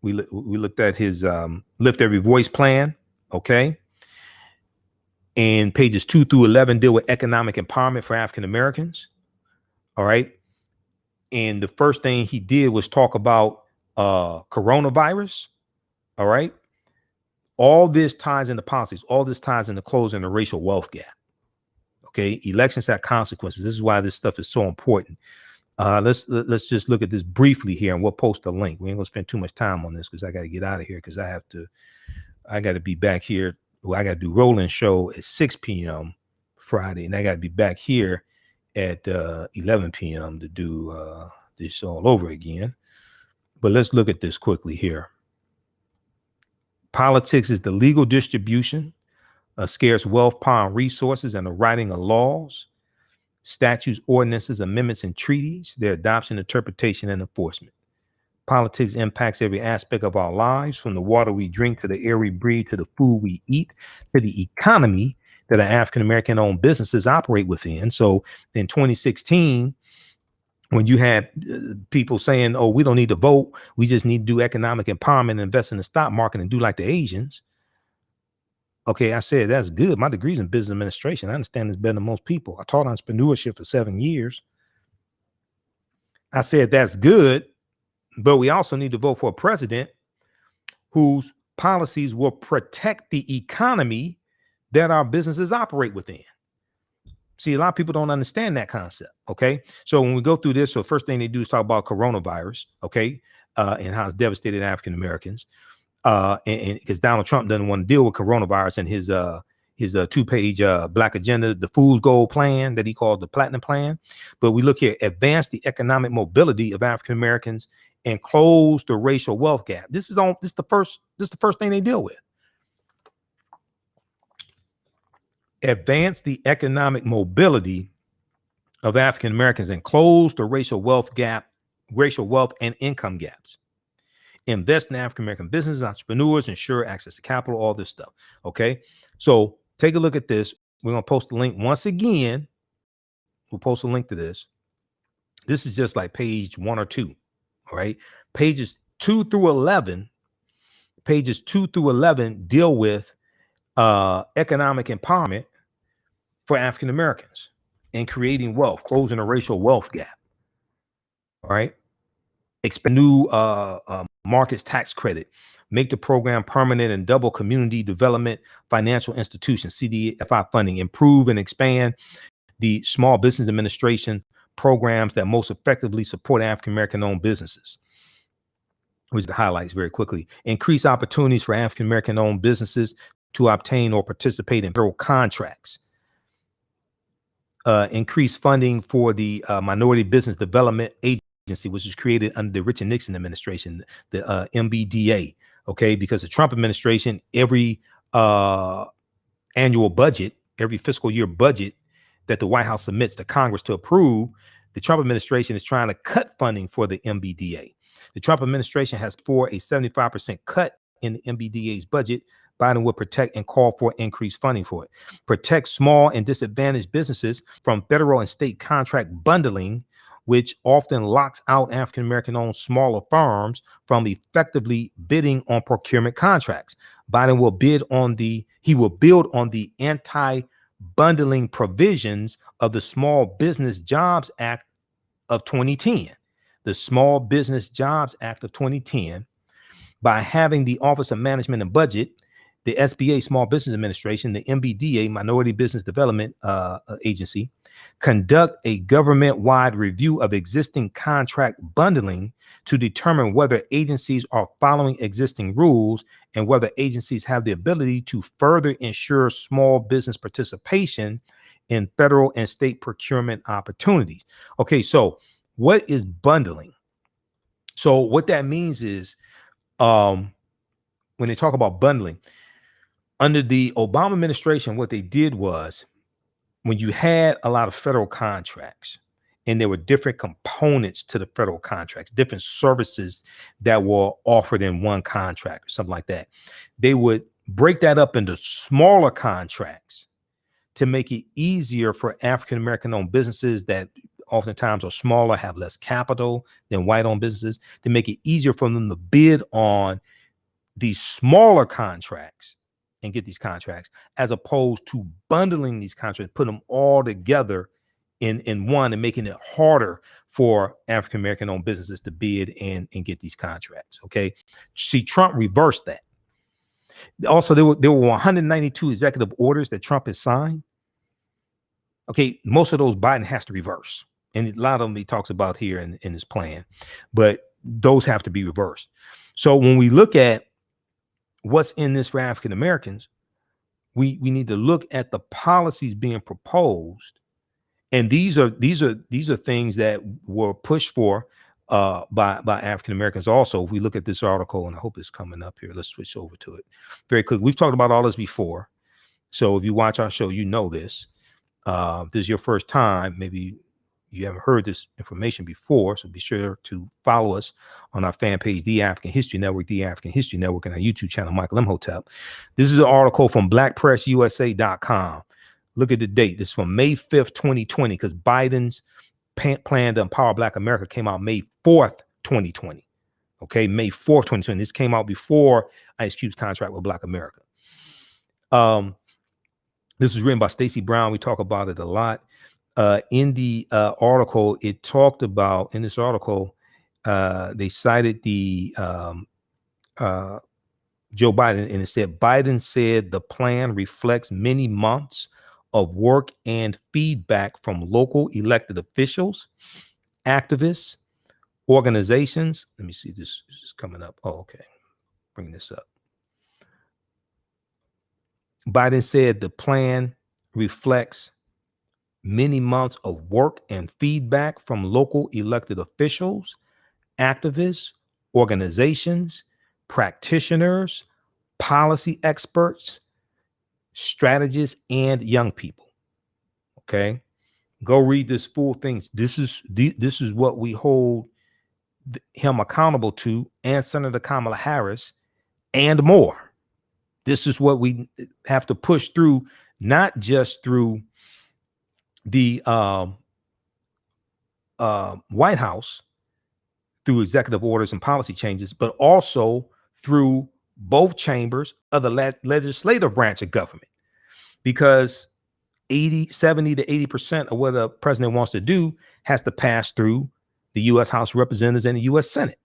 we looked at his Lift Every Voice plan, okay? And pages 2 through 11 deal with economic empowerment for African Americans. All right. And the first thing he did was talk about coronavirus. All right. All this ties into policies. All this ties into closing the racial wealth gap. Okay. Elections have consequences. This is why this stuff is so important. Let's just look at this briefly here, and we'll post a link. We ain't gonna spend too much time on this because I got to get out of here because I got to be back here. Well, I got to do Rolling Show at 6 p.m. Friday, and I got to be back here at 11 p.m. to do this all over again. But let's look at this quickly here. Politics is the legal distribution of scarce wealth, power, and resources, and the writing of laws, statutes, ordinances, amendments, and treaties, their adoption, interpretation, and enforcement. Politics impacts every aspect of our lives, from the water we drink to the air we breathe to the food we eat to the economy that our African-American owned businesses operate within. So in 2016, when you had people saying, oh, we don't need to vote, we just need to do economic empowerment and invest in the stock market and do like the Asians. Okay, I said, that's good. My degree's in business administration. I understand this better than most people. I taught entrepreneurship for 7 years. I said, that's good, but we also need to vote for a president whose policies will protect the economy that our businesses operate within. See, a lot of people don't understand that concept. Okay. So when we go through this, so the first thing they do is talk about coronavirus. Okay. And how it's devastated African Americans. And because Donald Trump doesn't want to deal with coronavirus and his 2-page Black agenda, the Fool's Gold plan that he called the Platinum Plan. But we look here, advance the economic mobility of African Americans and close the racial wealth gap. This is the first thing they deal with. Advance the economic mobility of African Americans and close the racial wealth and income gaps. Invest in African American business, entrepreneurs, ensure access to capital, all this stuff. Okay. So take a look at this. We're going to post the link once again. We'll post a link to this. This is just like page 1 or 2. All right. Pages 2 through 11 deal with economic empowerment for African Americans and creating wealth, closing a racial wealth gap. All right. Expand new markets tax credit, make the program permanent and double community development financial institutions, CDFI funding, improve and expand the Small Business Administration programs that most effectively support African-American owned businesses. Which the highlights very quickly. Increase opportunities for African-American owned businesses to obtain or participate in federal contracts. Increase funding for the Minority Business Development Agency, which was created under the Richard Nixon administration, the MBDA. Okay, because the Trump administration, every annual budget, every fiscal year budget that the White House submits to Congress to approve, the Trump administration is trying to cut funding for the MBDA. The Trump administration has for a 75% cut in the MBDA's budget. Biden will protect and call for increased funding for it. Protect small and disadvantaged businesses from federal and state contract bundling, which often locks out African-American owned smaller firms from effectively bidding on procurement contracts. Biden will build on the anti-bundling provisions of the Small Business Jobs Act of 2010. The Small Business Jobs Act of 2010, by having the Office of Management and Budget, the SBA, Small Business Administration, the MBDA, Minority Business Development Agency, conduct a government-wide review of existing contract bundling to determine whether agencies are following existing rules and whether agencies have the ability to further ensure small business participation in federal and state procurement opportunities. Okay, so what is bundling? So what that means is when they talk about bundling, under the Obama administration, what they did was when you had a lot of federal contracts and there were different components to the federal contracts, different services that were offered in one contract or something like that, they would break that up into smaller contracts to make it easier for African-American owned businesses that oftentimes are smaller, have less capital than white-owned businesses, to make it easier for them to bid on these smaller contracts and get these contracts, as opposed to bundling these contracts, putting them all together in one and making it harder for African-American owned businesses to bid and get these contracts. Okay. See, Trump reversed that. Also, there were 192 executive orders that Trump has signed. Okay, most of those Biden has to reverse. And a lot of them he talks about here in his plan, but those have to be reversed. So when we look at what's in this for African Americans, we need to look at the policies being proposed, and these are things that were pushed for by African Americans. Also, if we look at this article, and I hope it's coming up here, let's switch over to it very quick. We've talked about all this before, so if you watch our show, you know this. If this is your first time, maybe you haven't heard this information before, so be sure to follow us on our fan page, The African History Network, The African History Network, and our YouTube channel, Michael Imhotep. This is an article from blackpressusa.com. Look at the date. This is from May 5th, 2020, because Biden's plan to empower Black America came out May 4th, 2020. Okay, May 4th, 2020. This came out before Ice Cube's contract with Black America. This was written by Stacey Brown. We talk about it a lot. In the article, it talked about, in this article, they cited the Joe Biden, and it said, Biden said the plan reflects many months of work and feedback from local elected officials, activists, organizations. Let me see, this is coming up. Oh, okay. Bring this up. Biden said the plan reflects many months of work and feedback from local elected officials, activists, organizations, practitioners, policy experts, strategists, and young people. Okay, go read this full thing. This is what we hold him accountable to, and Senator Kamala Harris, and more. This is what we have to push through, not just through the White House through executive orders and policy changes, but also through both chambers of the legislative branch of government, because 70 to 80% of what the president wants to do has to pass through the U.S. House of Representatives and the U.S. Senate.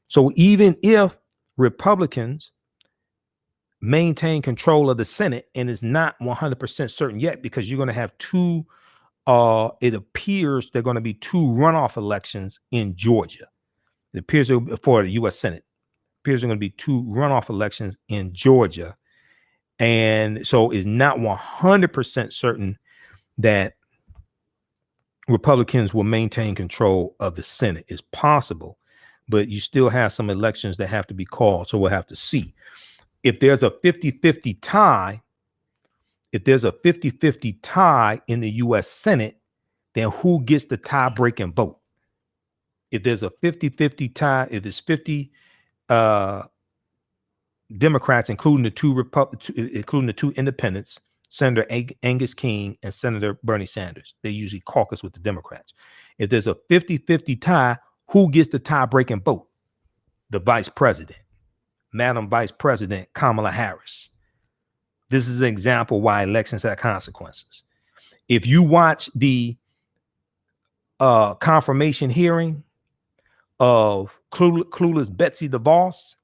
So even if Republicans maintain control of the Senate, and it's not 100% certain yet because you're going to have two. It appears they're going to be two runoff elections in Georgia. It appears for the U.S. Senate. It appears there are going to be two runoff elections in Georgia, and so it's not 100% certain that Republicans will maintain control of the Senate. It's possible, but you still have some elections that have to be called, so we'll have to see. If there's a 50-50 tie, in the U.S. Senate, then who gets the tie-breaking vote? If there's a 50-50 tie, if it's 50 Democrats, including the two independents, Senator Angus King and Senator Bernie Sanders, they usually caucus with the Democrats. If there's a 50-50 tie, who gets the tie-breaking vote? The vice president, Madam Vice President Kamala Harris. This is an example why elections have consequences. If you watch the confirmation hearing of clueless Betsy DeVos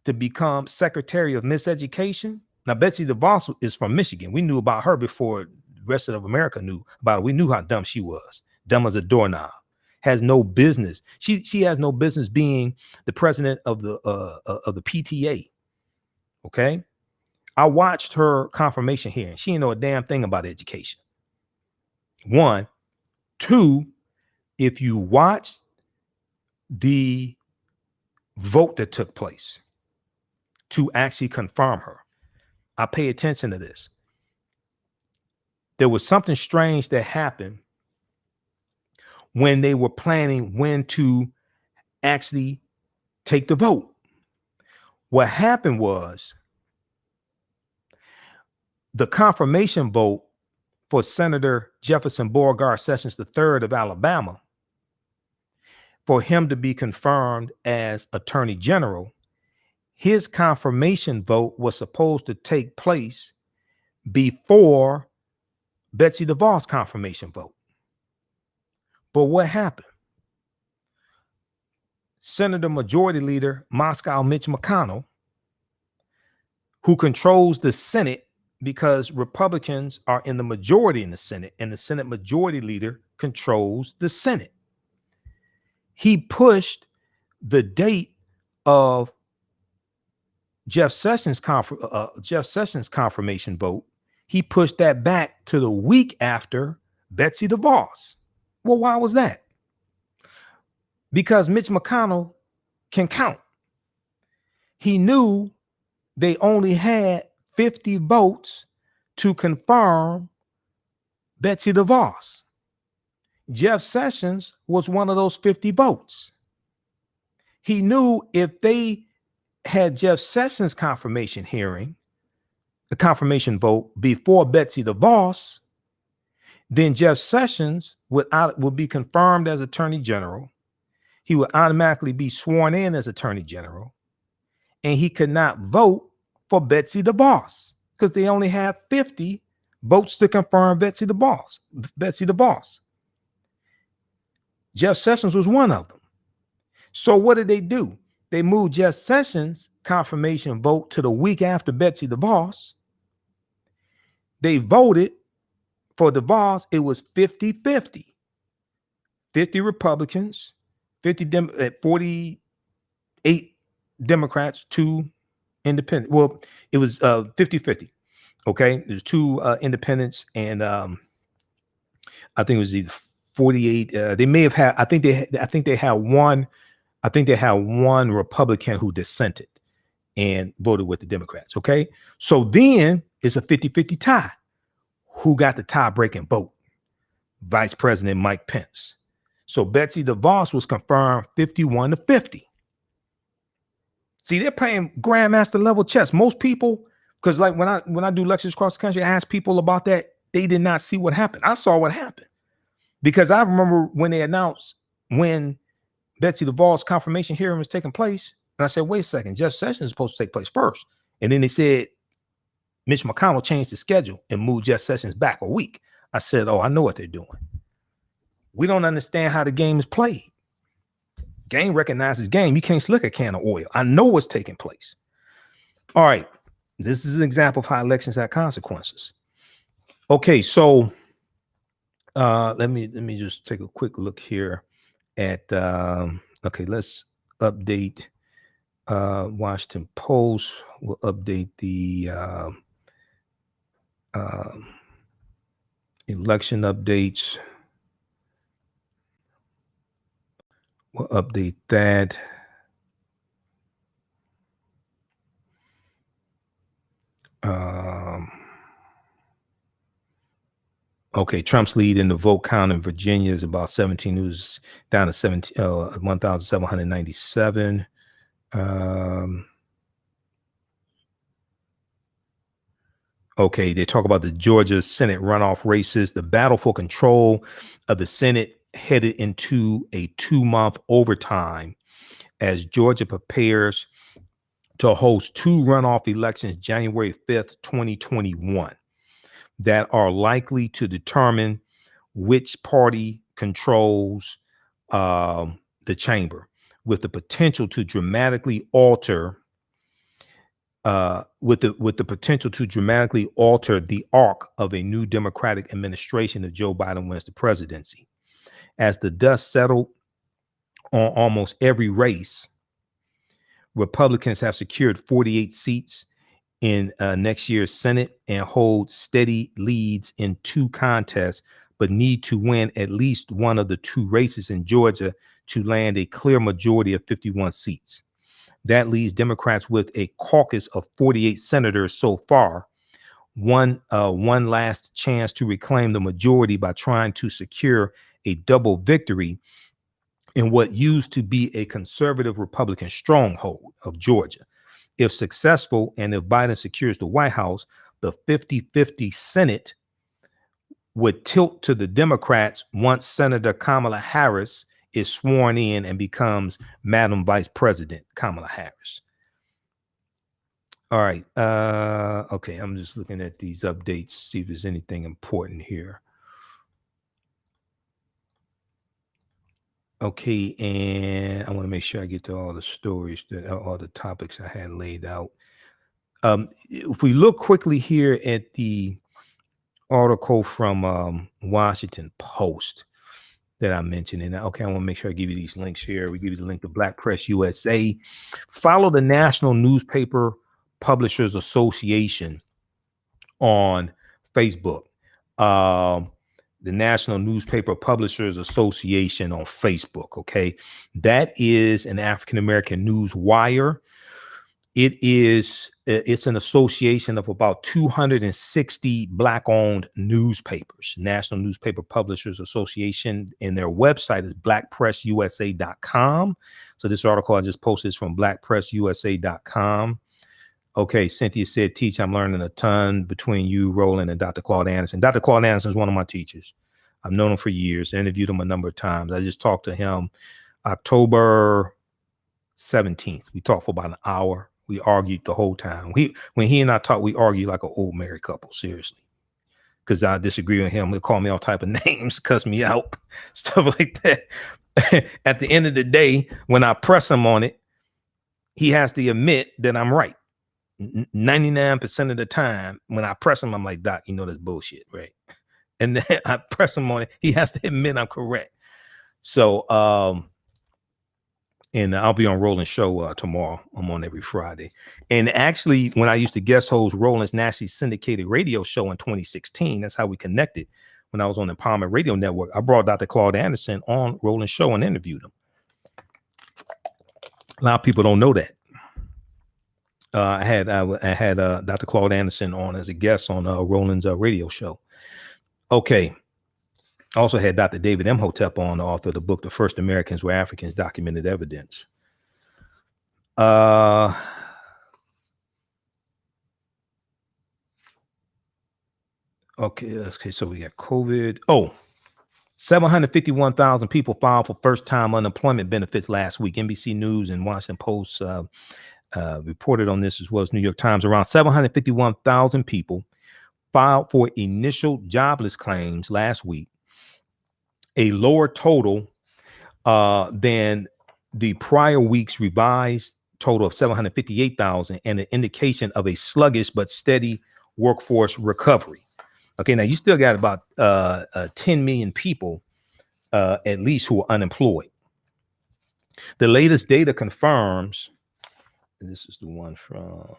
to become Secretary of Miseducation. Now, Betsy DeVos is from Michigan. We knew about her before the rest of America knew about her. We knew how dumb she was. Dumb as a doorknob. Has no business. She has no business being the president of the PTA. Okay. I watched her confirmation hearing. She didn't know a damn thing about education. One. Two, if you watch the vote that took place to actually confirm her, I pay attention to this. There was something strange that happened when they were planning when to actually take the vote. What happened was the confirmation vote for Senator Jefferson Beauregard Sessions III of Alabama, for him to be confirmed as Attorney General, his confirmation vote was supposed to take place before Betsy DeVos' confirmation vote. But what happened? Senator Majority Leader Moscow Mitch McConnell, who controls the Senate because Republicans are in the majority in the Senate, and the Senate Majority Leader controls the Senate. He pushed the date of Jeff Sessions' confirmation vote. He pushed that back to the week after Betsy DeVos. Well, why was that? Because Mitch McConnell can count. He knew they only had 50 votes to confirm Betsy DeVos. Jeff Sessions was one of those 50 votes. He knew if they had Jeff Sessions' confirmation hearing, the confirmation vote before Betsy DeVos, then Jeff Sessions would be confirmed as Attorney General. He would automatically be sworn in as Attorney General, and he could not vote for Betsy DeVos because they only have 50 votes to confirm Betsy DeVos. Jeff Sessions was one of them. So what did they do? They moved Jeff Sessions' confirmation vote to the week after Betsy DeVos. They voted for DeVos. It was 50-50. 50 Republicans, 48 Democrats, 2 independent. Well, it was 50-50. Okay. There's 2 independents, and I think it was either 48. They may have had, I think they had one Republican who dissented and voted with the Democrats. Okay. So then it's a 50-50 tie. Who got the tie-breaking vote? Vice President Mike Pence. So Betsy DeVos was confirmed 51-50. See, they're playing grandmaster level chess. Most people, because like when I do lectures across the country, I ask people about that. They did not see what happened. I saw what happened because I remember when they announced when Betsy DeVos' confirmation hearing was taking place. And I said, wait a second, Jeff Sessions is supposed to take place first. And then they said Mitch McConnell changed the schedule and moved Jeff Sessions back a week. I said, oh, I know what they're doing. We don't understand how the game is played. Game recognizes game. You can't slick a can of oil. I know what's taking place. All right. This is an example of how elections have consequences. Okay, so let me just take a quick look here at okay, let's update Washington Post. We'll update the election updates. We'll update that. Okay, Trump's lead in the vote count in Virginia is about 17. It was down to 1,797. Okay, they talk about the Georgia Senate runoff races. The battle for control of the Senate headed into a 2-month overtime as Georgia prepares to host 2 runoff elections January 5th, 2021, that are likely to determine which party controls the chamber, with the potential to dramatically alter the arc of a new Democratic administration if Joe Biden wins the presidency. As the dust settled on almost every race, Republicans have secured 48 seats in next year's Senate and hold steady leads in 2 contests, but need to win at least one of the 2 races in Georgia to land a clear majority of 51 seats. That leaves Democrats with a caucus of 48 senators so far, one last chance to reclaim the majority by trying to secure a double victory in what used to be a conservative Republican stronghold of Georgia. If successful, and if Biden secures the White House, the 50-50 Senate would tilt to the Democrats once Senator Kamala Harris is sworn in and becomes Madam Vice President Kamala Harris. All right. Okay, I'm just looking at these updates, see if there's anything important here. Okay, and I want to make sure I get to all the stories, all the topics I had laid out. If we look quickly here at the article from Washington Post that I mentioned, and okay, I want to make sure I give you these links here. We give you the link to Black Press USA. Follow the National Newspaper Publishers Association on Facebook. The National Newspaper Publishers Association on Facebook. Okay, that is an African-American news wire. It's an association of about 260 Black-owned newspapers. National Newspaper Publishers Association, and their website is blackpressusa.com. So this article I just posted is from blackpressusa.com. Okay, Cynthia said, "Teach, I'm learning a ton between you, Roland, and Dr. Claude Anderson." Dr. Claude Anderson is one of my teachers. I've known him for years. I interviewed him a number of times. I just talked to him October 17th. We talked for about an hour. We argued the whole time. When he and I talked, we argued like an old married couple, seriously. Because I disagree with him. He'll call me all type of names, cuss me out, stuff like that. At the end of the day, when I press him on it, he has to admit that I'm right. 99% of the time, when I press him, I'm like, "Doc, you know that's bullshit, right?" And then I press him on it. He has to admit I'm correct. So, and I'll be on Roland's show tomorrow. I'm on every Friday. And actually, when I used to guest host Roland's nationally syndicated radio show in 2016, that's how we connected. When I was on the Empowerment Radio Network, I brought Dr. Claude Anderson on Roland's show and interviewed him. A lot of people don't know that. I had Dr. Claude Anderson on as a guest on Roland's radio show. Okay. I also had Dr. David Imhotep on, the author of the book, The First Americans Were Africans, Documented Evidence. Okay, so we got COVID. 751,000 people filed for first-time unemployment benefits last week. NBC News and Washington Post reported on this, as well as New York Times. Around 751,000 people filed for initial jobless claims last week, a lower total than the prior week's revised total of 758,000 and an indication of a sluggish but steady workforce recovery. Okay, now you still got about 10 million people at least who are unemployed. The latest data confirms, this is the one from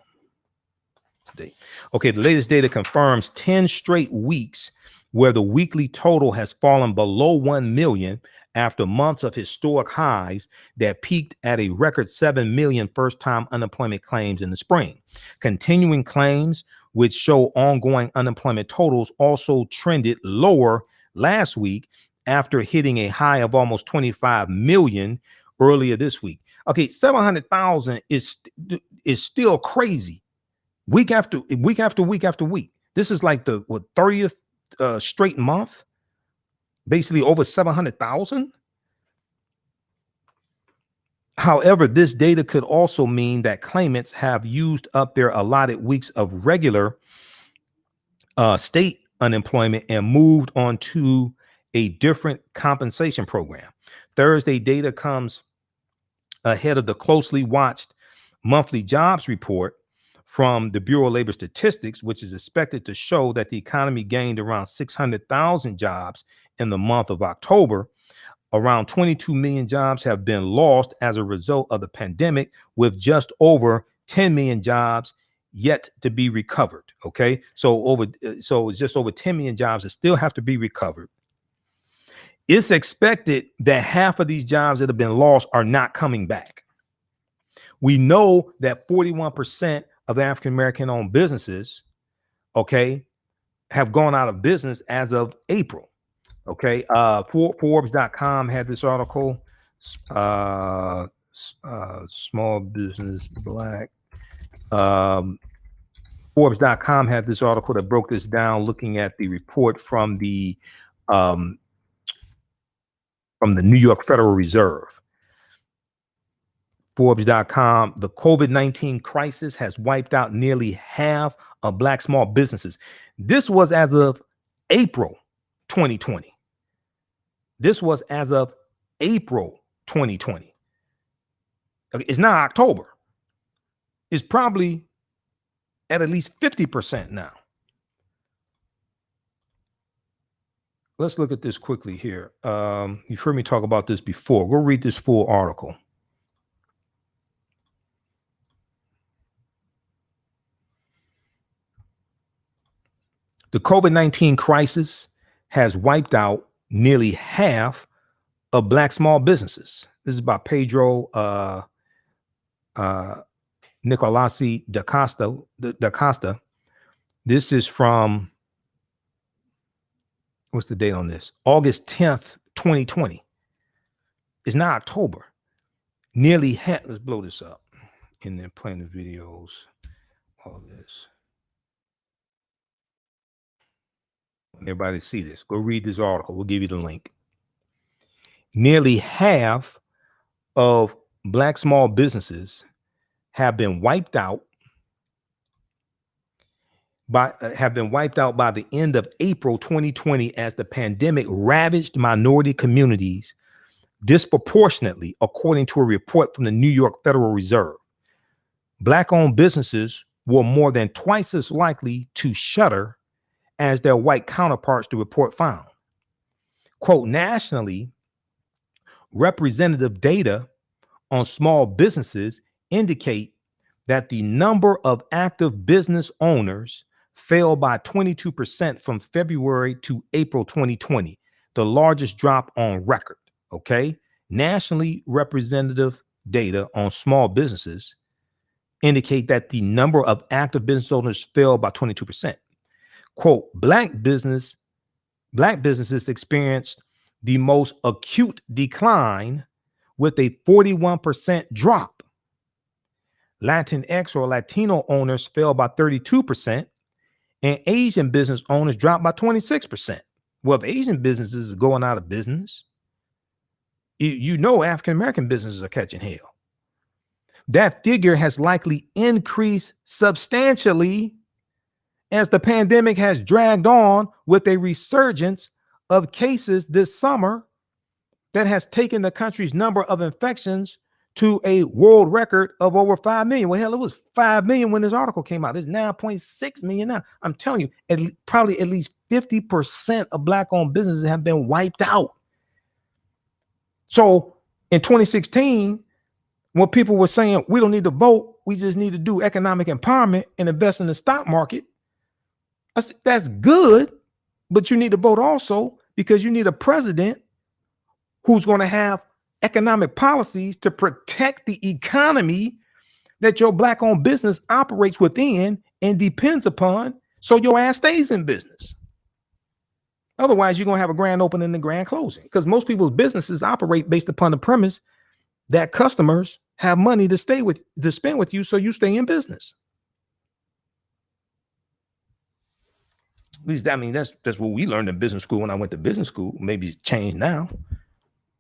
today. Okay, the latest data confirms 10 straight weeks where the weekly total has fallen below 1 million after months of historic highs that peaked at a record 7 million first-time unemployment claims in the spring. Continuing claims, which show ongoing unemployment totals, also trended lower last week after hitting a high of almost 25 million earlier this week. Okay, 700,000 is still crazy. Week after week after week after week. This is like the 30th straight month, basically over 700,000. However, this data could also mean that claimants have used up their allotted weeks of regular state unemployment and moved on to a different compensation program. Thursday data comes ahead of the closely watched monthly jobs report from the Bureau of Labor Statistics, which is expected to show that the economy gained around 600,000 jobs in the month of October. Around 22 million jobs have been lost as a result of the pandemic, with just over 10 million jobs yet to be recovered. Okay, so it's just over 10 million jobs that still have to be recovered. It's expected that half of these jobs that have been lost are not coming back. We know that 41% of African-American owned businesses, okay, have gone out of business as of April. Okay, Forbes.com had this article, small business black. Forbes.com had this article that broke this down, looking at the report from the New York Federal Reserve. Forbes.com, the COVID-19 crisis has wiped out nearly half of black small businesses. This was as of April 2020. This was as of April 2020. Okay, it's not October. It's probably at least 50% now. Let's look at this quickly here. You've heard me talk about this before. We'll read this full article. The COVID-19 crisis has wiped out nearly half of black small businesses. This is by Pedro Nicolasi da Costa. This is from, what's the date on this? August 10th, 2020. It's not October. Nearly half. Let's blow this up and then playing the videos. All this. Everybody see this. Go read this article. We'll give you the link. Nearly half of black small businesses have been wiped out by the end of April 2020 as the pandemic ravaged minority communities disproportionately, according to a report from the New York Federal Reserve. Black-owned businesses were more than twice as likely to shutter as their white counterparts, the report found. Quote, nationally, representative data on small businesses indicate that the number of active business owners fell by 22% from February to April 2020, the largest drop on record. Okay, nationally representative data on small businesses indicate that the number of active business owners fell by 22%. Quote, black businesses experienced the most acute decline with a 41% drop. Latinx or Latino owners fell by 32%, and Asian business owners dropped by 26%. Well, if Asian businesses are going out of business, you know African-American businesses are catching hell. That figure has likely increased substantially as the pandemic has dragged on, with a resurgence of cases this summer that has taken the country's number of infections to a world record of over 5 million. Well, hell, it was 5 million when this article came out. It's 9.6 million now. I'm telling you, probably at least 50% of Black-owned businesses have been wiped out. So in 2016, when people were saying we don't need to vote, we just need to do economic empowerment and invest in the stock market, I said, that's good, but you need to vote also because you need a president who's going to have economic policies to protect the economy that your Black-owned business operates within and depends upon, so your ass stays in business. Otherwise, you're going to have a grand opening and a grand closing, because most people's businesses operate based upon the premise that customers have money to spend with you, so you stay in business. At least, I mean, that's what we learned in business school when I went to business school. Maybe it's changed now.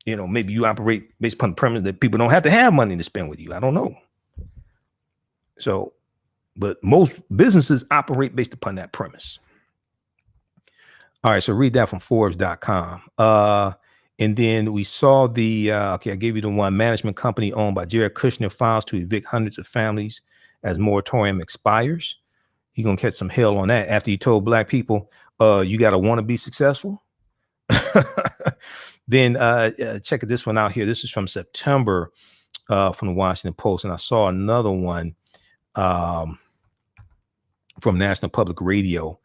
You know, maybe you operate based upon the premise that people don't have to have money to spend with you. I don't know. So, but most businesses operate based upon that premise. All right, so read that from Forbes.com. And then we saw the, okay, I gave you the one. Management company owned by Jared Kushner files to evict hundreds of families as moratorium expires. He's going to catch some hell on that after he told Black people, you got to want to be successful. Then check this one out here. This is from September from the Washington Post. And I saw another one from National Public Radio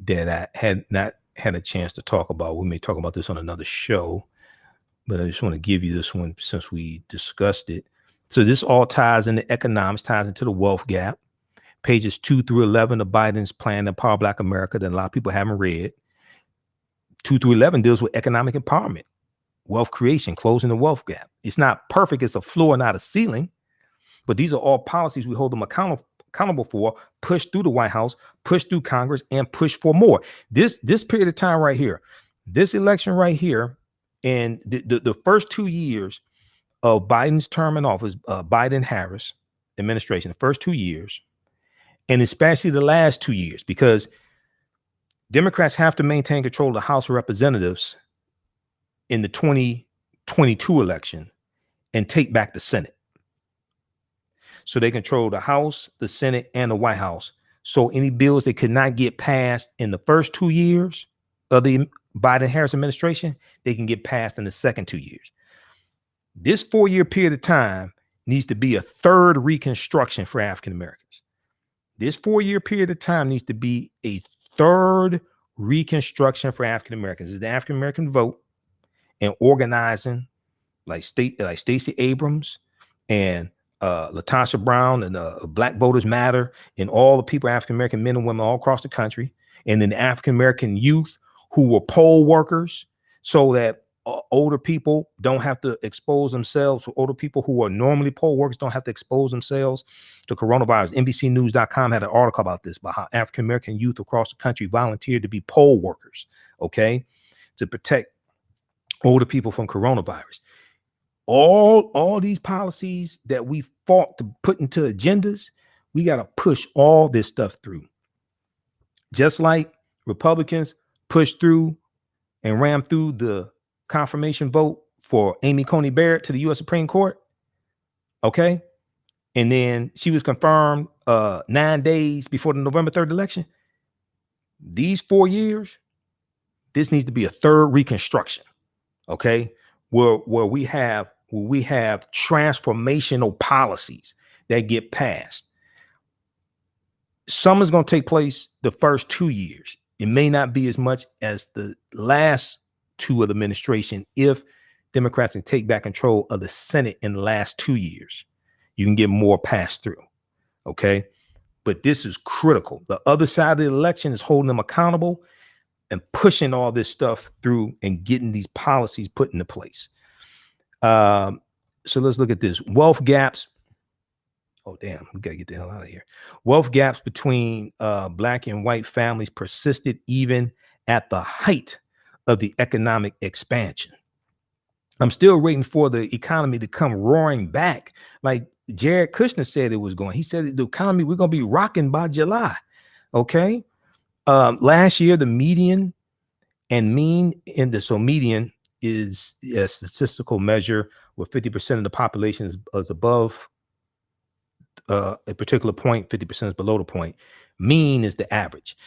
that I had not had a chance to talk about. We may talk about this on another show, but I just want to give you this one since we discussed it. So this all ties into economics, ties into the wealth gap. Pages 2 through 11 of Biden's plan to empower Black America that a lot of people haven't read. 2 through 11 deals with economic empowerment, wealth creation, closing the wealth gap. It's not perfect. It's a floor, not a ceiling. But these are all policies we hold them accountable for, push through the White House, push through Congress, and push for more. This period of time right here, this election right here, and the first 2 years of Biden's term in office, Biden-Harris administration, the first 2 years, and especially the last 2 years, because Democrats have to maintain control of the House of Representatives in the 2022 election and take back the Senate. So they control the House, the Senate, and the White House. So any bills that could not get passed in the first 2 years of the Biden-Harris administration, they can get passed in the second 2 years. This 4-year period of time needs to be a third Reconstruction for African Americans. This 4-year period of time needs to be a third Reconstruction for African Americans. Is the African American vote and organizing like Stacey Abrams and LaTosha Brown and Black Voters Matter and all the people, African American men and women all across the country, and then the African American youth who were poll workers, so that older people don't have to expose themselves. Older people who are normally poll workers don't have to expose themselves to coronavirus. NBCnews.com had an article about this, about how African American youth across the country volunteered to be poll workers, okay, to protect older people from coronavirus. All these policies that we fought to put into agendas, we got to push all this stuff through. Just like Republicans pushed through and rammed through the confirmation vote for Amy Coney Barrett to the U.S. Supreme Court. Okay. And then she was confirmed 9 days before the November 3rd election. These 4 years, this needs to be a third Reconstruction. Okay. Where we have transformational policies that get passed. Some is going to take place the first 2 years. It may not be as much as the last two of the administration if Democrats can take back control of the Senate in the last 2 years. You can get more passed through. Okay. But this is critical. The other side of the election is holding them accountable and pushing all this stuff through and getting these policies put into place. So let's look at this. Wealth gaps. Oh, damn. We got to get the hell out of here. Wealth gaps between Black and white families persisted even at the height of the economic expansion. I'm still waiting for the economy to come roaring back. Like Jared Kushner said it was going. He said the economy, we're going to be rocking by July. Okay. Last year, the median and mean median is a statistical measure where 50% of the population is above a particular point, 50% is below the point. Mean is the average.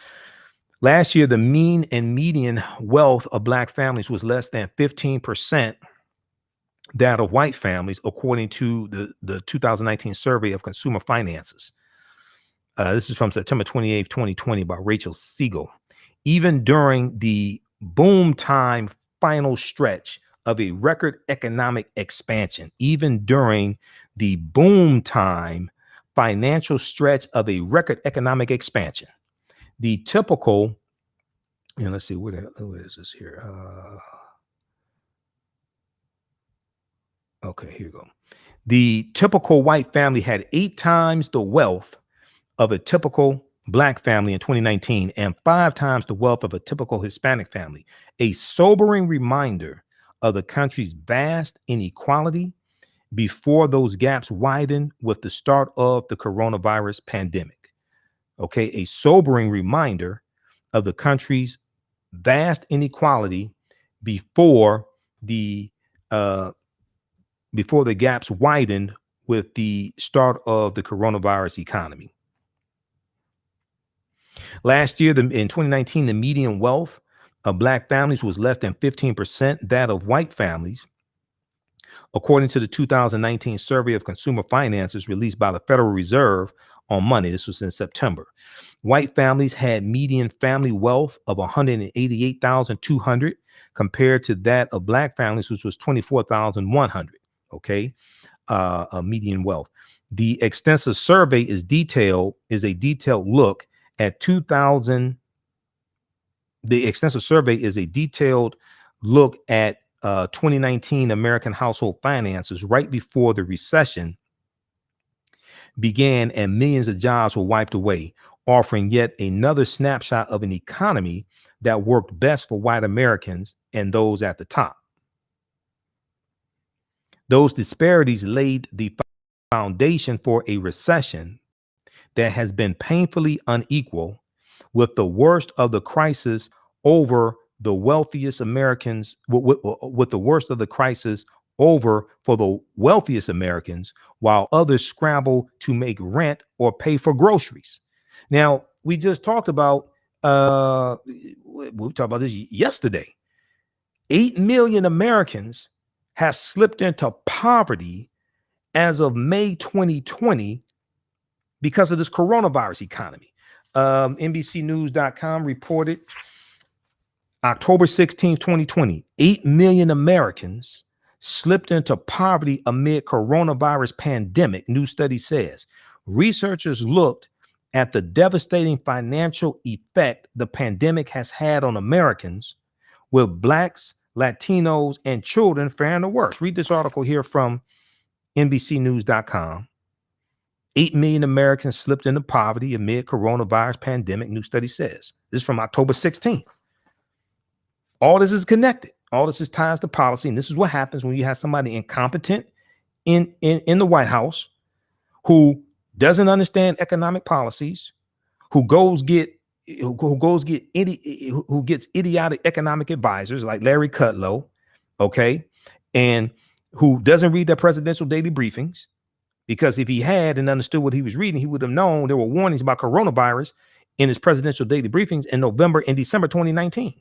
Last year, the mean and median wealth of Black families was less than 15% that of white families, according to the 2019 survey of consumer finances. This is from September 28th, 2020 by Rachel Siegel. Even during the boom time final stretch of a record economic expansion, even during the boom time financial stretch of a record economic expansion, the typical, and let's see, where is this here? Okay, here you go. The typical white family had 8 times the wealth of a typical Black family in 2019 and 5 times the wealth of a typical Hispanic family, a sobering reminder of the country's vast inequality before those gaps widened with the start of the coronavirus pandemic. Okay, a sobering reminder of the country's vast inequality before the gaps widened with the start of the coronavirus economy. Last year, in 2019, the median wealth of Black families was less than 15% that of white families, according to the 2019 survey of consumer finances released by the Federal Reserve on Monday. This was in September. White families had median family wealth of $188,200 compared to that of Black families, which was $24,100. Okay, a median wealth. The extensive survey is a detailed look at 2000. The extensive survey is a detailed look at 2019 American household finances right before the recession began and millions of jobs were wiped away, offering yet another snapshot of an economy that worked best for white Americans and those at the top. Those disparities laid the foundation for a recession that has been painfully unequal, with the worst of the crisis over the wealthiest Americans, with the worst of the crisis over for the wealthiest Americans, while others scramble to make rent or pay for groceries. Now, we just talked about, we talked about this yesterday. 8 million Americans have slipped into poverty as of May 2020 because of this coronavirus economy. NBCnews.com reported October 16, 2020, 8 million Americans slipped into poverty amid coronavirus pandemic, new study says. Researchers looked at the devastating financial effect the pandemic has had on Americans, with Blacks, Latinos, and children faring the worst. Read this article here from NBCnews.com. 8 million Americans slipped into poverty amid coronavirus pandemic, new study says. This is from October 16th. All this is connected. All this is ties to policy. And this is what happens when you have somebody incompetent in the White House who doesn't understand economic policies, who gets idiotic economic advisors like Larry Kudlow, okay, and who doesn't read their presidential daily briefings, because if he had and understood what he was reading, he would have known there were warnings about coronavirus in his presidential daily briefings in November and December 2019.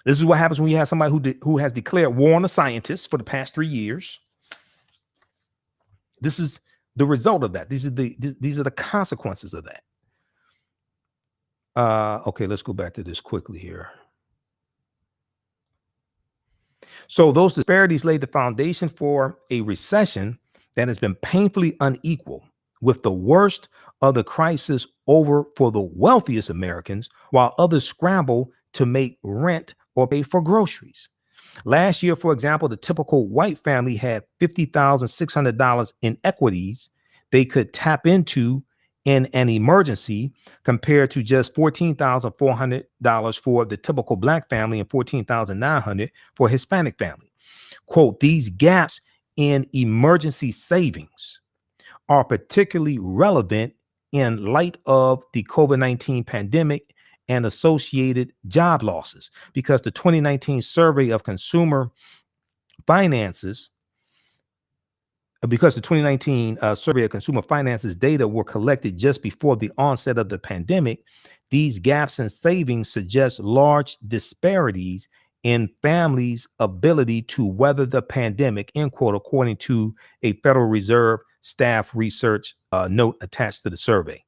This is what happens when you have somebody who has declared war on the scientists for the past 3 years. This is the result of that. These are the consequences of that. Okay, let's go back to this quickly here. So those disparities laid the foundation for a recession that has been painfully unequal, with the worst of the crisis over for the wealthiest Americans, while others scramble to make rent or pay for groceries. Last year, for example, the typical white family had $50,600 in equities they could tap into in an emergency, compared to just $14,400 for the typical Black family and $14,900 for a Hispanic family. Quote, these gaps in emergency savings are particularly relevant in light of the COVID-19 pandemic and associated job losses, because the 2019 survey of consumer finances, because the 2019 survey of consumer finances data were collected just before the onset of the pandemic, these gaps in savings suggest large disparities in families' ability to weather the pandemic, end quote, according to a Federal Reserve staff research note attached to the survey.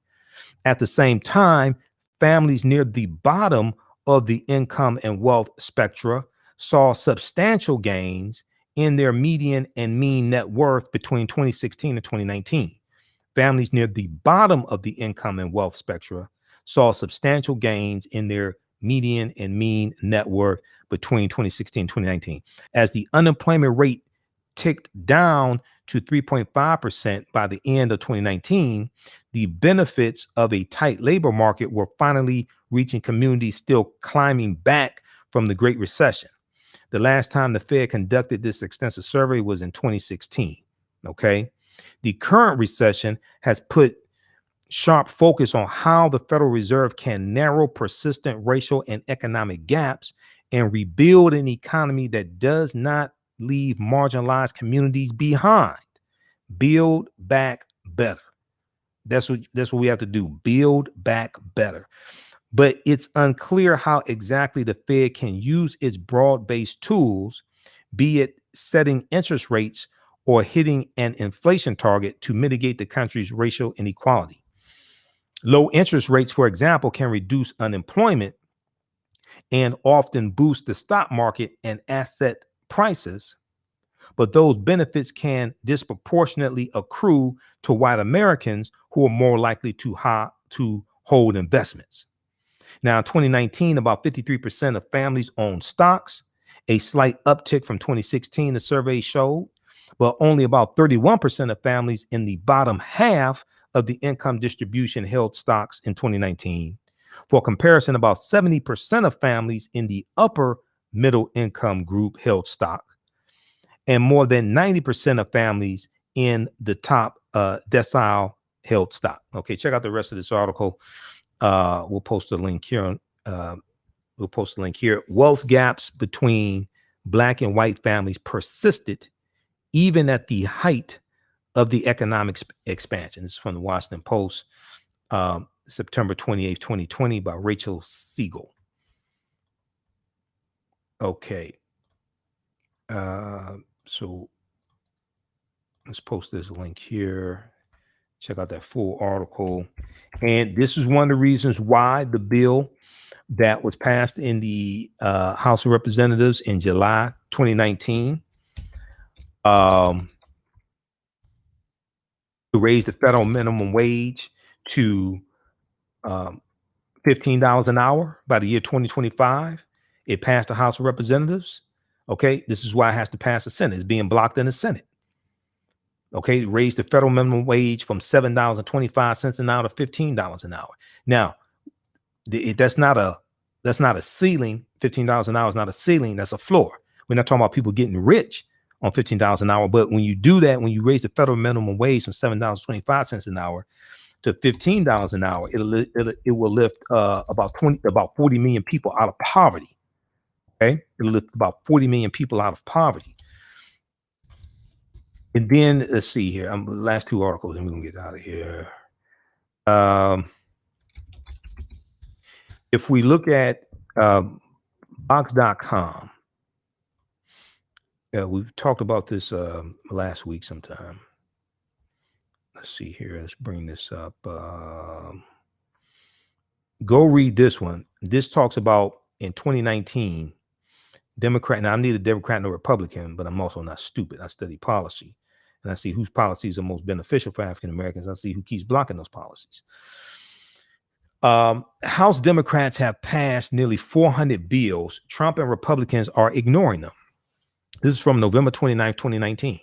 At the same time, families near the bottom of the income and wealth spectra saw substantial gains in their median and mean net worth between 2016 and 2019. Families near the bottom of the income and wealth spectra saw substantial gains in their median and mean net worth between 2016 and 2019. As the unemployment rate ticked down to 3.5% by the end of 2019, the benefits of a tight labor market were finally reaching communities still climbing back from the Great Recession. The last time the Fed conducted this extensive survey was in 2016. Okay. The current recession has put sharp focus on how the Federal Reserve can narrow persistent racial and economic gaps and rebuild an economy that does not leave marginalized communities behind. Build back better. That's what we have to do. Build back better. But it's unclear how exactly the Fed can use its broad-based tools, be it setting interest rates or hitting an inflation target, to mitigate the country's racial inequality. Low interest rates, for example, can reduce unemployment and often boost the stock market and asset prices, but those benefits can disproportionately accrue to white Americans who are more likely to hold investments. Now, in 2019, about 53% of families owned stocks, a slight uptick from 2016, the survey showed, but only about 31% of families in the bottom half of the income distribution held stocks in 2019. For comparison, about 70% of families in the upper middle income group held stock, and more than 90% of families in the top decile held stock. Okay, check out the rest of this article. We'll post a link here. Wealth gaps between Black and white families persisted even at the height of the economic expansion. This is from the Washington Post, September 28th, 2020, by Rachel Siegel. Okay. So let's post this link here. Check out that full article. And this is one of the reasons why the bill that was passed in the House of Representatives in July 2019 to raise the federal minimum wage to $15 an hour by the year 2025. It passed the House of Representatives. Okay, this is why it has to pass the Senate. It's being blocked in the Senate. Okay, raise the federal minimum wage from $7.25 an hour to $15 an hour. Now, that's not a ceiling. $15 an hour is not a ceiling. That's a floor. We're not talking about people getting rich on $15 an hour. But when you do that, when you raise the federal minimum wage from $7.25 an hour to $15 an hour, it will lift about 40 million people out of poverty. Okay, it'll lift about 40 million people out of poverty. And then let's see here. Last two articles, and we're gonna get out of here. If we look at Box.com, we've talked about this last week sometime. Let's see here. Let's bring this up. Go read this one. This talks about in 2019, Democrat. Now, I'm neither Democrat nor Republican, but I'm also not stupid. I study policy, and I see whose policies are most beneficial for African Americans. I see who keeps blocking those policies. House Democrats have passed nearly 400 bills. Trump and Republicans are ignoring them. This is from November 29th, 2019.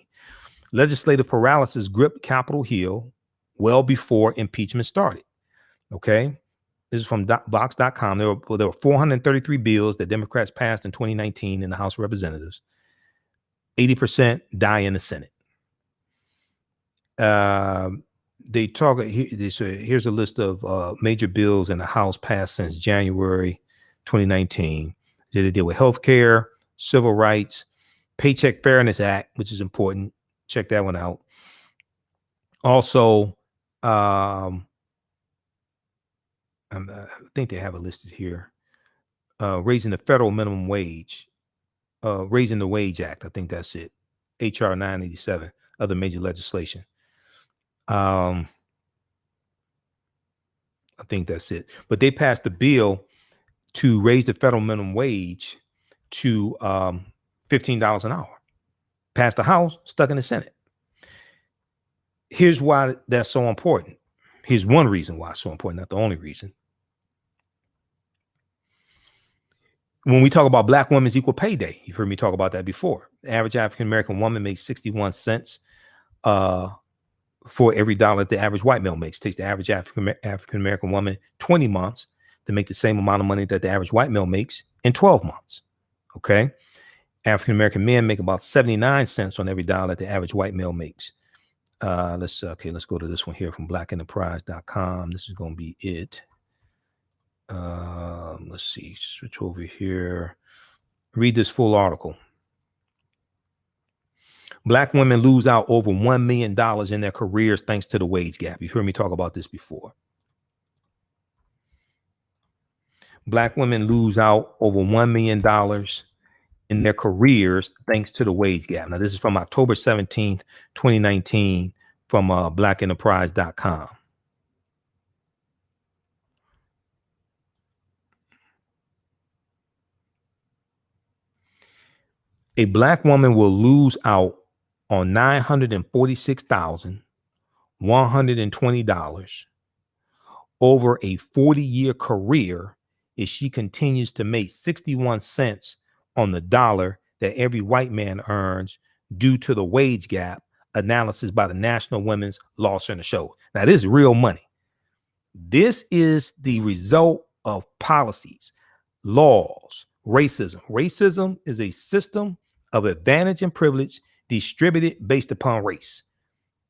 Legislative paralysis gripped Capitol Hill well before impeachment started. Okay. This is from Box.com. There were 433 bills that Democrats passed in 2019 in the House of Representatives. 80% die in the Senate. They talk. Here's a list of major bills in the House passed since January 2019. They deal with health care, civil rights, Paycheck Fairness Act, which is important. Check that one out. Also, I think they have it listed here. Raising the federal minimum wage, raising the wage act. I think that's it. HR 987, other major legislation. I think that's it. But they passed the bill to raise the federal minimum wage to $15 an hour. Passed the House, stuck in the Senate. Here's why that's so important. Here's one reason why it's so important, not the only reason. When we talk about Black women's equal pay day, you've heard me talk about that before. The average African-American woman makes 61 cents for every dollar the average white male makes. It takes the average African-American woman 20 months to make the same amount of money that the average white male makes in 12 months. Okay. African-American men make about 79 cents on every dollar that the average white male makes. Let's go to this one here from blackenterprise.com. This is going to be it. Let's see, switch over here. Read this full article. Black women lose out over $1 million in their careers thanks to the wage gap. You've heard me talk about this before. Black women lose out over $1 million in their careers thanks to the wage gap. Now, this is from October 17th, 2019 from blackenterprise.com. A Black woman will lose out on $946,120 over a 40-year career if she continues to make 61 cents on the dollar that every white man earns due to the wage gap analysis by the National Women's Law Center show. Now, this is real money. This is the result of policies, laws, racism. Racism is a system of advantage and privilege distributed based upon race.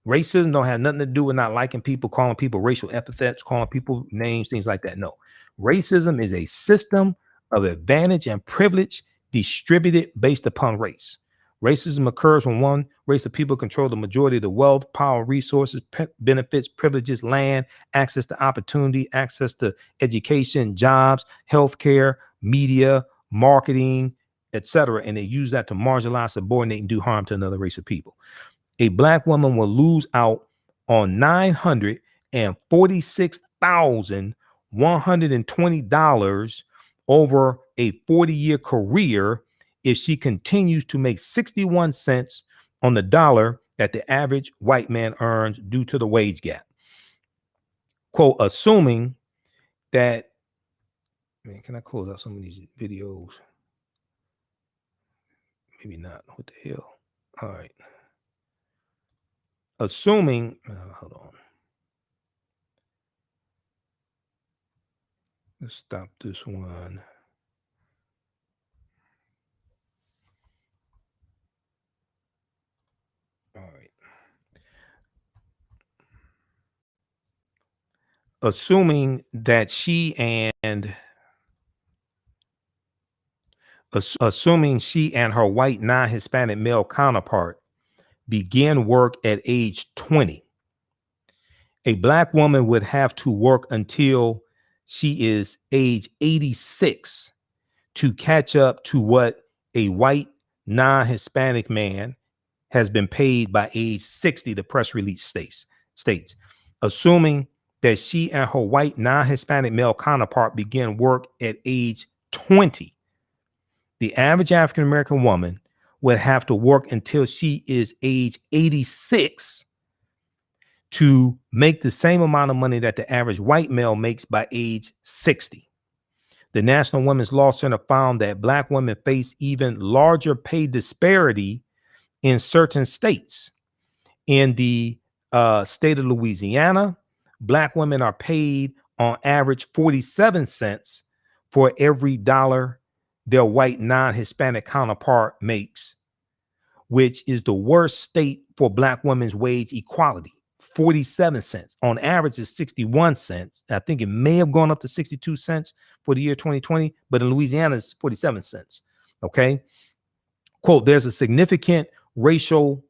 Racism don't have nothing to do with not liking people, calling people racial epithets, calling people names, things like that. No, racism is a system of advantage and privilege distributed based upon race. Racism occurs when one race of people control the majority of the wealth, power, resources, benefits, privileges, land, access to opportunity, access to education, jobs, healthcare, media, marketing, etc. And they use that to marginalize, subordinate, and do harm to another race of people. A Black woman will lose out on $946,120 over a 40-year career if she continues to make 61 cents on the dollar that the average white man earns due to the wage gap. Quote, assuming that, man, can I close out some of these videos? Maybe not. What the hell? All right. Assuming, hold on. Let's stop this one. All right. Assuming that she and her white non-Hispanic male counterpart began work at age 20, a Black woman would have to work until she is age 86 to catch up to what a white non-Hispanic man has been paid by age 60, the press release states. Assuming that she and her white non-Hispanic male counterpart begin work at age 20, the average African-American woman would have to work until she is age 86 to make the same amount of money that the average white male makes by age 60. The National Women's Law Center found that Black women face even larger pay disparity in certain states. In the state of Louisiana, Black women are paid on average 47 cents for every dollar their white non-Hispanic counterpart makes, which is the worst state for Black women's wage equality. 47 cents. On average is 61 cents. I think it may have gone up to 62 cents for the year 2020, but in Louisiana it's 47 cents. Okay. Quote, there's a significant racial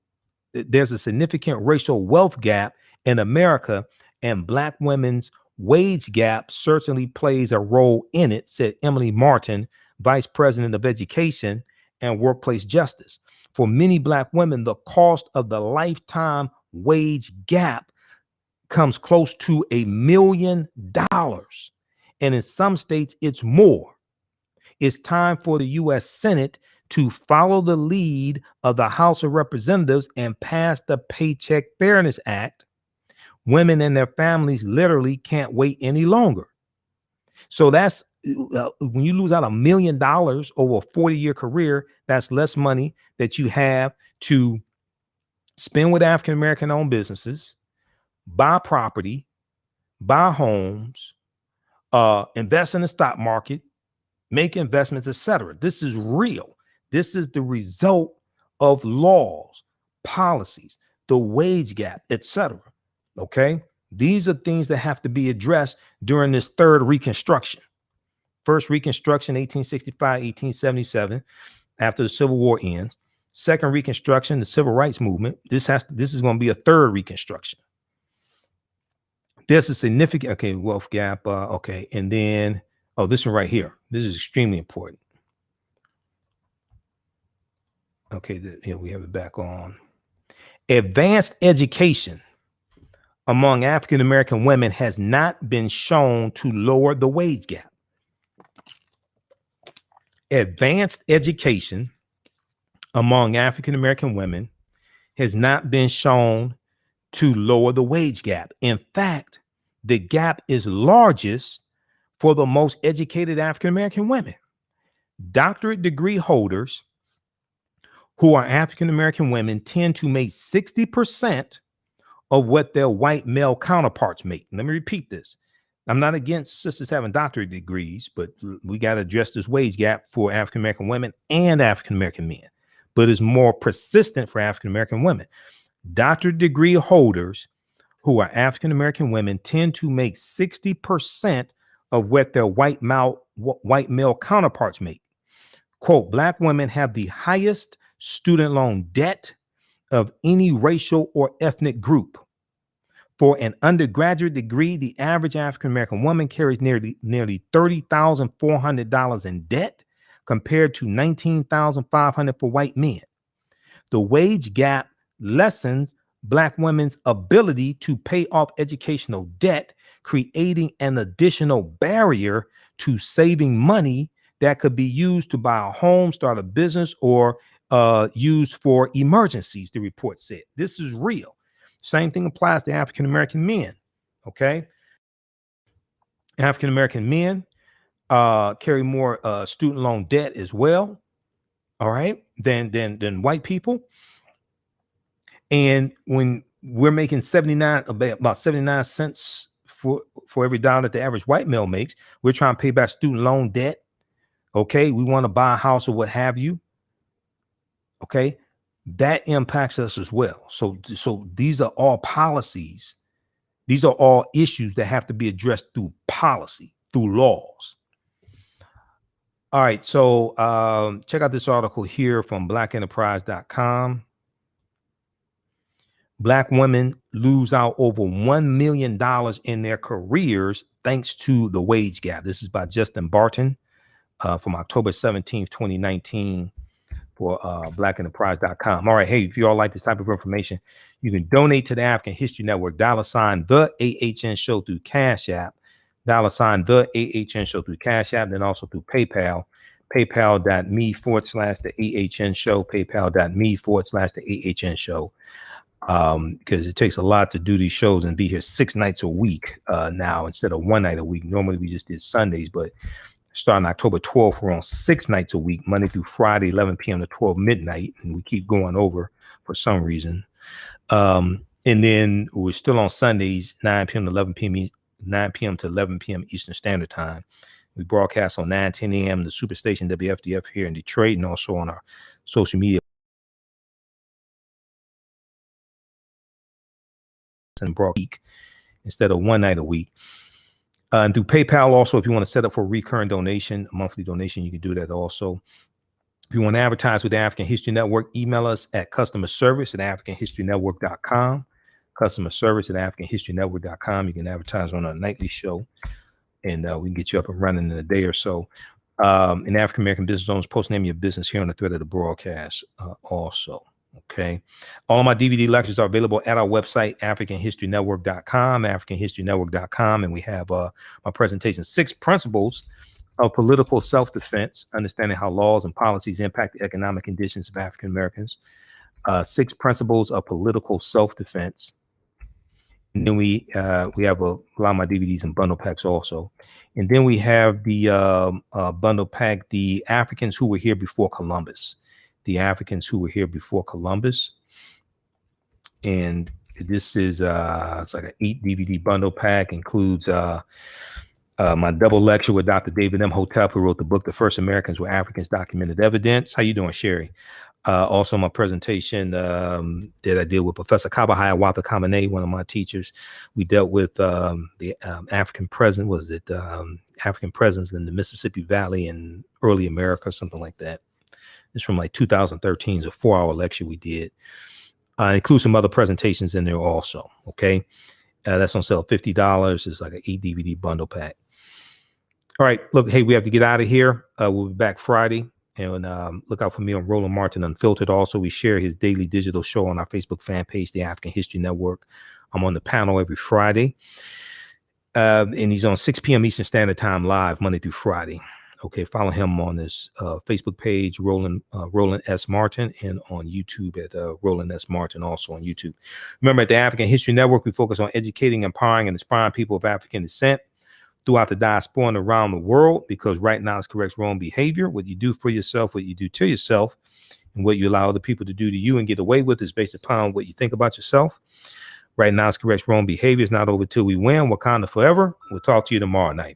wealth gap in America, and Black women's wage gap certainly plays a role in it, said Emily Martin, Vice President of Education and Workplace Justice. For many Black women, the cost of the lifetime wage gap comes close to $1 million. And in some states, it's more. It's time for the U.S. Senate to follow the lead of the House of Representatives and pass the Paycheck Fairness Act. Women and their families literally can't wait any longer. So that's when you lose out $1 million over a 40-year career, that's less money that you have to spend with African-American owned businesses, buy property, buy homes, invest in the stock market, make investments, etc. This is real. This is the result of laws, policies, the wage gap, etc. Okay, these are things that have to be addressed during this third Reconstruction. First Reconstruction, 1865, 1877, after the Civil War ends. Second Reconstruction, the Civil Rights Movement. This is going to be a third Reconstruction. There's a significant, wealth gap. And then, this one right here. This is extremely important. Here we have it back on. Advanced education among African-American women has not been shown to lower the wage gap. Advanced education among African-American women has not been shown to lower the wage gap. In fact, the gap is largest for the most educated African-American women. Doctorate degree holders who are African-American women tend to make 60% of what their white male counterparts make. Let me repeat this. I'm not against sisters having doctorate degrees, but we got to address this wage gap for African-American women and African-American men. But it's more persistent for African-American women. Doctorate degree holders who are African-American women tend to make 60% of what their white male counterparts make. Quote, Black women have the highest student loan debt of any racial or ethnic group. For an undergraduate degree, the average African-American woman carries nearly $30,400 in debt compared to $19,500 for white men. The wage gap lessens Black women's ability to pay off educational debt, creating an additional barrier to saving money that could be used to buy a home, start a business, or used for emergencies, the report said. This is real. Same thing applies to African-American men. Okay. African-American men carry more student loan debt as well. All right. Than white people. And when we're making about 79 cents for every dollar that the average white male makes, we're trying to pay back student loan debt. Okay. We want to buy a house or what have you. Okay. That impacts us as well. So these are all policies. These are all issues that have to be addressed through policy, through laws. All right. So check out this article here from blackenterprise.com. Black women lose out over $1 million in their careers thanks to the wage gap. This is by Justin Barton from October 17th, 2019 for blackenterprise.com. All right. Hey, if you all like this type of information, you can donate to the African History Network, $ the AHN Show through Cash App, $ the AHN Show through Cash App, then also through PayPal, paypal.me/the AHN Show, paypal.me/the AHN Show. Because it takes a lot to do these shows and be here 6 nights a week now instead of 1 night a week. Normally we just did Sundays, but starting October 12th, we're on 6 nights a week, Monday through Friday, 11 p.m. to 12 midnight. And we keep going over for some reason. And then we're still on Sundays, 9 p.m. to 11 p.m. Eastern Standard Time. We broadcast on 9:10 a.m. the Superstation WFDF here in Detroit, and also on our social media. And week instead of 1 night a week. And through PayPal also, if you want to set up for a recurring donation, a monthly donation, you can do that also. If you want to advertise with the African History Network, email us at customerservice@africanhistorynetwork.com. Customerservice@africanhistorynetwork.com. You can advertise on our nightly show, and we can get you up and running in a day or so. And African American business owners, post name your business here on the thread of the broadcast also. Okay. All of my DVD lectures are available at our website, africanhistorynetwork.com, africanhistorynetwork.com. And we have my presentation, 6 Principles of Political Self-Defense, Understanding How Laws and Policies Impact the Economic Conditions of African Americans. 6 Principles of Political Self-Defense. And then we have a lot of my DVDs and bundle packs also. And then we have the bundle pack, The Africans Who Were Here Before Columbus. The Africans Who Were Here Before Columbus. And this is it's like an 8 DVD bundle pack, includes my double lecture with Dr. David Imhotep, who wrote the book, The First Americans Were Africans, Documented Evidence. How you doing, Sherry? Also my presentation that I did with Professor Kaba Hiawatha Kamene, one of my teachers. We dealt with the African presence, African presence in the Mississippi Valley in early America, something like that. It's from like 2013. It's a 4-hour lecture we did. Include some other presentations in there also. Okay. That's on sale, $50. It's like an 8 DVD bundle pack. All right. Look, hey, we have to get out of here. We'll be back Friday. And look out for me on Roland Martin Unfiltered. Also, we share his daily digital show on our Facebook fan page, The African History Network. I'm on the panel every Friday. And he's on 6 p.m. Eastern Standard Time live, Monday through Friday. Okay, follow him on his Facebook page, Roland S. Martin, and on YouTube at Roland S. Martin, also on YouTube. Remember, at the African History Network, we focus on educating, empowering, and inspiring people of African descent throughout the diaspora and around the world, because right now it's corrects wrong behavior. What you do for yourself, what you do to yourself, and what you allow other people to do to you and get away with is based upon what you think about yourself. Right now it's corrects wrong behavior. It's not over till we win. Wakanda forever. We'll talk to you tomorrow night.